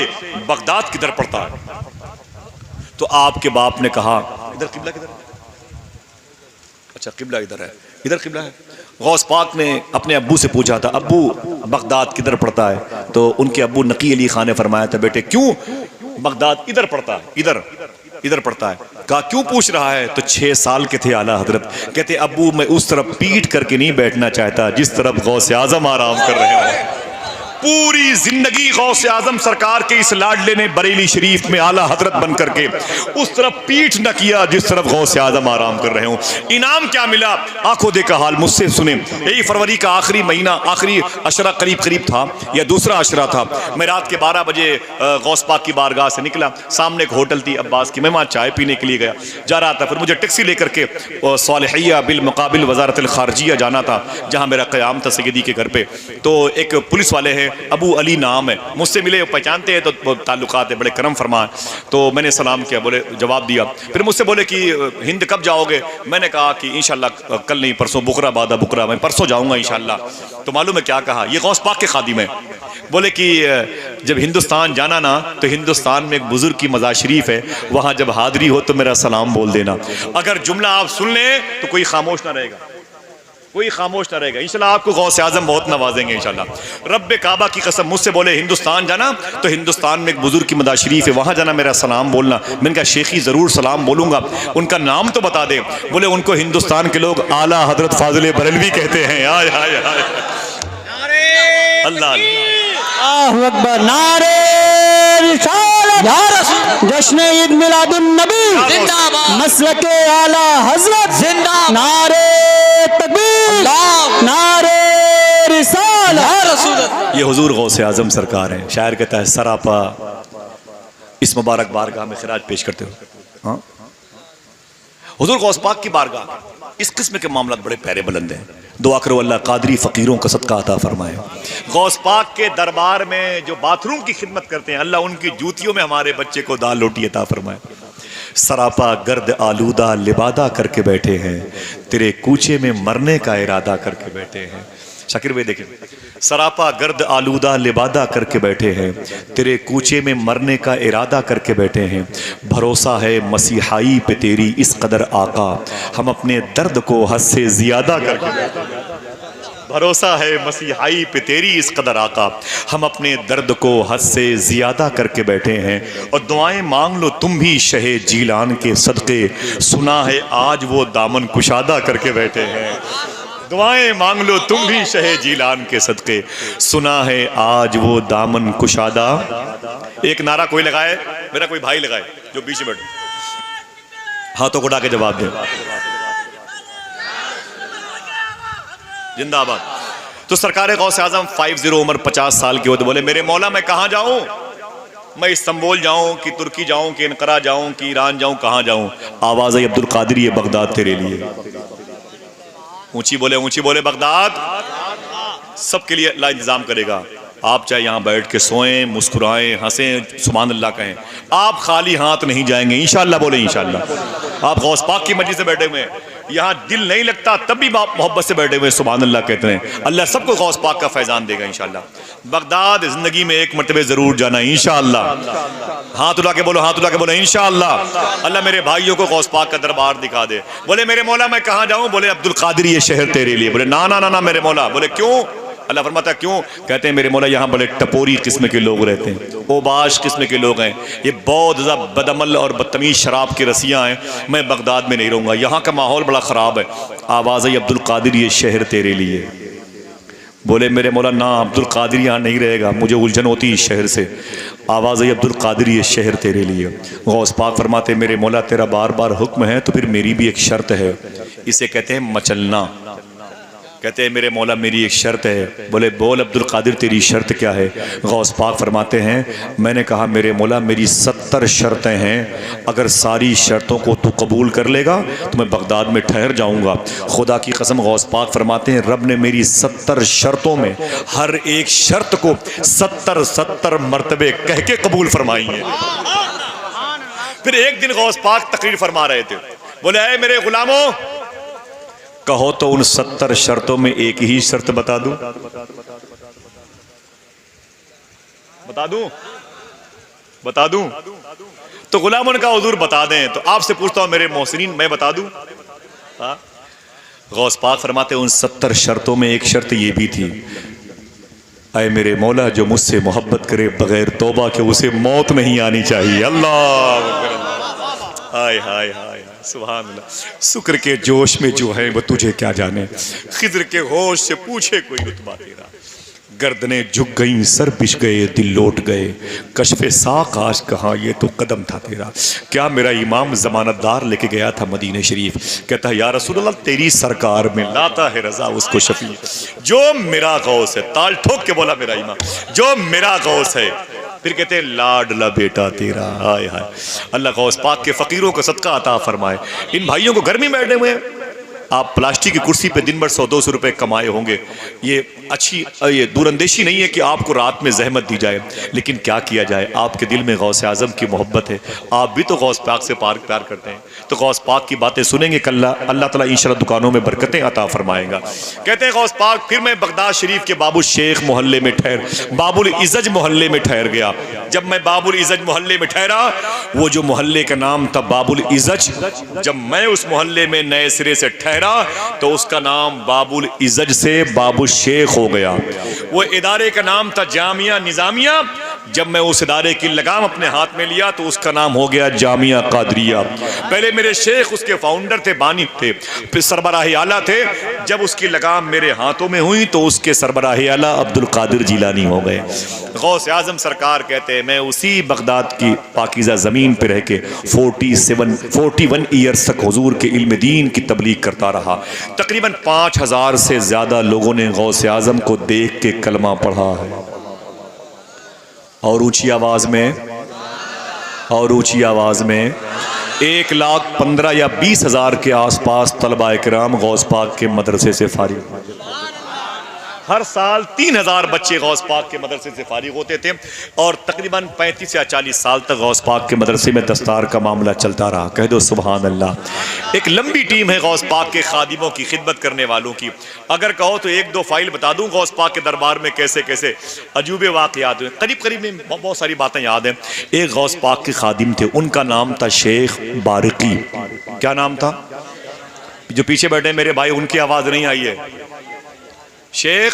बगदाद किधर पड़ता है? तो आपके बाप ने कहा इधर किबला किधर? अच्छा किबला इधर है। इधर किबला है। गौस पाक ने अपने अब्बू से पूछा था, अब्बू बगदाद किधर पड़ता है? तो उनके अब्बू नकी अली खान ने फरमाया था, बेटे क्यों बगदाद इधर पड़ता है, इधर इधर पड़ता है। कहा क्यों पूछ रहा है? तो 6 साल के थे आला हजरत, कहते अब्बू मैं उस तरफ पीठ करके नहीं बैठना चाहता जिस तरफ गौस आजम आराम कर रहे हैं। पूरी जिंदगी गौस आजम सरकार के इस लाडले ने बरेली शरीफ में आला हजरत बन करके उस तरफ पीठ न किया जिस तरफ गौस आजम आराम कर रहे हो। इनाम क्या मिला? आंखों देखा हाल मुझसे सुने। यही फरवरी का आखिरी महीना, आखिरी अशरा करीब करीब था या दूसरा अशरा था। मैं रात के 12 बजे गौस पाक की बारगाह से निकला। सामने एक होटल थी अब्बास की, मैं वहाँ चाय पीने के लिए गया, जा रहा था। फिर मुझे टैक्सी लेकर के सालिहिया बिल मुकाबिल वजारत अल खारजिया जाना था, जहाँ मेरा क़याम था सैयदी के घर पे। तो एक पुलिस वाले हैं, अबू अली नाम है, मुझसे मिले, पहचानते हैं तो ताल्लुकात है, बड़े करम फरमा। तो मैंने सलाम किया, बोले जवाब दिया। फिर मुझसे बोले कि हिंद कब जाओगे? मैंने कहा कि इंशाल्लाह कल नहीं परसों, बुकरा बादा बुकरा, मैं परसों जाऊंगा इंशाल्लाह। तो मालूम है क्या कहा? ये गौस पाक के खादिम है। बोले कि जब हिंदुस्तान जाना ना तो हिंदुस्तान में एक बुजुर्ग की मज़ार शरीफ है, वहाँ जब हाजिरी हो तो मेरा सलाम बोल देना। अगर जुमला आप सुन लें तो कोई खामोश ना रहेगा, कोई खामोश ना रहेगा। इंशाल्लाह आपको गौस आजम बहुत नवाजेंगे इंशाल्लाह। रब्बे काबा की कसम, मुझसे बोले हिंदुस्तान जाना तो हिंदुस्तान में एक बुजुर्ग की मज़ार शरीफ है, वहाँ जाना, मेरा सलाम बोलना। मैंने कहा शेखी ज़रूर सलाम बोलूँगा, उनका नाम तो बता दें। बोले उनको हिंदुस्तान के लोग आला हजरत फाजिल बरेलवी कहते हैं। आय हाय हाय, अल्लाह अल्लाहु अकबर, नारे रिसालत या रसूल, जश्न ईद मिलादुन नबी जिंदाबाद, मसलके आला हजरत जिंदाबाद, नारे तकबीर, नारे रिसालत या रसूल। ये हुजूर गौसे आजम सरकार है। शायर कहता है सरापा इस मुबारक बारगाह में खिराज पेश करते हो। हाँ, हुजूर गौस पाक की बारगाह, इस किस्म के मामला बड़े प्यारे बुलंद हैं। दुआ करो अल्लाह कादरी फ़कीरों का सदका अता फरमाए। गौस पाक के दरबार में जो बाथरूम की खिदमत करते हैं, अल्लाह उनकी जूतियों में हमारे बच्चे को दाल रोटी अता फरमाए। सरापा गर्द आलूदा लिबादा करके बैठे हैं, तेरे कूचे में मरने का इरादा करके बैठे हैं। शाकिर भाई देखें, सरापा गर्द आलूदा लिबादा करके बैठे हैं, तेरे कूचे में मरने का इरादा करके बैठे हैं। भरोसा है मसीहाई पे तेरी इस कदर आका, हम अपने दर्द को हद से ज़्यादा करके बैठे हैं। भरोसा है मसीहाई पे तेरी इस कदर आका, हम अपने दर्द को हद से ज़्यादा करके बैठे हैं। और दुआएं मांग लो तुम भी शहे जीलान के सदक़े, सुना है आज वो दामन कुशादा करके बैठे हैं। दुआएं मांग लो तुम भी शहे जीलान के सदक़े, सुना है आज वो दामन कुशादा। एक नारा कोई लगाए, मेरा कोई भाई लगाए जो बीच में बैठे, हाथों को उठा के जवाब दे, जिंदाबाद। तो सरकार गौसे आजम 50 उम्र 50 साल के होते बोले मेरे मौला मैं कहाँ जाऊं? मैं इस्तांबुल जाऊं कि तुर्की जाऊं कि अनकरा जाऊं कि ईरान जाऊं, कहाँ जाऊं? आवाज़ आई अब्दुल कादिर ये बगदाद तेरे लिए। ऊंची बोले बगदाद सबके लिए अल्लाह इंतजाम करेगा। आप चाहे यहाँ बैठ के सोएं, मुस्कुराएं, हंसें, सुभान अल्लाह कहें, आप खाली हाथ नहीं जाएंगे इंशाअल्लाह। बोले इंशाअल्लाह। आप गौस पाक की मस्जिद से बैठे हुए हैं, यहाँ दिल नहीं लगता तब भी आप मोहब्बत से बैठे हुए सुभान अल्लाह कहते हैं। अल्लाह सबको गौस पाक का फैजान देगा इंशाअल्लाह। बगदाद जिंदगी में एक मरतबे जरूर जाना इंशाअल्लाह। हाथ उठा के बोलो इंशाअल्लाह। अल्लाह मेरे भाइयों को गौस पाक का दरबार दिखा दे। बोले मेरे मौला मैं कहाँ जाऊँ? बोले अब्दुल कादिर ये शहर तेरे लिए। बोले ना ना ना ना मेरे मौला। बोले क्यों? अल्लाह फरमाता क्यों? कहते हैं मेरे मौला यहाँ बड़े टपोरी किस्म के लोग रहते हैं, ओबाश किस्म के लोग हैं, ये बहुत ज़्यादा बदअमल और बदतमीज शराब की रसियाँ हैं, मैं बगदाद में नहीं रहूँगा, यहाँ का माहौल बड़ा ख़राब है। आवाज़ आई अब्दुल कादिर ये शहर तेरे लिए। बोले मेरे मौला ना अब्दुल कादिर यहाँ नहीं रहेगा, मुझे उलझन होती है इस शहर से। आवाज़ आई अब्दुल कादिर ये शहर तेरे लिए। गौस पाक फरमाते मेरे मौला तेरा बार बार हुक्म है तो फिर मेरी भी एक शर्त है, इसे कहते हैं मचलना। कहते हैं मेरे मौला मेरी एक शर्त है। बोले बोल अब्दुल कादिर तेरी शर्त क्या है? गौस पाक फरमाते हैं मैंने कहा मेरे मौला मेरी 70 शर्तें हैं, अगर सारी शर्तों को तू कबूल कर लेगा तो मैं बगदाद में ठहर जाऊंगा। खुदा की कसम गौस पाक फरमाते हैं रब ने मेरी 70 शर्तों में हर एक शर्त को 70 मरतबे कह के कबूल फरमाई है। फिर एक दिन गौस पाक तकरीर फरमा रहे थे, बोले ऐ मेरे गुलामों कहो तो उन 70 शर्तों में एक ही शर्त बता दूं? बता दूं? तो गुलामों ने कहा हुजूर बता दें। तो आपसे पूछता हूं मेरे मोहसिनीन मैं बता दूं? हाँ? गौस पाक फरमाते उन 70 शर्तों में एक शर्त ये भी थी, ऐ मेरे मौला जो मुझसे मोहब्बत करे बगैर तौबा के उसे मौत नहीं आनी चाहिए। अल्लाह हाय हाय हाय सुभान अल्लाह। शुक्र के जोश में जो है वो तुझे क्या जाने, खिद्र के होश से पूछे कोई रुतबा तेरा। गर्दनें झुक गईं, सर पिछ गए, दिल लौट गए, कशफे साक आज कहाँ ये तो कदम था तेरा। क्या मेरा इमाम जमानतदार लेके गया था मदीने शरीफ, कहता है या रसूल अल्लाह तेरी सरकार में लाता है रजा उसको शफी, जो मेरा गौस है। ताल ठोक के बोला मेरा इमाम, जो मेरा गौस है। फिर कहते हैं लाडला बेटा तेरा। हाय हाय अल्लाह गौस पाक के फकीरों को सदका अता फरमाए। इन भाइयों को घर में बैठे हुए हैं, आप प्लास्टिक की कुर्सी पे दिन भर 100-200 रुपए कमाए होंगे। ये अच्छी ये दूरअंदेशी नहीं है कि आपको रात में जहमत दी जाए, लेकिन क्या किया जाए, आपके दिल में गौस आजम की मोहब्बत है, आप भी तो गौस पाक से प्यार करते हैं, तो गौस पाक की बातें सुनेंगे कल अल्लाह ताला इंशाअल्लाह दुकानों में बरकतें अता फरमाएगा। कहते हैं गौस पाक फिर मैं बगदाद शरीफ के बाबुल शेख मोहल्ले में बाबुल इज़ज मोहल्ले में ठहर गया। जब मैं बाबुल इज़ज मोहल्ले में ठहरा, वो जो मोहल्ले का नाम था बाबुल इज़ज, जब मैं उस मोहल्ले में नए सिरे से ठहरा तो उसका नाम बाबुल इज़ज से बाबुल शेख हो गया। वो इदारे का नाम था जामिया निज़ामिया, जब मैं उस इदारे की लगाम अपने हाथ में लिया तो उसका नाम हो गया जामिया कादरिया। पहले मेरे शेख उसके फाउंडर थे, बानी थे, फिर सरबराह आला थे। जब उसकी लगाम मेरे हाथों में हुई तो उसके सरबराह आला अब्दुल कादिर जिलानी हो गए। गौस आजम सरकार कहते हैं मैं उसी बगदाद की पाकीज़ा ज़मीन पर रह के 41 ईयर्स तक हुजूर के इल्म दीन की तबलीग करता रहा। तकरीबन 5000 से ज़्यादा लोगों ने गौस आजम को देख के कलमा पढ़ा है। और ऊंची आवाज़ में 1,15,000 या 20,000 के आसपास तलबा इकराम गौस पाक के मदरसे से फारिग। हर साल 3,000 बच्चे गौस पाक के मदरसे से फारिग होते थे और तकरीबन 35 या 40 साल तक गौस पाक के मदरसे में दस्तार का मामला चलता रहा। कह दो सुभान अल्लाह। एक लंबी टीम है गौस पाक के खादिमों की, खिदमत करने वालों की। अगर कहो तो 1-2 फाइल बता दूं गौस पाक के दरबार में कैसे कैसे अजूबे वाक़यात हुए, करीब में बहुत सारी बातें याद हैं। एक गौस पाक के खादिम थे, उनका नाम था शेख बारिकी। क्या नाम था? जो पीछे बैठे मेरे भाई उनकी आवाज़ नहीं आई है। शेख,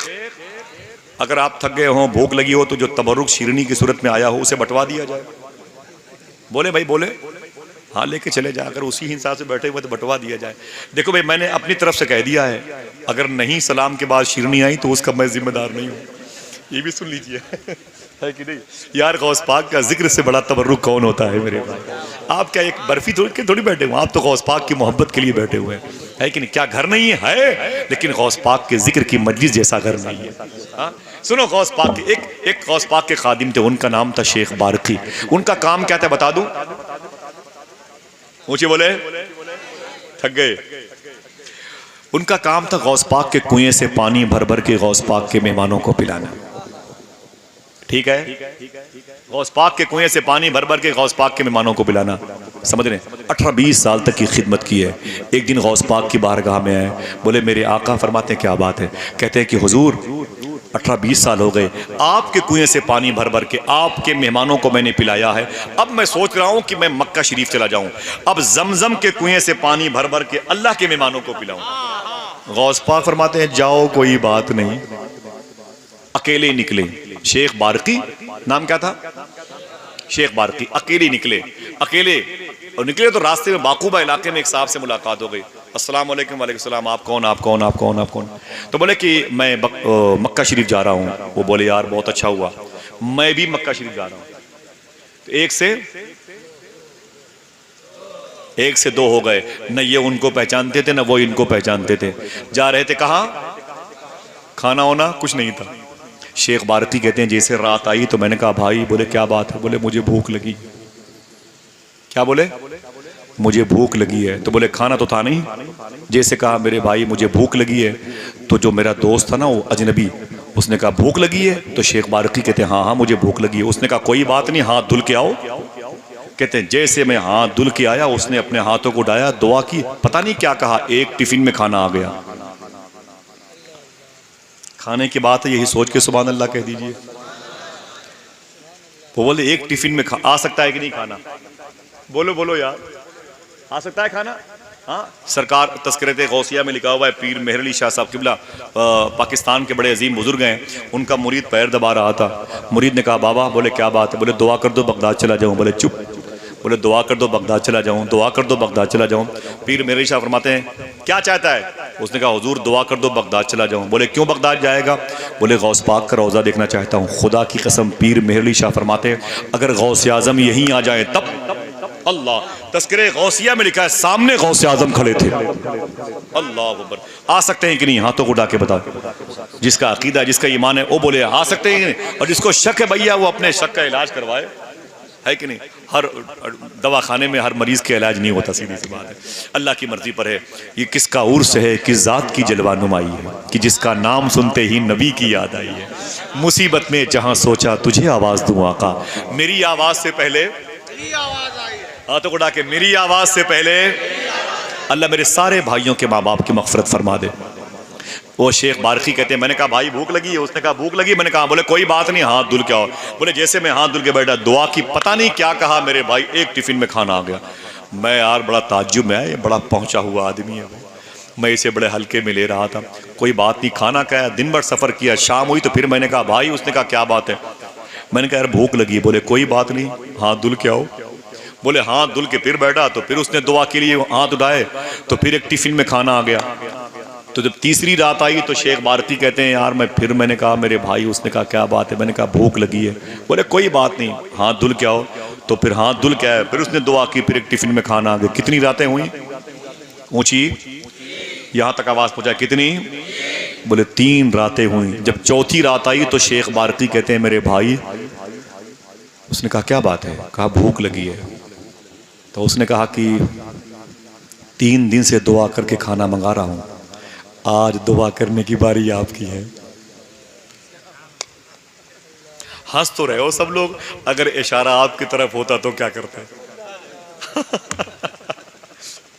अगर आप थक गए हो, भूख लगी हो, तो जो तबरुक शिरनी की सूरत में आया हो उसे बंटवा दिया जाए। बोले भाई बोले, हाँ लेके चले जाए, अगर उसी हिसाब से बैठे हुए तो बंटवा दिया जाए। देखो भाई मैंने अपनी तरफ से कह दिया है, अगर नहीं सलाम के बाद शिरनी आई तो उसका मैं जिम्मेदार नहीं हूँ, ये भी सुन लीजिए है कि नहीं यार। गौस पाक का जिक्र से बड़ा तबरुक कौन होता है मेरे भाई? आप क्या एक बर्फी थोड़ी बैठे हुए, आप तो गौस पाक की मोहब्बत के लिए बैठे हुए है कि नहीं? क्या घर नहीं है? लेकिन गौस पाक के जिक्र की मजलिस जैसा घर नहीं है। हाँ सुनो, गौस पाक के एक गौस पाक के खादिम थे, उनका नाम था शेख बारकी। उनका काम क्या था बता दूं? ऊंचे बोले, थक गए। उनका काम था गौस पाक के कुएं से पानी भर भर के गौस पाक के मेहमानों को पिलाना। ठीक है, गौस पाक के कुएं से पानी भर भर के गौस पाक के मेहमानों को पिलाना, समझ रहे? 18-20 साल तक की खिदमत की है। एक दिन गौस पाक की बारगाह में आए, बोले मेरे आका, फरमाते हैं क्या बात है? कहते हैं कि हुजूर 18-20 साल हो गए आपके कुएं से पानी भर भर के आपके मेहमानों को मैंने पिलाया है, अब मैं सोच रहा हूं कि मैं मक्का शरीफ चला जाऊं, अब जमजम के कुएं से पानी भर भर के अल्लाह के मेहमानों को पिलाऊं। गौस पाक फरमाते हैं जाओ, कोई बात नहीं। अकेले निकले। शेख बारकी नाम क्या था? शेख बारकी अकेले निकले। और निकले तो रास्ते में बाकूबा इलाके में एक साहब से मुलाकात हो गई। अस्सलाम वालेकुम। वालेकुम सलाम। आप कौन? आप कौन? आप कौन? आप कौन? तो बोले कि मैं मक्का शरीफ जा रहा हूँ। वो बोले यार बहुत अच्छा हुआ, मैं भी मक्का शरीफ जा रहा हूँ। तो एक से 2 हो गए, न ये उनको पहचानते थे न वो इनको पहचानते थे। जा रहे थे कहाँ? खाना होना कुछ नहीं था। शेख बारकी कहते हैं जैसे रात आई तो मैंने कहा भाई, बोले क्या बात है? बोले मुझे भूख लगी। क्या बोले? मुझे भूख लगी है। तो बोले खाना तो था नहीं। जैसे कहा मेरे भाई मुझे भूख लगी है, तो जो मेरा दोस्त था ना वो अजनबी, उसने कहा भूख लगी है? तो शेख बारकी कहते हैं हाँ हाँ मुझे भूख लगी है। उसने कहा कोई बात नहीं, हाथ धुल के आओ। कहते हैं जैसे मैं हाथ धुल के आया, उसने अपने हाथों को उठाया, दुआ की, पता नहीं क्या कहा, एक टिफिन में खाना आ गया। खाने की बात है, यही सोच के सुभान अल्लाह कह दीजिए। वो बोले एक टिफिन में आ सकता है कि नहीं खाना? बोलो बोलो यार, आ सकता है खाना? हाँ, सरकार तस्करत गौसिया में लिखा हुआ है, पीर मेहर अली शाह साहब किबला पाकिस्तान के बड़े अजीम बुजुर्ग हैं, उनका मुरीद पैर दबा रहा था। मुरीद ने कहा बाबा, बोले क्या बात है? बोले दुआ कर दो बगदाद चला जाऊँ। बोले चुप। बोले दुआ कर दो बगदाद चला जाऊँ, दुआ कर दो बगदाद चला जाऊँ। पीर मेहर अली शाह फरमाते हैं क्या चाहता है? उसने कहा हुजूर दुआ कर दो बगदाद चला जाऊँ। बोले क्यों बगदाद जाएगा? बोले गौस पाक का रोज़ा देखना चाहता हूँ। खुदा की कसम, पीर मेहर अली शाह फरमाते हैं अगर गौस आज़म यहीं आ जाए तब। अल्लाह, तस्करे गौसिया में लिखा है सामने गौस आज़म खड़े थे। अल्लाह अकबर। आ सकते हैं कि नहीं? हाथों को उठा के बताओ। जिसका अकीदा, जिसका ईमान है वो बोले आ सकते हैं कि नहीं, और जिसको शक है भैया वो अपने शक का इलाज करवाए, है कि नहीं? हर दवाखाने में हर मरीज के इलाज नहीं होता, सीधी सी बात है। अल्लाह की मर्जी पर है। ये किसका उर्स है, किस जात की जलवा नुमाई है कि जिसका नाम सुनते ही नबी की याद आई है। मुसीबत में जहां सोचा तुझे आवाज दूं आका, मेरी आवाज से पहले हाथों को डाके, मेरी आवाज से पहले। अल्लाह मेरे सारे भाइयों के माँ बाप की मग़फ़िरत फरमा दे। वो शेख बारकी कहते हैं मैंने कहा भाई भूख लगी है? उसने कहा भूख लगी। मैंने कहा बोले कोई बात नहीं, हाथ धुल के आओ। बोले जैसे मैं हाथ धुल के बैठा, दुआ की पता नहीं क्या कहा मेरे भाई, एक टिफिन में खाना आ गया। मैं यार बड़ा ताज्जुब में आया, ये बड़ा पहुंचा हुआ आदमी है। मैं इसे बड़े हल्के में ले रहा था। कोई बात नहीं, खाना खाया, दिन भर सफ़र किया, शाम हुई तो फिर मैंने कहा भाई। उसने कहा क्या बात है? मैंने कहा यार भूख लगी। बोले कोई बात नहीं, हाथ धुल के आओ। बोले हाथ धुल के फिर बैठा तो फिर उसने दुआ के लिए हाथ उठाए तो फिर एक टिफिन में खाना आ गया। तो जब तीसरी रात आई तो शेख बारकी कहते हैं यार मैंने कहा मेरे भाई। उसने कहा क्या बात है? मैंने कहा भूख लगी है। बोले कोई बात नहीं, हाथ धुल के आओ। तो फिर हाथ धुल के आए, फिर उसने दुआ की, फिर एक टिफिन में खाना आ गया। कितनी रातें हुई? ऊंची यहाँ तक आवाज पहुंचा, कितनी? बोले 3 रातें हुई। जब चौथी रात आई तो शेख बारकी कहते हैं मेरे भाई। उसने कहा क्या बात है? कहा भूख लगी है। तो उसने कहा कि 3 दिन से दुआ करके खाना मंगा रहा हूं, आज दुआ करने की बारी आपकी है। हंस तो रहे हो सब लोग, अगर इशारा आपकी तरफ होता तो क्या करते?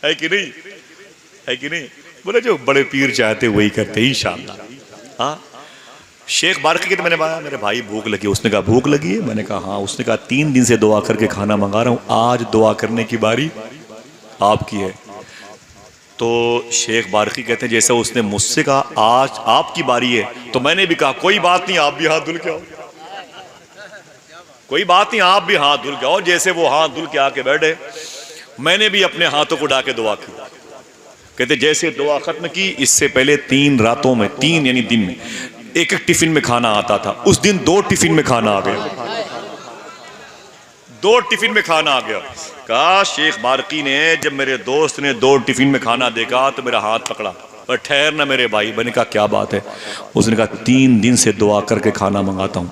है कि नहीं? है कि नहीं? बोले जो बड़े पीर चाहते वही करते इंशाअल्लाह। हाँ, शेख बारकी के मैंने बताया मेरे भाई भूख लगी। उसने कहा भूख लगी है? मैंने कहा हाँ। उसने कहा 3 दिन से दुआ करके खाना मंगा रहा हूं, आज दुआ करने की बारी आपकी है। तो शेख बारकी कहते हैं जैसे उसने मुझसे कहा आज आपकी बारी है, तो मैंने भी कहा कोई बात नहीं, आप भी हाथ धुल के आओ। कोई बात नहीं, आप भी हाथ धुल के आओ। जैसे वो हाथ धुल के आके बैठे, मैंने भी अपने हाथों को उठा के दुआ की। कहते जैसे दुआ खत्म की, इससे पहले 3 रातों में, 3 यानी दिन में एक टिफिन में खाना आता था। उस दिन 2 टिफिन में खाना आ गया। 2 टिफिन में खाना आ गया। कहा शेख बारकी ने जब मेरे दोस्त ने 2 टिफिन में खाना देखा तो मेरा हाथ पकड़ा, पर ठहर ना मेरे भाई। मैंने कहा क्या बात है? उसने कहा 3 दिन से दुआ करके खाना मंगाता हूँ,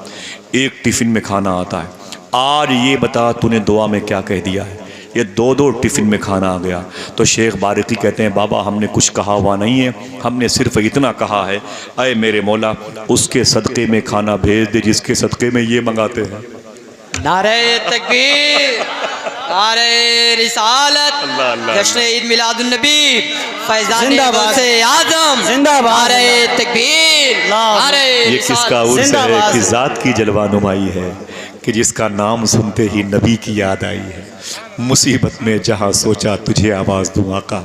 एक टिफिन में खाना आता है। आज ये बता तूने दुआ में क्या कह दिया है? ये 2-2 टिफिन में खाना आ गया। तो शेख बारकी कहते हैं बाबा हमने कुछ कहा हुआ नहीं है, हमने सिर्फ इतना कहा है अय मेरे मौला उसके सदक़े में खाना भेज दे जिसके सदक़े में ये मंगाते हैं। नारे तकबीर, नारे रिसालत, जश्न ईद मिलादुन नबी, फैज़ान गौसे आज़म जिंदाबाद, नारे तकबीर, नारे ये किसका उर्स है, किस जात की जलवा नुमाई है कि जिसका नाम सुनते ही नबी की याद आई है। मुसीबत में जहाँ सोचा तुझे आवाज़ दूँ आका,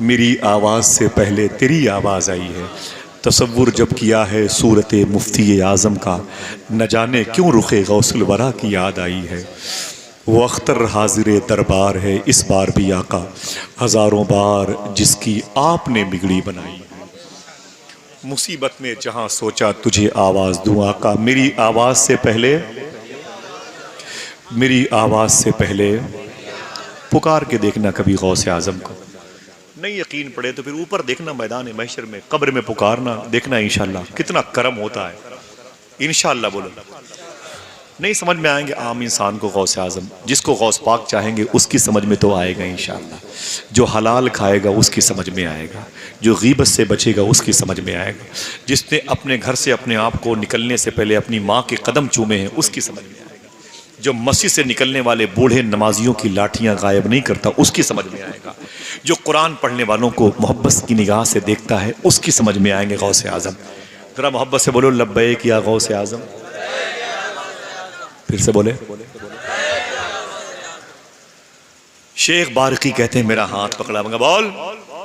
मेरी आवाज़ से पहले तेरी आवाज़ आई है। तसव्वुर जब किया है सूरत मुफ्ती आज़म का, न जाने क्यों रुखे गौसुल वरा की याद आई है। वो अख्तर हाजिर दरबार है इस बार भी आका, हज़ारों बार जिसकी आपने बिगड़ी बनाई। मुसीबत में जहाँ सोचा तुझे आवाज़ दूँ आका, मेरी आवाज़ से पहले, मेरी आवाज़ से पहले पुकार के देखना कभी गौसे आज़म को। नहीं यकीन पड़े तो फिर ऊपर देखना मैदान महशर में, कब्र में पुकारना, देखना इंशाअल्लाह कितना करम होता है। इंशाअल्लाह बोलो, नहीं समझ में आएंगे आम इंसान को गौसे आज़म, जिसको गौस पाक चाहेंगे उसकी समझ में तो आएगा इंशाअल्लाह। जो हलाल खाएगा उसकी समझ में आएगा, जो गीबत से बचेगा उसकी समझ में आएगा, जिसने अपने घर से अपने आप को निकलने से पहले अपनी माँ के कदम चूमे हैं उसकी समझ में आएगा, जो मस्जिद से निकलने वाले बूढ़े नमाजियों की लाठियां गायब नहीं करता उसकी समझ में आएगा, जो कुरान पढ़ने वालों को मोहब्बत की निगाह से देखता है उसकी समझ में आएंगे गौसे आज़म। जरा मोहब्बत से बोलो लब्बैक या गौसे आज़म। फिर से बोले। शेख बारकी कहते हैं मेरा हाथ पकड़ा, मगर बोल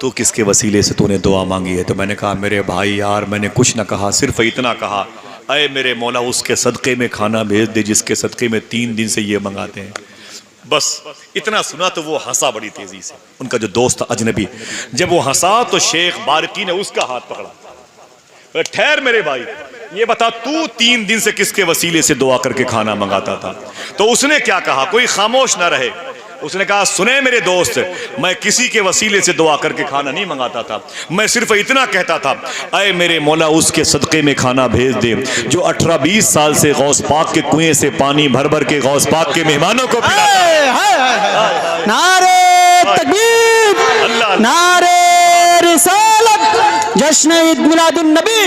तू किसके वसीले से तूने दुआ मांगी है? तो मैंने कहा मेरे भाई यार मैंने कुछ ना कहा, सिर्फ इतना कहा, अय मेरे मौला उसके सदक़े में खाना भेज दे जिसके सदक़े में 3 दिन से ये मंगाते हैं। बस इतना सुना तो वो हंसा बड़ी तेजी से, उनका जो दोस्त अजनबी। जब वो हंसा तो शेख बारकी ने उसका हाथ पकड़ा, ठहर मेरे भाई, ये बता तू 3 दिन से किसके वसीले से दुआ करके खाना मंगाता था? तो उसने क्या कहा, कोई खामोश ना रहे, उसने कहा सुने मेरे दोस्त, मैं किसी के वसीले से दुआ करके खाना नहीं मंगाता था, मैं सिर्फ इतना कहता था, अय मेरे मौला उसके सदक़े में खाना भेज दे जो 18-20 साल से गौस पाक के कुएं से पानी भर भर के गौस पाक के मेहमानों को पिलाता। नारे तकबीर, नारे रिसालत, जश्न ईद मिलादुन नबी,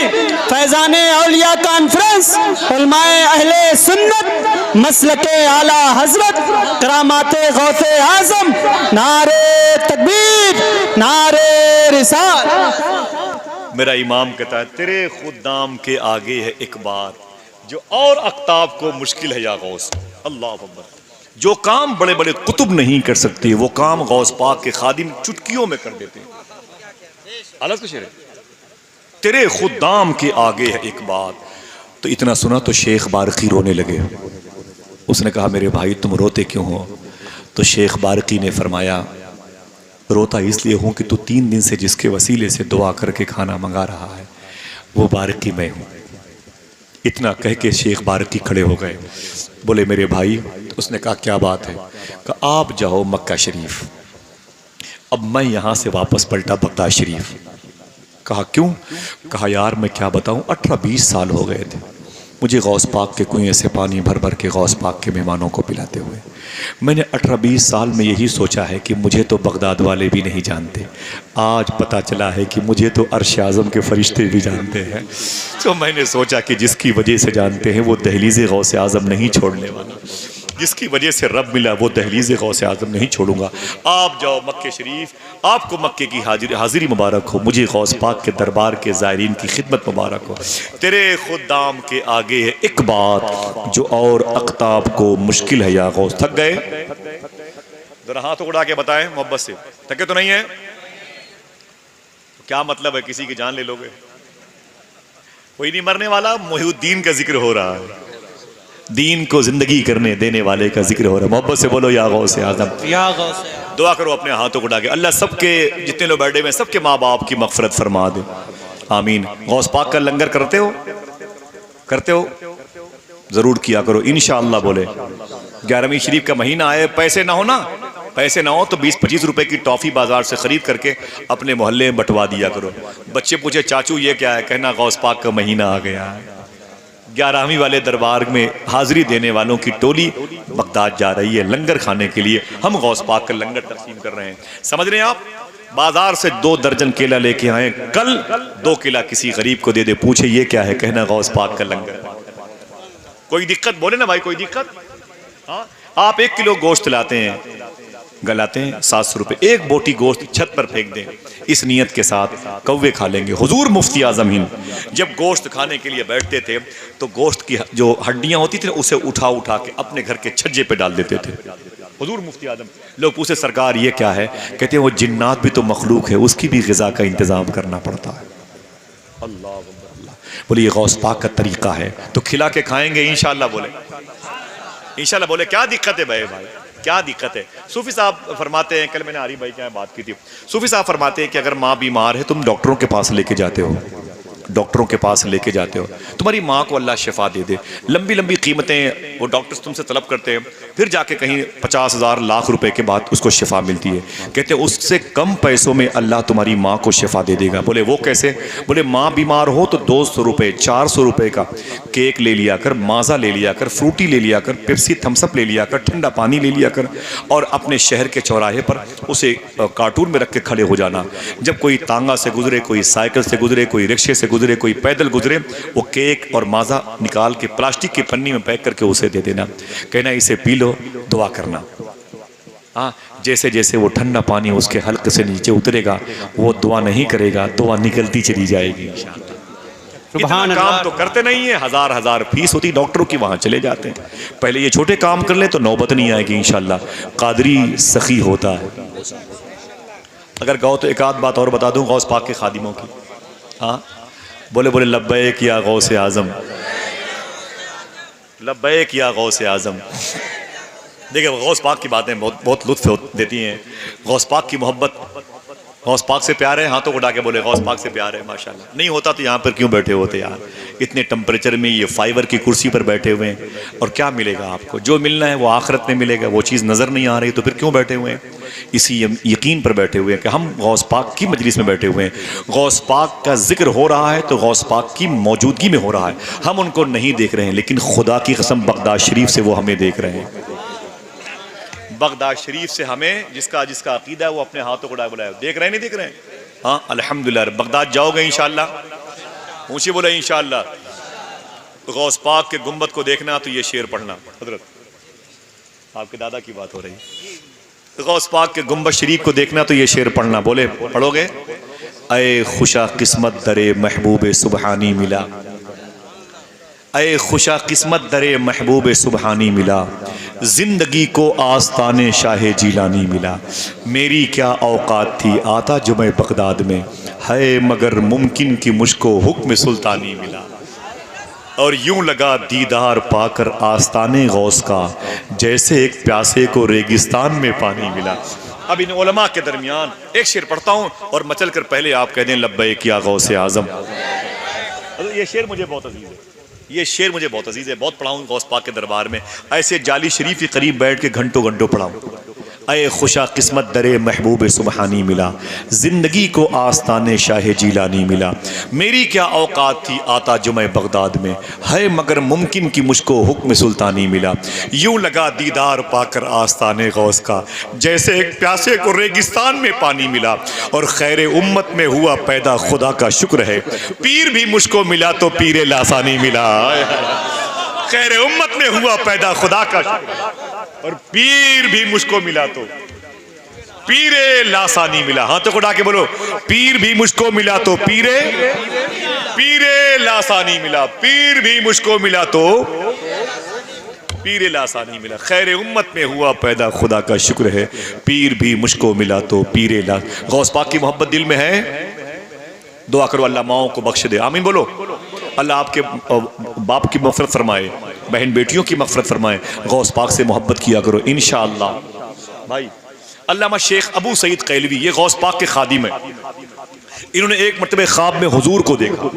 फैजान औलिया कॉन्फ्रेंस, उलमाए अहले सुन्नत, मसलके आला हजरत, करामाते गौसे आजम, नारे तकबीर, नारे रिसालत। मेरा इमाम कहता है तेरे खुदाम के आगे है एक बात जो और अख्ताब को मुश्किल है या गौस। अल्लाह अकबर। जो काम बड़े बड़े कुतुब नहीं कर सकते वो काम गौस पाक के खादिम चुटकियों में कर देते हैं। अलग कुछ है, तेरे खुदाम के आगे है एक बात। तो इतना सुना तो शेख बारकी रोने लगे। उसने कहा मेरे भाई तुम रोते क्यों हो? तो शेख बारकी ने फरमाया रोता इसलिए हूं कि तू 3 दिन से जिसके वसीले से दुआ करके खाना मंगा रहा है वो बारकी मैं हूं। इतना कह के शेख बारकी खड़े हो गए, बोले मेरे भाई। तो उसने कहा क्या बात है? कहा आप जाओ मक्का शरीफ, अब मैं यहां से वापस पलटा बगदाद शरीफ। कहा क्यों? कहा यार मैं क्या बताऊं, 18-20 साल हो गए थे मुझे गौस पाक के कुएं से पानी भर भर के गौस पाक के मेहमानों को पिलाते हुए। मैंने 18-20 साल में यही सोचा है कि मुझे तो बगदाद वाले भी नहीं जानते, आज पता चला है कि मुझे तो अर्श आज़म के फरिश्ते भी जानते हैं। तो मैंने सोचा कि जिसकी वजह से जानते हैं वो दहलीज़ गौस आज़म नहीं छोड़ने वाला, जिसकी वजह से रब मिला वो दहलीज़ गौस आज़म नहीं छोड़ूंगा। आप जाओ मक्के शरीफ, आपको मक्के की हाजिरी मुबारक हो, मुझे गौस पाक के दरबार के ज़ायरीन की खिदमत मुबारक हो। तेरे खुदाम के आगे है एक बात जो और अख्ताब को मुश्किल है या गौस। थक गए? जरा हाथ उड़ा के बताएं मोहब्बत से, थके तो नहीं है? क्या मतलब है किसी की जान ले लोगे? कोई नहीं मरने वाला। मुहीउद्दीन का जिक्र हो रहा है, दीन को जिंदगी करने देने वाले का जिक्र हो रहा है। मोहब्बत से बोलो या गौसे आज़म, या गौसे। दुआ करो अपने हाथों को उठा के, अल्लाह सबके जितने लोग बैठे हुए सबके माँ बाप की मगफरत फरमा दे, आमीन। गौस पाक का लंगर करते हो? करते हो? जरूर किया करो इंशाअल्लाह। बोले 11वीं शरीफ का महीना आए, पैसे ना हो ना, पैसे ना हो तो 20-25 रुपए की टॉफी बाजार से खरीद करके अपने मोहल्ले में बंटवा दिया करो। बच्चे पूछे चाचू ये क्या है? कहना गौस पाक का महीना आ गया है। 11वीं वाले दरबार में हाजिरी देने वालों की टोली बगदाद जा रही है लंगर खाने के लिए। हम गौस पाक का लंगर तकसीम कर रहे हैं, समझ रहे हैं आप? बाजार से 2 दर्जन केला लेके आए, कल 2 केला किसी गरीब को दे दे, पूछे ये क्या है? कहना गौस पाक का लंगर। कोई दिक्कत? बोले ना भाई कोई दिक्कत? हाँ, आप 1 किलो गोश्त लाते हैं, गलाते हैं 700 रुपये, 1 बोटी गोश्त छत पर फेंक दें, इस नियत के साथ कौवे खा लेंगे। हुजूर मुफ्ती आज़म हिंद जब गोश्त खाने के लिए बैठते थे तो गोश्त की जो हड्डियां होती थी उसे उठा उठा के अपने घर के छज्जे पे डाल देते थे। हुजूर मुफ्ती आज़म, लोग पूछे सरकार ये क्या है? कहते हैं वो जिन्नात भी तो मखलूक है, उसकी भी ग़िज़ा का इंतज़ाम करना पड़ता है। अल्लाह अल्लाह। बोले ये गौस पाक का तरीका है, तो खिला के खाएंगे इंशाअल्लाह। बोले इंशाअल्लाह। बोले क्या दिक्कत है भाई? क्या दिक्कत है? सूफी साहब फरमाते हैं, कल मैंने आरिफ भाई के बात की थी, सूफी साहब फरमाते हैं कि अगर माँ बीमार है तुम डॉक्टरों के पास लेके जाते हो, डॉक्टरों के पास लेके जाते हो, तुम्हारी माँ को अल्लाह शिफा दे दे। लंबी लंबी कीमतें वो डॉक्टर्स तुमसे तलब करते हैं, फिर जाके कहीं 50,000 लाख रुपए के बाद उसको शिफा मिलती है। कहते हैं उससे कम पैसों में अल्लाह तुम्हारी माँ को शिफा दे देगा। बोले वो कैसे? बोले माँ बीमार हो तो 200 रुपये 400 रुपये का केक ले लिया कर, माज़ा ले लिया कर, फ्रूटी ले लिया कर, पेप्सी थम्सअप ले लिया कर, ठंडा पानी ले लिया कर, और अपने शहर के चौराहे पर उसे कार्टून में रख के खड़े हो जाना। जब कोई तांगा से गुजरे, कोई साइकिल से गुजरे, कोई रिक्शे से गुजरे, कोई पैदल गुजरे, वो केक और माज़ा निकाल के प्लास्टिक की पन्नी में पैक करके उसे दे देना। कहना इसे पी लो, दुआ करना। हाँ, जैसे जैसे वो ठंडा पानी उसके हल्क से नीचे उतरेगा वो दुआ नहीं करेगा, दुआ निकलती चली जाएगी। इतना काम तो करते नहीं है, हजार हजार फीस होती डॉक्टरों की, वहां चले जाते हैं। पहले ये छोटे काम कर ले तो नौबत नहीं आएगी इंशाल्लाह। कादरी सखी होता है। अगर कहो तो एक आध बात और बता दूं गौस पाक के खादिमों की। हाँ बोले बोले लब्बैक या गौस आजम, लब्बैक या गौस आजम। देखिए गौस पाक की बातें बहुत लुत्फ देती हैं। गौस पाक की मोहब्बत, गौस पाक से प्यार है, हाथों को उठा के बोले गौस पाक से प्यार है माशाल्लाह। नहीं होता तो यहाँ पर क्यों बैठे होते यार, इतने टेम्परेचर में ये फाइबर की कुर्सी पर बैठे हुए हैं। और क्या मिलेगा आपको, जो मिलना है वो आखिरत में मिलेगा, वो चीज़ नज़र नहीं आ रही तो फिर क्यों बैठे हुए हैं। इसी यकीन पर बैठे हुए हैं कि हम गौस पाक की मजलिस में बैठे हुए हैं, गौस पाक का जिक्र हो रहा है तो गौस पाक की मौजूदगी में हो रहा है। हम उनको नहीं देख रहे हैं, लेकिन खुदा की कसम बगदाद शरीफ से वो हमें देख रहे हैं। बगदाद शरीफ से हमें जिसका अकीदा है वो अपने हाथों को बुलाया, देख रहे हैं नहीं देख रहे हैं। हाँ अल्हम्दुलिल्लाह। बगदाद जाओगे इंशाअल्लाह, ऊंची बोले इंशाअल्लाह। तो गौस पाक के गुंबद को देखना तो ये शेर पढ़ना। हजरत आपके दादा की बात हो रही, तो गौस पाक के गुंबद शरीफ को देखना तो ये शेर पढ़ना। बोले पढ़ोगे, अय खुशा किस्मत दरे महबूब सुबहानी मिला, अय खुशा किस्मत दरे महबूब सुबहानी मिला, जिंदगी को आस्ताने शाहे जीलानी मिला। मेरी क्या औकात थी आता जो मैं बगदाद में, है मगर मुमकिन कि मुझको हुक्म सुल्तानी मिला। और यूं लगा दीदार पाकर आस्ताने गौस का, जैसे एक प्यासे को रेगिस्तान में पानी मिला। अब इन उलमा के दरमियान एक शेर पढ़ता हूँ और मचल कर पहले आप कह दें लब्बैक या गौस आजम। ये शेर मुझे बहुत अजीज है, ये शेर मुझे बहुत अजीज है, बहुत पढ़ाऊँ गौस पाक के दरबार में, ऐसे जाली शरीफ के करीब बैठ के घंटों घंटों पढ़ाऊँ। अय खुशा किस्मत दरे महबूब सुबहानी मिला, जिंदगी को आस्ताने शाहे जीलानी मिला। मेरी क्या औकात थी आता जो मैं बगदाद में, है मगर मुमकिन कि मुझको हुक्म सुल्तानी मिला। यूं लगा दीदार पाकर आस्ताने गौस का, जैसे एक प्यासे को रेगिस्तान में पानी मिला। और खैर उम्मत में हुआ पैदा खुदा का शुक्र है, पीर भी मुझको मिला तो पीरे लासानी मिला। खैर उम्मत में हुआ पैदा खुदा का शुक्र, और पीर भी मुझको मिला तो पीरे लासानी मिला। हाथों को उठा के बोलो, पीर भी मुझको मिला तो पीरे लासानी मिला, पीर भी मुझको मिला तो पीरे लासानी मिला। खैर उम्मत में हुआ पैदा खुदा का शुक्र है, पीर भी मुझको मिला तो पीरे ला। गौस पाक की मोहब्बत दिल में है, दुआ करो अल्लाह माओ को बख्श दे, आमीन बोलो। अल्लाह आपके बाप की मग़फ़िरत फरमाए, बहन बेटियों की मग़फ़िरत फरमाए। गौस पाक से मोहब्बत किया करो इंशाअल्लाह। भाई अल्लामा शेख अबू सईद कैलवी, ये गौस पाक के खादिम है। इन्होंने एक मरतबे ख्वाब में हुजूर को देखा,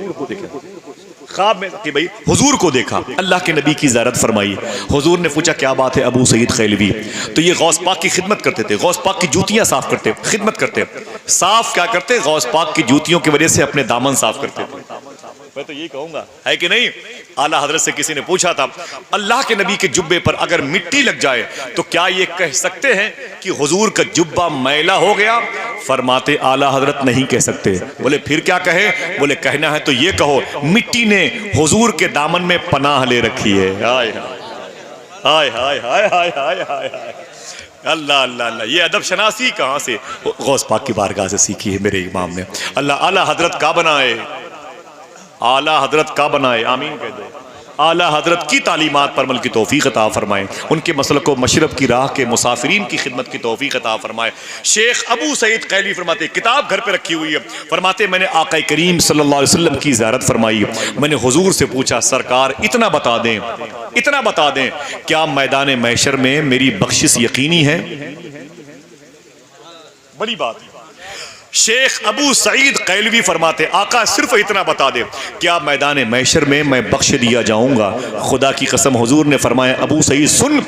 ख्वाब में कि भाई हुजूर को देखा, अल्लाह के नबी की ज़ियारत फरमाई। हुजूर ने पूछा क्या बात है अबू सईद कैलवी, तो ये गौस पाक की खिदमत करते थे, गौस पाक की जूतियाँ साफ करते, खिदमत करते। साफ क्या करते, गौस पाक की जूतियों की वजह से अपने दामन साफ करते थे। मैं तो यही कहूंगा, है कि नहीं। आला हजरत से किसी ने पूछा था, अल्लाह के नबी के जुब्बे पर अगर मिट्टी लग जाए तो क्या ये कह सकते हैं कि हुजूर का जुब्बा मैला हो गया? फरमाते आला हजरत नहीं कह सकते। बोले फिर क्या कहे? बोले कहना है तो ये कहो, मिट्टी ने हुजूर के दामन में पनाह ले रखी है। हाय हाय हाय हाय हाय हाय हाय हाय, अल्लाह अल्लाह अल्लाह। ये अदब शनासी कहाँ से? गौस पाक की बारगाह से सीखी है मेरे इमाम ने। अल्लाह आला हजरत का बनाए, आला हजरत का बनाए, आमीन कह दो। आला हजरत की तालीमात पर अमल की तौफीक अता फरमाए, उनके मसलक व मशरब की राह के मुसाफिरीन की खिदमत की तौफीक अता फरमाए। शेख अबू सईद कैली फरमाते, किताब घर पे रखी हुई है, फरमाते मैंने आका करीम सल्लल्लाहु अलैहि वसल्लम की ज़ियारत फरमाई। मैंने हुजूर से पूछा सरकार इतना बता दें, इतना बता दें, क्या मैदान महशर में मेरी बख्शिश यकीनी है? बड़ी बात है। शेख अबू सईद कैलवी फरमाते आका सिर्फ इतना बता दे, क्या मैदान महशर में मैं बख्श दिया जाऊंगा? खुदा की कसम हुजूर ने फरमाया अबू सईद सुन,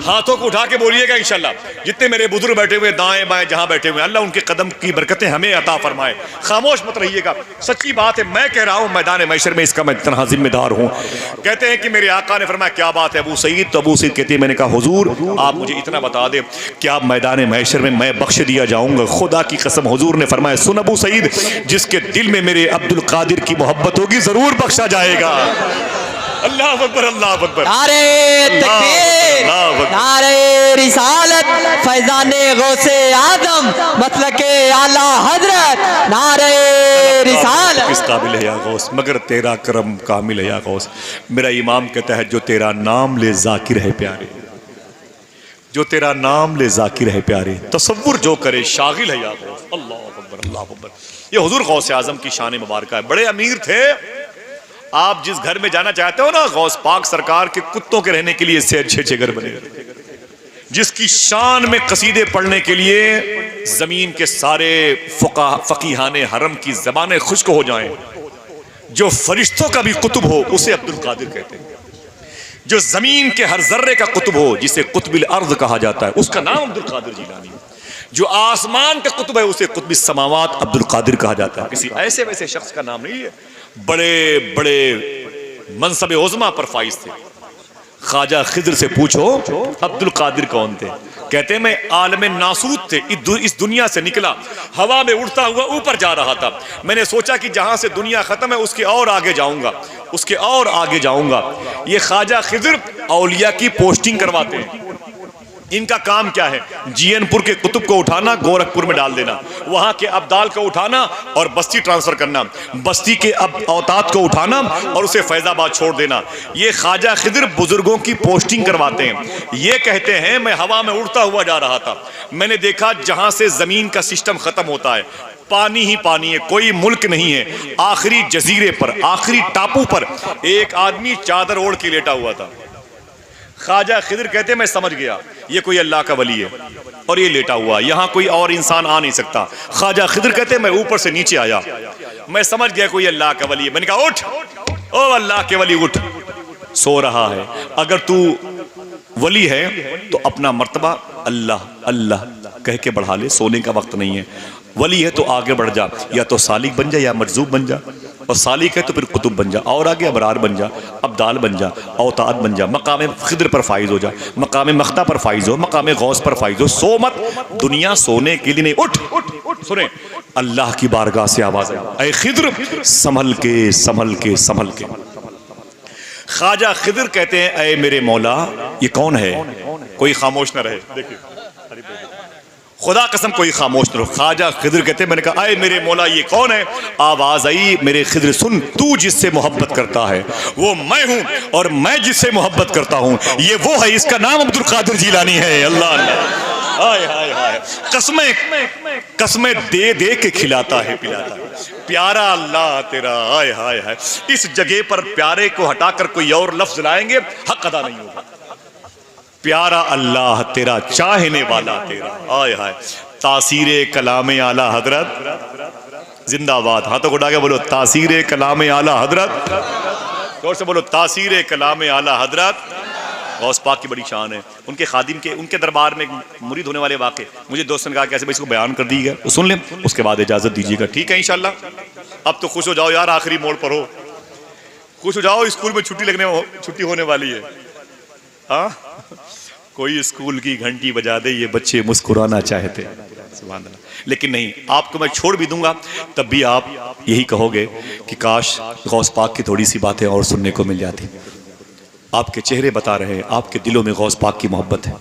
हाथों को उठा के बोलिएगा इंशाल्लाह। जितने मेरे बुजुर्ग बैठे हुए दाएं बाएं जहां बैठे हुए, अल्लाह उनके कदम की बरकतें हमें अता फरमाए। खामोश मत रहिएगा, सच्ची बात है, मैं कह रहा हूं मैदान महशर में इसका मैं तन्हा जिम्मेदार हूं। कहते हैं कि मेरे आका ने फरमाया क्या बात है अबू सईद? तो अबू सईद कहते हैं मैंने कहा हुजूर आप मुझे इतना बता दे, क्या मैदान महशर में मैं बख्श दिया जाऊंगा? खुदा की कसम हुजूर ने फरमाया सुन अबू सईद, जिसके दिल में मेरे अब्दुल कादिर की मोहब्बत होगी जरूर बख्शा जाएगा। अल्लाह अकबर, अल्लाह अकबर, नारे तकबीर, नारे रिसालत, फैजान गौसे आदम मतलब के आला हजरत नारे रिसालत। किस काबिल है या गौस मगर तेरा करम कामिल है या गौस। मेरा इमाम कहता है जो तेरा नाम ले जाकिर है प्यारे, जो तेरा नाम ले जाकिर है प्यारे, तसव्वुर जो करे शागिल है या गौस। अल्लाह अकबर अल्लाह अकबर। ये हुजूर गौसे आजम की शान मुबारक है। बड़े अमीर थे। आप जिस घर में जाना चाहते हो ना, गौस पाक सरकार के कुत्तों के रहने के लिए इससे अच्छे अच्छे घर बने, जिसकी शान में कसीदे पढ़ने के लिए जमीन के सारे फकीहाने हरम की जबानें खुश्क हो जाएं, जो फरिश्तों का भी कुतुब हो उसे अब्दुल कादिर कहते हैं, जो जमीन के हर जर्रे का कुतुब हो जिसे कुतुबुल अर्द कहा जाता है उसका नाम अब्दुल कादिर जीलानी है, जो आसमान का कुतुब है उसे कुतुब समावात अब्दुल कादिर कहा जाता है। किसी ऐसे वैसे शख्स का नाम नहीं है। बड़े बड़े मनसब उज़्मा पर फाइज थे। ख्वाजा खिद्र से पूछो अब्दुल कादिर कौन थे, कहते हैं मैं आलम नासूत थे, इस दुनिया से निकला, हवा में उड़ता हुआ ऊपर जा रहा था। मैंने सोचा कि जहां से दुनिया खत्म है उसके और आगे जाऊंगा, उसके और आगे जाऊंगा। ये ख्वाजा खिद्र औलिया की पोस्टिंग करवाते हैं। इनका काम क्या है? जीएनपुर के कुतुब को उठाना, गोरखपुर में डाल देना, वहां के अब्दाल को उठाना और बस्ती ट्रांसफर करना, बस्ती के औतात को उठाना और उसे फैजाबाद छोड़ देना। ये ख्वाजा खिद्र बुजुर्गों की पोस्टिंग करवाते हैं। ये कहते हैं मैं हवा में उड़ता हुआ जा रहा था, मैंने देखा जहां से जमीन का सिस्टम खत्म होता है पानी ही पानी है, कोई मुल्क नहीं है। आखिरी जजीरे पर, आखिरी टापू पर एक आदमी चादर ओढ़ के लेटा हुआ था। ख्वाजा खिद्र कहते मैं समझ गया ये कोई अल्लाह का वली है और ये लेटा हुआ, यहाँ कोई और इंसान आ नहीं सकता। ख्वाजा खिद्र कहते मैं ऊपर से नीचे आया, मैं समझ गया कोई अल्लाह का वली है। मैंने कहा उठ, ओ अल्लाह के वली उठ, सो रहा है। अगर तू वली है तो अपना मर्तबा अल्लाह अल्लाह कह के बढ़ा ले, सोने का वक्त नहीं है। वली है तो आगे बढ़ जा, या तो सालिक बन जा या मजजूब बन जा, और सालिक है तो फिर कुतुब बन जा, और आगे अबरार बन जा, अब्दाल बन जा, औताद बन जा, मकाम खिद्र पर फाइज हो जा, मकाम मख्ता पर फाइज हो, मकाम गौस पर फाइज हो। सो मत, दुनिया सोने के लिए नहीं। उठ उठ, सुने अल्लाह की बारगाह से आवाज आई, ऐ खिद्र संभल के संभल के संभल के। ख्वाजा खिद्र कहते हैं ऐ मेरे मौला ये कौन है? कोई खामोश न रहे। देखिए खुदा कसम कोई खामोश न रहो। ख्वाजा खिद्र कहते मैंने कहा आए मेरे मौला ये कौन है? आवाज आई मेरे खिद्र सुन, तू जिससे मोहब्बत करता है वो मैं हूं, और मैं जिससे मोहब्बत करता हूं ये वो है, इसका नाम अब्दुल कादिर जीलानी है। अल्लाह अल्लाह, हाय हाय हाय, कसमें कसमें दे दे के खिलाता है पिलाता है प्यारा अल्लाह तेरा। हाय हाय हाय, इस जगह पर प्यारे को हटाकर कोई और लफ्ज लाएंगे हक अदा नहीं होगा। प्यारा अल्लाह तेरा, चाहने वाला तेरा। आय हाय, तासीरे कलामे आला हजरत जिंदाबाद। हाथों को उठा के बोलो तासीरे कलामे आला हजरत, जोर से बोलो तासीरे कलामे आला हजरत। गौस पाक की बड़ी शान है। उनके खादिम के, उनके दरबार में मुरीद होने वाले वाक़े मुझे दोस्तों ने कहा कैसे भाई इसको बयान कर दी गया, तो सुन लें उसके बाद इजाजत दीजिएगा। ठीक है इंशाल्लाह। अब तो खुश हो जाओ यार, आखिरी मोड़ पर हो, खुश हो जाओ, स्कूल में छुट्टी होने वाली है। हाँ कोई स्कूल की घंटी बजा दे, ये बच्चे मुस्कुराना चाहते, सुभान अल्लाह। लेकिन नहीं, आपको मैं छोड़ भी दूंगा तब भी आप यही कहोगे कि काश गौस पाक की थोड़ी सी बातें और सुनने को मिल जाती। आपके चेहरे बता रहे हैं आपके दिलों में गौस पाक की मोहब्बत है।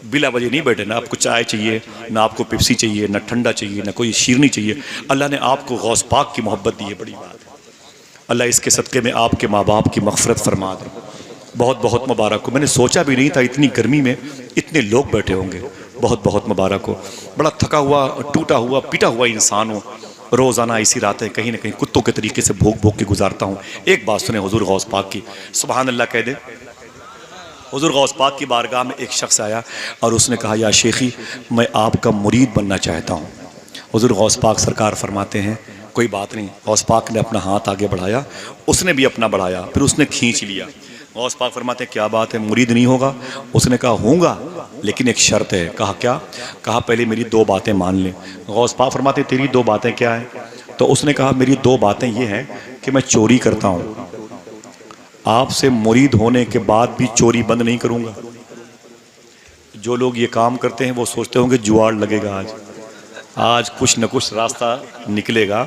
बिला वजह नहीं बैठे, ना आपको चाय चाहिए, ना आपको पेप्सी चाहिए, ना ठंडा चाहिए, ना कोई शीरनी चाहिए। अल्लाह ने आपको गौस पाक की मोहब्बत दी है, बड़ी बात है। अल्लाह इसके सदक़े में आपके माँ बाप की मग़फ़िरत फरमा दे। बहुत बहुत मुबारक हो। मैंने सोचा भी नहीं था इतनी गर्मी में इतने लोग बैठे होंगे। बहुत बहुत मुबारक हो। बड़ा थका हुआ, टूटा हुआ, पिटा हुआ इंसान हो, रोज़ाना ऐसी रातें कहीं ना कहीं कुत्तों के तरीके से भूख भूख के गुजारता हूँ। एक बात सुने हुजूर गौस पाक की, सुभान अल्लाह कह दे। हुजूर गौस पाक की बारगाह में एक शख्स आया और उसने कहा या शेखी मैं आपका मुरीद बनना चाहता हूँ। हुजूर गौस पाक सरकार फरमाते हैं कोई बात नहीं। गौस पाक ने अपना हाथ आगे बढ़ाया, उसने भी अपना बढ़ाया, फिर उसने खींच लिया। गौस पाक फरमाते क्या बात है, मुरीद नहीं होगा? उसने कहा होगा लेकिन एक शर्त है। कहा क्या? कहा पहले मेरी दो बातें मान ले। गौस पाक फरमाते तेरी दो बातें क्या है? तो उसने कहा मेरी दो बातें ये हैं कि मैं चोरी करता हूँ, आपसे मुरीद होने के बाद भी चोरी बंद नहीं करूँगा। जो लोग ये काम करते हैं वो सोचते होंगे जुआड़ लगेगा, आज कुछ न कुछ रास्ता निकलेगा।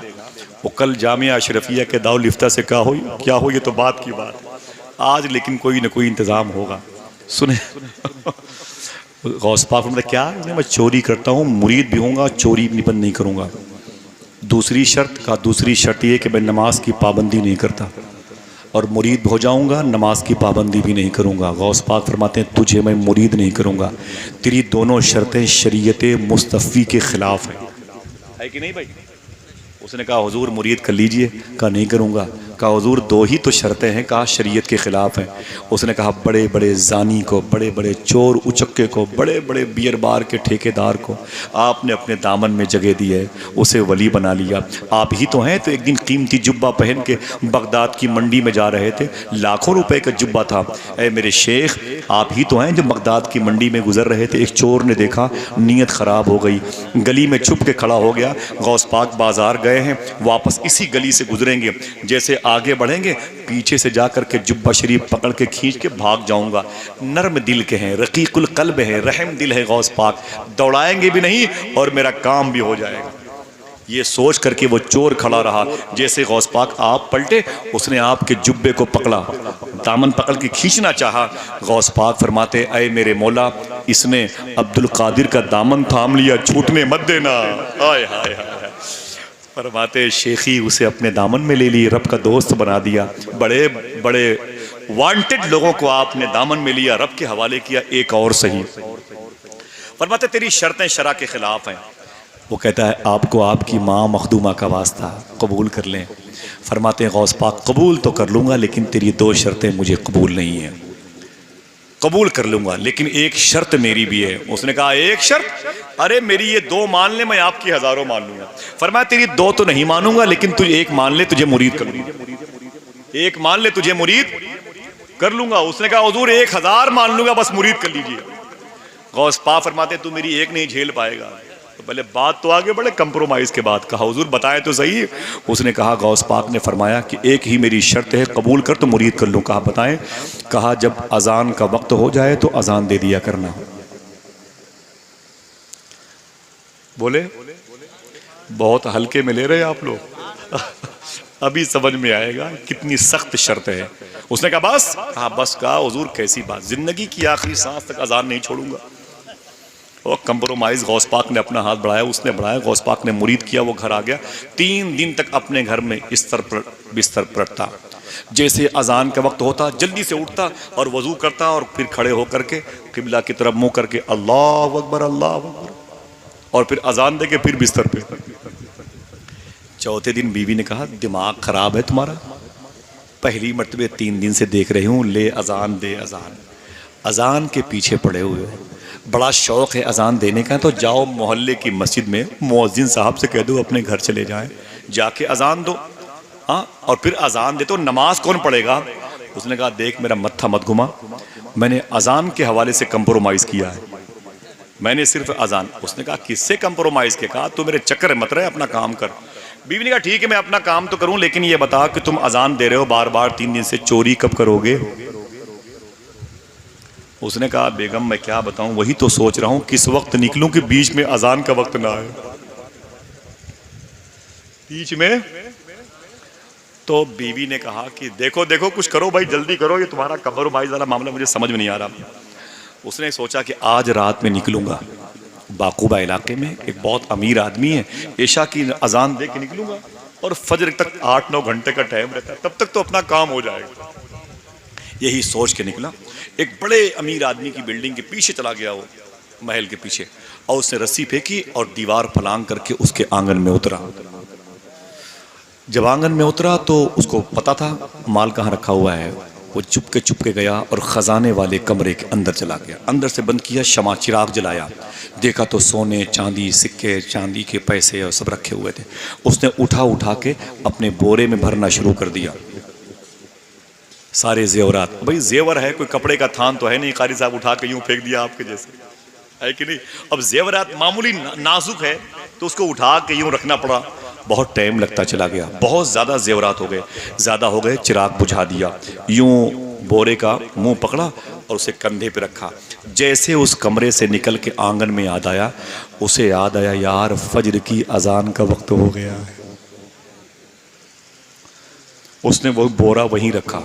वो कल जामिया अशरफिया के दारुल इफ्ता से क्या हो ये तो बात की बात, आज लेकिन कोई न कोई इंतज़ाम होगा। सुने गौस पाक फरमाते क्या, मैं चोरी करता हूँ, मुरीद भी होऊंगा, चोरी भी बंद नहीं करूँगा। दूसरी शर्त ये कि मैं नमाज की पाबंदी नहीं करता, और मुरीद हो जाऊंगा, नमाज की पाबंदी भी नहीं करूंगा। गौस पाक फरमाते हैं तुझे मैं मुरीद नहीं करूंगा, तेरी दोनों शर्तें शरीयत मुस्तफ़ी के खिलाफ है कि नहीं भाई? उसने कहा हुजूर मुरीद कर लीजिए, कहा नहीं करूंगा। कहा हुजूर दो ही तो शर्तें हैं, कहा शरीयत के खिलाफ हैं। उसने कहा बड़े बड़े जानी को, बड़े बड़े चोर उचक्के को, बड़े बड़े बियर बार के ठेकेदार को आपने अपने दामन में जगह दी है, उसे वली बना लिया। आप ही तो हैं तो एक दिन कीमती जुब्बा पहन के बगदाद की मंडी में जा रहे थे, लाखों रुपए का जुब्बा था। ऐ मेरे शेख आप ही तो हैं जब बगदाद की मंडी में गुजर रहे थे, एक चोर ने देखा, नीयत ख़राब हो गई, गली में छुप के खड़ा हो गया। गौस पाक बाजार गए हैं, वापस इसी गली से गुजरेंगे, जैसे आगे बढ़ेंगे पीछे से जाकर के जुब्बा शरीफ पकड़ के खींच के भाग जाऊंगा। नर्म दिल के हैं, रकीकुल कल्ब है, रहम दिल है गौस पाक, दौड़ाएंगे भी नहीं और मेरा काम भी हो जाएगा। ये सोच करके वो चोर खड़ा रहा। जैसे गौस पाक आप पलटे, उसने आपके जुब्बे को पकड़ा, दामन पकड़ के खींचना चाहा। गौस पाक फरमाते ऐ मेरे मौला, इसने अब्दुल कादिर का दामन थाम लिया, छूटने मत देना। हाय हाय हाय। फरमाते शेखी उसे अपने दामन में ले ली, रब का दोस्त बना दिया। बड़े बड़े वांटेड लोगों को आपने दामन में लिया, रब के हवाले किया। एक और सही, फरमाते तेरी शर्तें शरा के खिलाफ हैं। वो कहता है आपको आपकी माँ मखदूमा का वास्ता, कबूल कर लें। फरमाते हैं गौस पाक कबूल तो कर लूँगा, लेकिन तेरी दो शर्तें मुझे कबूल नहीं है। कबूल कर लूँगा लेकिन एक शर्त मेरी भी है। उसने कहा एक शर्त? अरे मेरी ये दो मान ले, मैं आपकी हज़ारों मान लूँगा। फरमाया तेरी दो तो नहीं मानूंगा, लेकिन तू एक मान ले, तुझे मुरीद कर लूँगा। एक मान ले, तुझे मुरीद कर लूँगा। उसने कहा हुजूर 1000 मान लूँगा, बस मुरीद कर लीजिए। गौस पाक फरमाते तू मेरी एक नहीं झेल पाएगा। तो पहले बात तो आगे बढ़े, कंप्रोमाइज़ के बाद कहा हुजूर बताएं तो सही। उसने कहा गौस पाक ने फरमाया कि एक ही मेरी शर्त है, कबूल कर तो मुरीद कर लूँ। कहा बताएं। कहा जब अजान का वक्त हो जाए तो अजान दे दिया करना। बोले बहुत हल्के में ले रहे हैं आप लोग अभी समझ में आएगा कितनी सख्त शर्त है। उसने कहा बस? कहा बस। कहा हुजूर कैसी बात, जिंदगी की आखिरी सांस तक अजान नहीं छोड़ूंगा। और कंप्रोमाइज गौस पाक ने अपना हाथ बढ़ाया, उसने बढ़ाया, गौस पाक ने मुरीद किया, वो घर आ गया। 3 दिन तक अपने घर में बिस्तर पलटता। जैसे अजान का वक्त होता जल्दी से उठता और वजू करता और फिर खड़े होकर के किबला की तरफ मुंह करके अल्लाह अकबर अल्लाह अकबर, और फिर अजान दे के फिर बिस्तर पे। चौथे दिन बीवी ने कहा दिमाग खराब है तुम्हारा, पहली मर्तबे 3 दिन से देख रही हूँ ले अजान दे अजान, अजान के पीछे पड़े हुए हो। बड़ा शौक़ है अजान देने का, तो जाओ मोहल्ले की मस्जिद में मुअज्जिन साहब से कह दो अपने घर चले जाएं, जाके अजान दो। हाँ, और फिर अजान दे तो नमाज कौन पढ़ेगा? उसने कहा देख मेरा मत्था मत घुमा, मैंने अजान के हवाले से कंप्रोमाइज़ किया है, मैंने सिर्फ अजान। उसने कहा किससे कंप्रोमाइज़ के? कहा तू मेरे चक्कर मत रहे, अपना काम कर। बीवी ने कहा ठीक है मैं अपना काम तो करूं, लेकिन ये बता कि तुम अजान दे रहे हो बार बार 3 दिन से, चोरी कब करोगे? उसने कहा बेगम मैं क्या बताऊं, वही तो सोच रहा हूं किस वक्त निकलूं कि बीच में अजान का वक्त ना आए। बीच में तो बीवी ने कहा कि देखो देखो कुछ करो भाई, जल्दी करो, ये तुम्हारा कंप्रोमाइज वाला मामला मुझे समझ में नहीं आ रहा। उसने सोचा कि आज रात में निकलूंगा, बाकुबा इलाके में एक बहुत अमीर आदमी है, ऐशा की अजान दे के निकलूंगा और फजर तक 8-9 घंटे का टाइम रहता है, तब तक तो अपना काम हो जाएगा। यही सोच के निकला, एक बड़े अमीर आदमी की बिल्डिंग के पीछे चला गया, वो महल के पीछे, और उसने रस्सी फेंकी और दीवार फलांग करके उसके आंगन में उतरा। जब आंगन में उतरा तो उसको पता था माल कहाँ रखा हुआ है। वो चुपके गया और ख़जाने वाले कमरे के अंदर चला गया, अंदर से बंद किया, शमा चिराग जलाया, देखा तो सोने चांदी सिक्के चांदी के पैसे और सब रखे हुए थे। उसने उठा के अपने बोरे में भरना शुरू कर दिया, सारे जेवरात। भाई जेवर है, कोई कपड़े का थान तो है नहीं, कारी साहब उठा के यूं फेंक दिया आपके जैसे, है कि नहीं? अब जेवरात मामूली नाजुक है तो उसको उठा के यूं रखना पड़ा, बहुत टाइम लगता चला गया, बहुत ज़्यादा जेवरात हो गए, ज़्यादा हो गए, चिराग बुझा दिया, यूं बोरे का मुंह पकड़ा और उसे कंधे पे रखा। जैसे उस कमरे से निकल के आंगन में याद आया, उसे याद आया यार फजर की अजान का वक्त हो गया है। उसने वो बोरा वहीं रखा,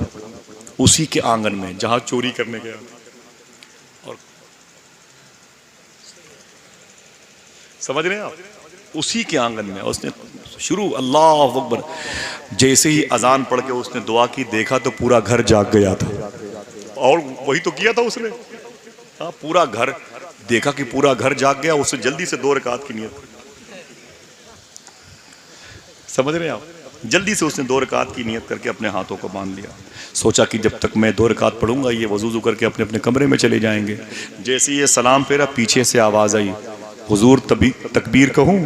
उसी के आंगन में जहां चोरी करने गया, और समझ रहे हैं आप? उसी के आंगन में उसने शुरू अल्लाह अकबर, जैसे ही अजान पढ़ के उसने दुआ की, देखा तो पूरा घर जाग गया था। और वही तो किया था उसने, हाँ, पूरा घर देखा कि पूरा घर जाग गया। उससे जल्दी से 2 रकात की नियत, समझ रहे हैं आप? जल्दी से उसने 2 रकात की नियत करके अपने हाथों को बांध लिया। सोचा कि जब तक मैं 2 रकात पढ़ूंगा ये वजूज़ू करके अपने अपने कमरे में चले जाएंगे। जैसे ये सलाम फेरा, पीछे से आवाज आई, हुजूर तकबीर कहूं?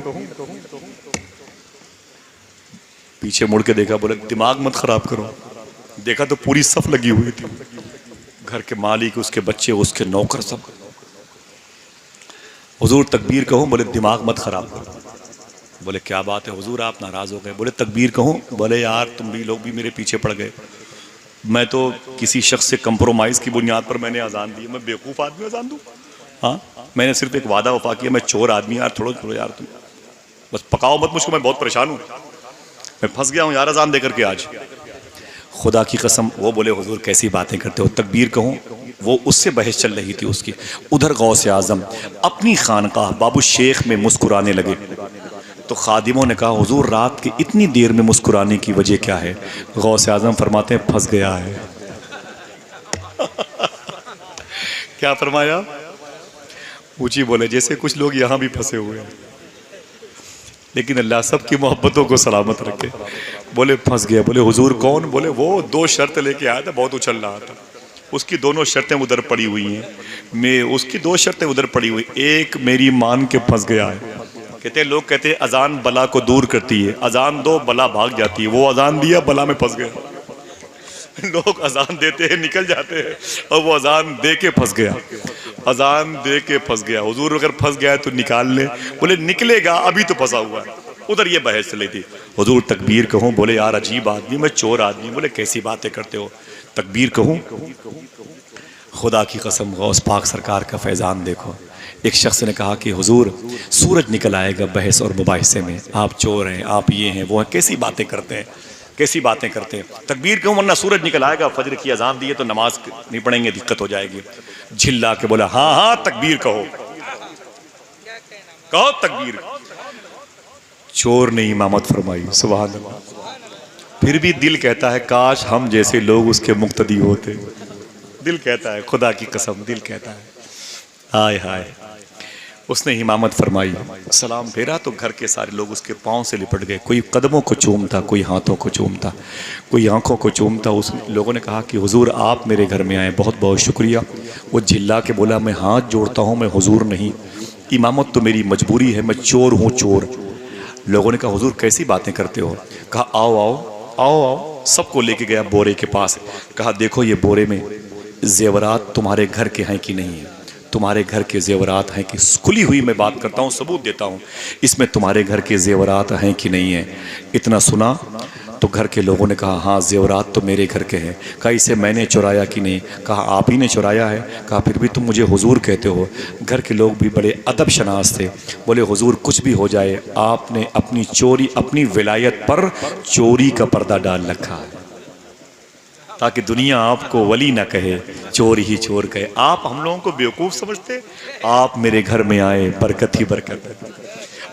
पीछे मुड़ के देखा, बोले दिमाग मत खराब करो। देखा तो पूरी सफ लगी हुई थी, घर के मालिक, उसके बच्चे, उसके नौकर, सब। हुजूर तकबीर कहूं? बोले दिमाग मत खराब करो। बोले क्या बात है हुजूर, आप नाराज हो गए? बोले तकबीर कहूं? बोले यार तुम भी लोग भी मेरे पीछे पड़ गए। मैं तो किसी शख्स से कंप्रोमाइज की बुनियाद पर मैंने अजान दी। मैं बेवकूफ़ आदमी अजान दूं? हाँ, मैंने सिर्फ एक वादा वफा किया। मैं चोर आदमी यार, थोड़ा यार तुम बस पकाओ मत मुझको, मैं बहुत परेशान हूँ, मैं फंस गया हूँ यार अजान दे करके आज। खुदा की कसम। वो बोले हुजूर कैसी बातें करते हो, तकबीर कहूं? वो उससे बहस चल रही थी उसकी। उधर गौसे आजम अपनी खानकाह बाबू शेख में मुस्कुराने लगे। तो खादिमों ने कहा हुजूर रात के इतनी देर में मुस्कुराने की वजह क्या है? गौसे आजम फरमाते हैं फंस गया है। क्या फरमाया? ऊंची बोले जैसे कुछ लोग यहाँ भी फंसे हुए हैं, लेकिन अल्लाह सब की मोहब्बतों को सलामत रखे। बोले फंस गया। बोले हुजूर कौन? बोले वो 2 शर्त लेके आया था, बहुत उछल रहा था, उसकी दोनों शर्तें उधर पड़ी हुई हैं। मैं उसकी 2 शर्तें उधर पड़ी हुई, एक मेरी मान के फंस गया है। कहते लोग कहते हैं अजान बला को दूर करती है, अजान दो बला भाग जाती है। वो अजान दिया, बला में फंस गया। लोग अजान देते हैं निकल जाते हैं, और वो अजान दे के फंस गया, अजान दे के फंस गया। हुजूर अगर फंस गया है तो निकाल ले। बोले निकलेगा, अभी तो फंसा हुआ है। उधर ये बहस चली थी। हुजूर तकबीर कहूं? बोले यार अजीब आदमी, मैं चोर आदमी। बोले कैसी बातें करते हो, तकबीर कहूं? खुदा की कसम गौस पाक सरकार का फैज़ान देखो। एक शख्स ने कहा कि हुजूर सूरज निकल आएगा बहस और मुबाहिसे में, आप चोर हैं, आप ये हैं वो हैं, कैसी बातें करते हैं, कैसी बातें करते हैं। तकबीर कहूं? वरना सूरज निकल आएगा, फजर की अजान दी है तो नमाज नहीं पढ़ेंगे, दिक्कत हो जाएगी। झिल्ला के बोला हाँ हाँ तकबीर कहो, कहो तकबीर। चोर ने इमामत फरमाई, सुभान अल्लाह। फिर भी दिल कहता है काश हम जैसे लोग उसके मुक्तदी होते। दिल कहता है, खुदा की कसम दिल कहता है। हाय हाय। उसने इमामत फरमाई, सलाम फेरा तो घर के सारे लोग उसके पाँव से लिपट गए। कोई कदमों को चूमता, कोई हाथों को चूमता, कोई आंखों को चूमता। उस लोगों ने कहा कि हुजूर आप मेरे घर में आए, बहुत बहुत शुक्रिया। वो झिल्ला के बोला मैं हाथ जोड़ता हूँ, मैं हुजूर नहीं, इमामत तो मेरी मजबूरी है, मैं चोर हूँ चोर। लोगों ने कहा हुजूर कैसी बातें करते हो? कहा आओ आओ आओ आओ। सबको लेके गया बोरे के पास। कहा देखो ये बोरे में जेवरात तुम्हारे घर के हैं कि नहीं है, तुम्हारे घर के जेवरात हैं कि, खुली हुई मैं बात करता हूँ, सबूत देता हूँ, इसमें तुम्हारे घर के जेवरात हैं कि नहीं है। इतना सुना तो घर के लोगों ने कहा हाँ जेवरात तो मेरे घर के हैं। कहा इसे मैंने चुराया कि नहीं? कहा आप ही ने चुराया है। कहा फिर भी तुम मुझे हुजूर कहते हो। घर के लोग भी बड़े अदब शनास थे। बोले हुजूर कुछ भी हो जाए, आपने अपनी चोरी, अपनी विलायत पर चोरी का पर्दा डाल रखा है ताकि दुनिया आपको वली ना कहे, चोर ही चोर कहे। आप हम लोगों को बेवकूफ़ समझते? आप मेरे घर में आए, बरकत ही बरकत है।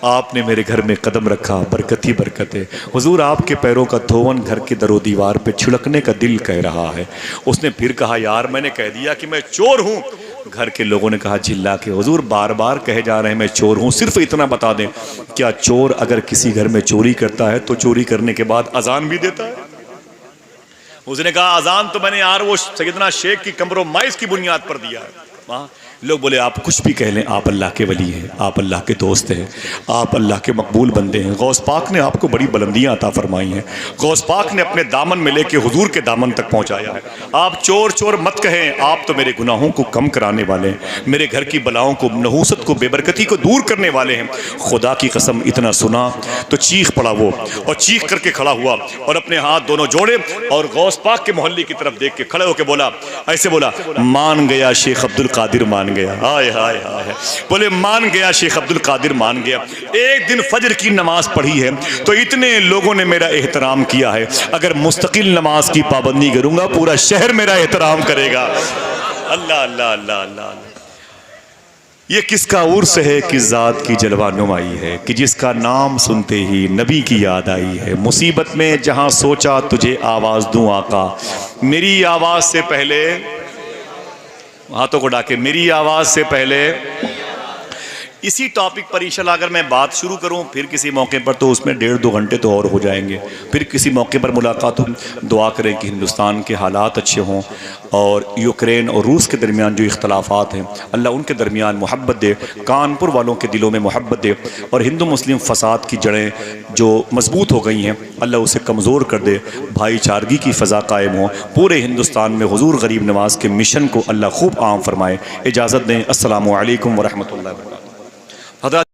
आपने मेरे घर में कदम रखा, बरकत ही बरकत है। हुजूर आपके पैरों का धोवन घर के दरो दीवार पे छिड़कने का दिल कह रहा है। उसने फिर कहा यार मैंने कह दिया कि मैं चोर हूँ। घर के लोगों ने कहा चिल्ला के हुजूर बार बार कहे जा रहे हैं मैं चोर हूँ, सिर्फ इतना बता दें क्या चोर अगर किसी घर में चोरी करता है तो चोरी करने के बाद अजान भी देता है? उसने कहा अजान तो मैंने यार वो सैयदना शेख की कंप्रोमाइज की बुनियाद पर दिया है। वहाँ लोग बोले आप कुछ भी कह लें, आप अल्लाह के वली हैं, आप अल्लाह के दोस्त हैं, आप अल्लाह के मकबूल बंदे हैं। गौस पाक ने आपको बड़ी बुलंदियाँ अता फरमाई हैं। गौस पाक ने अपने दामन में लेके हुजूर के दामन तक पहुँचाया है। आप चोर चोर मत कहें, आप तो मेरे गुनाहों को कम कराने वाले हैं, मेरे घर की बलाओं को, नहूसत को, बेबरकती को दूर करने वाले हैं। खुदा की कसम इतना सुना तो चीख पड़ा वो, और चीख करके खड़ा हुआ और अपने हाथ दोनों जोड़े और गौस पाक के मोहल्ले की तरफ देख के खड़े होकर बोला, ऐसे बोला मान गया शेख अब्दुल कादिर मान गया। हाय हाय हाय। बोले मान गया शेख अब्दुल कादिर मान गया। एक दिन फजर की नमाज पढ़ी है तो इतने लोगों ने मेरा एहतराम किया है, अगर मुस्तकिल नमाज की पाबंदी करूंगा पूरा शहर मेरा एहतराम करेगा। अल्लाह अल्लाह अल्लाह अल्लाह। ये किसका उर्स है, किस ज़ात की जलवा नुमाई है कि जिसका नाम सुनते ही नबी की याद आई है। मुसीबत में जहाँ सोचा तुझे आवाज़ दूँ आका, मेरी आवाज़ से पहले, हाथों को डाके, मेरी आवाज़ से पहले। इसी टॉपिक पर इंशाल्लाह अगर मैं बात शुरू करूं फिर किसी मौके पर तो उसमें 1.5-2 घंटे तो और हो जाएंगे। फिर किसी मौके पर मुलाकात हो। दुआ करें कि हिंदुस्तान के हालात अच्छे हों और यूक्रेन और रूस के दरमियान जो इख्तलाफात हैं अल्लाह उनके दरमियान मोहब्बत दे, कानपुर वालों के दिलों में मोहब्बत दे और हिंदू मुस्लिम फसाद की जड़ें जो मजबूत हो गई हैं अल्लाह उसे कमज़ोर कर दे, भाईचारगी की फ़ज़ा कायम हो। पूरे हिंदुस्तान में हुजूर गरीब नवाज़ के मिशन को अल्लाह खूब आम फरमाए। इजाज़त दें। अस्सलामु अलैकुम व रहमतुल्लाहि व बरकातुहू।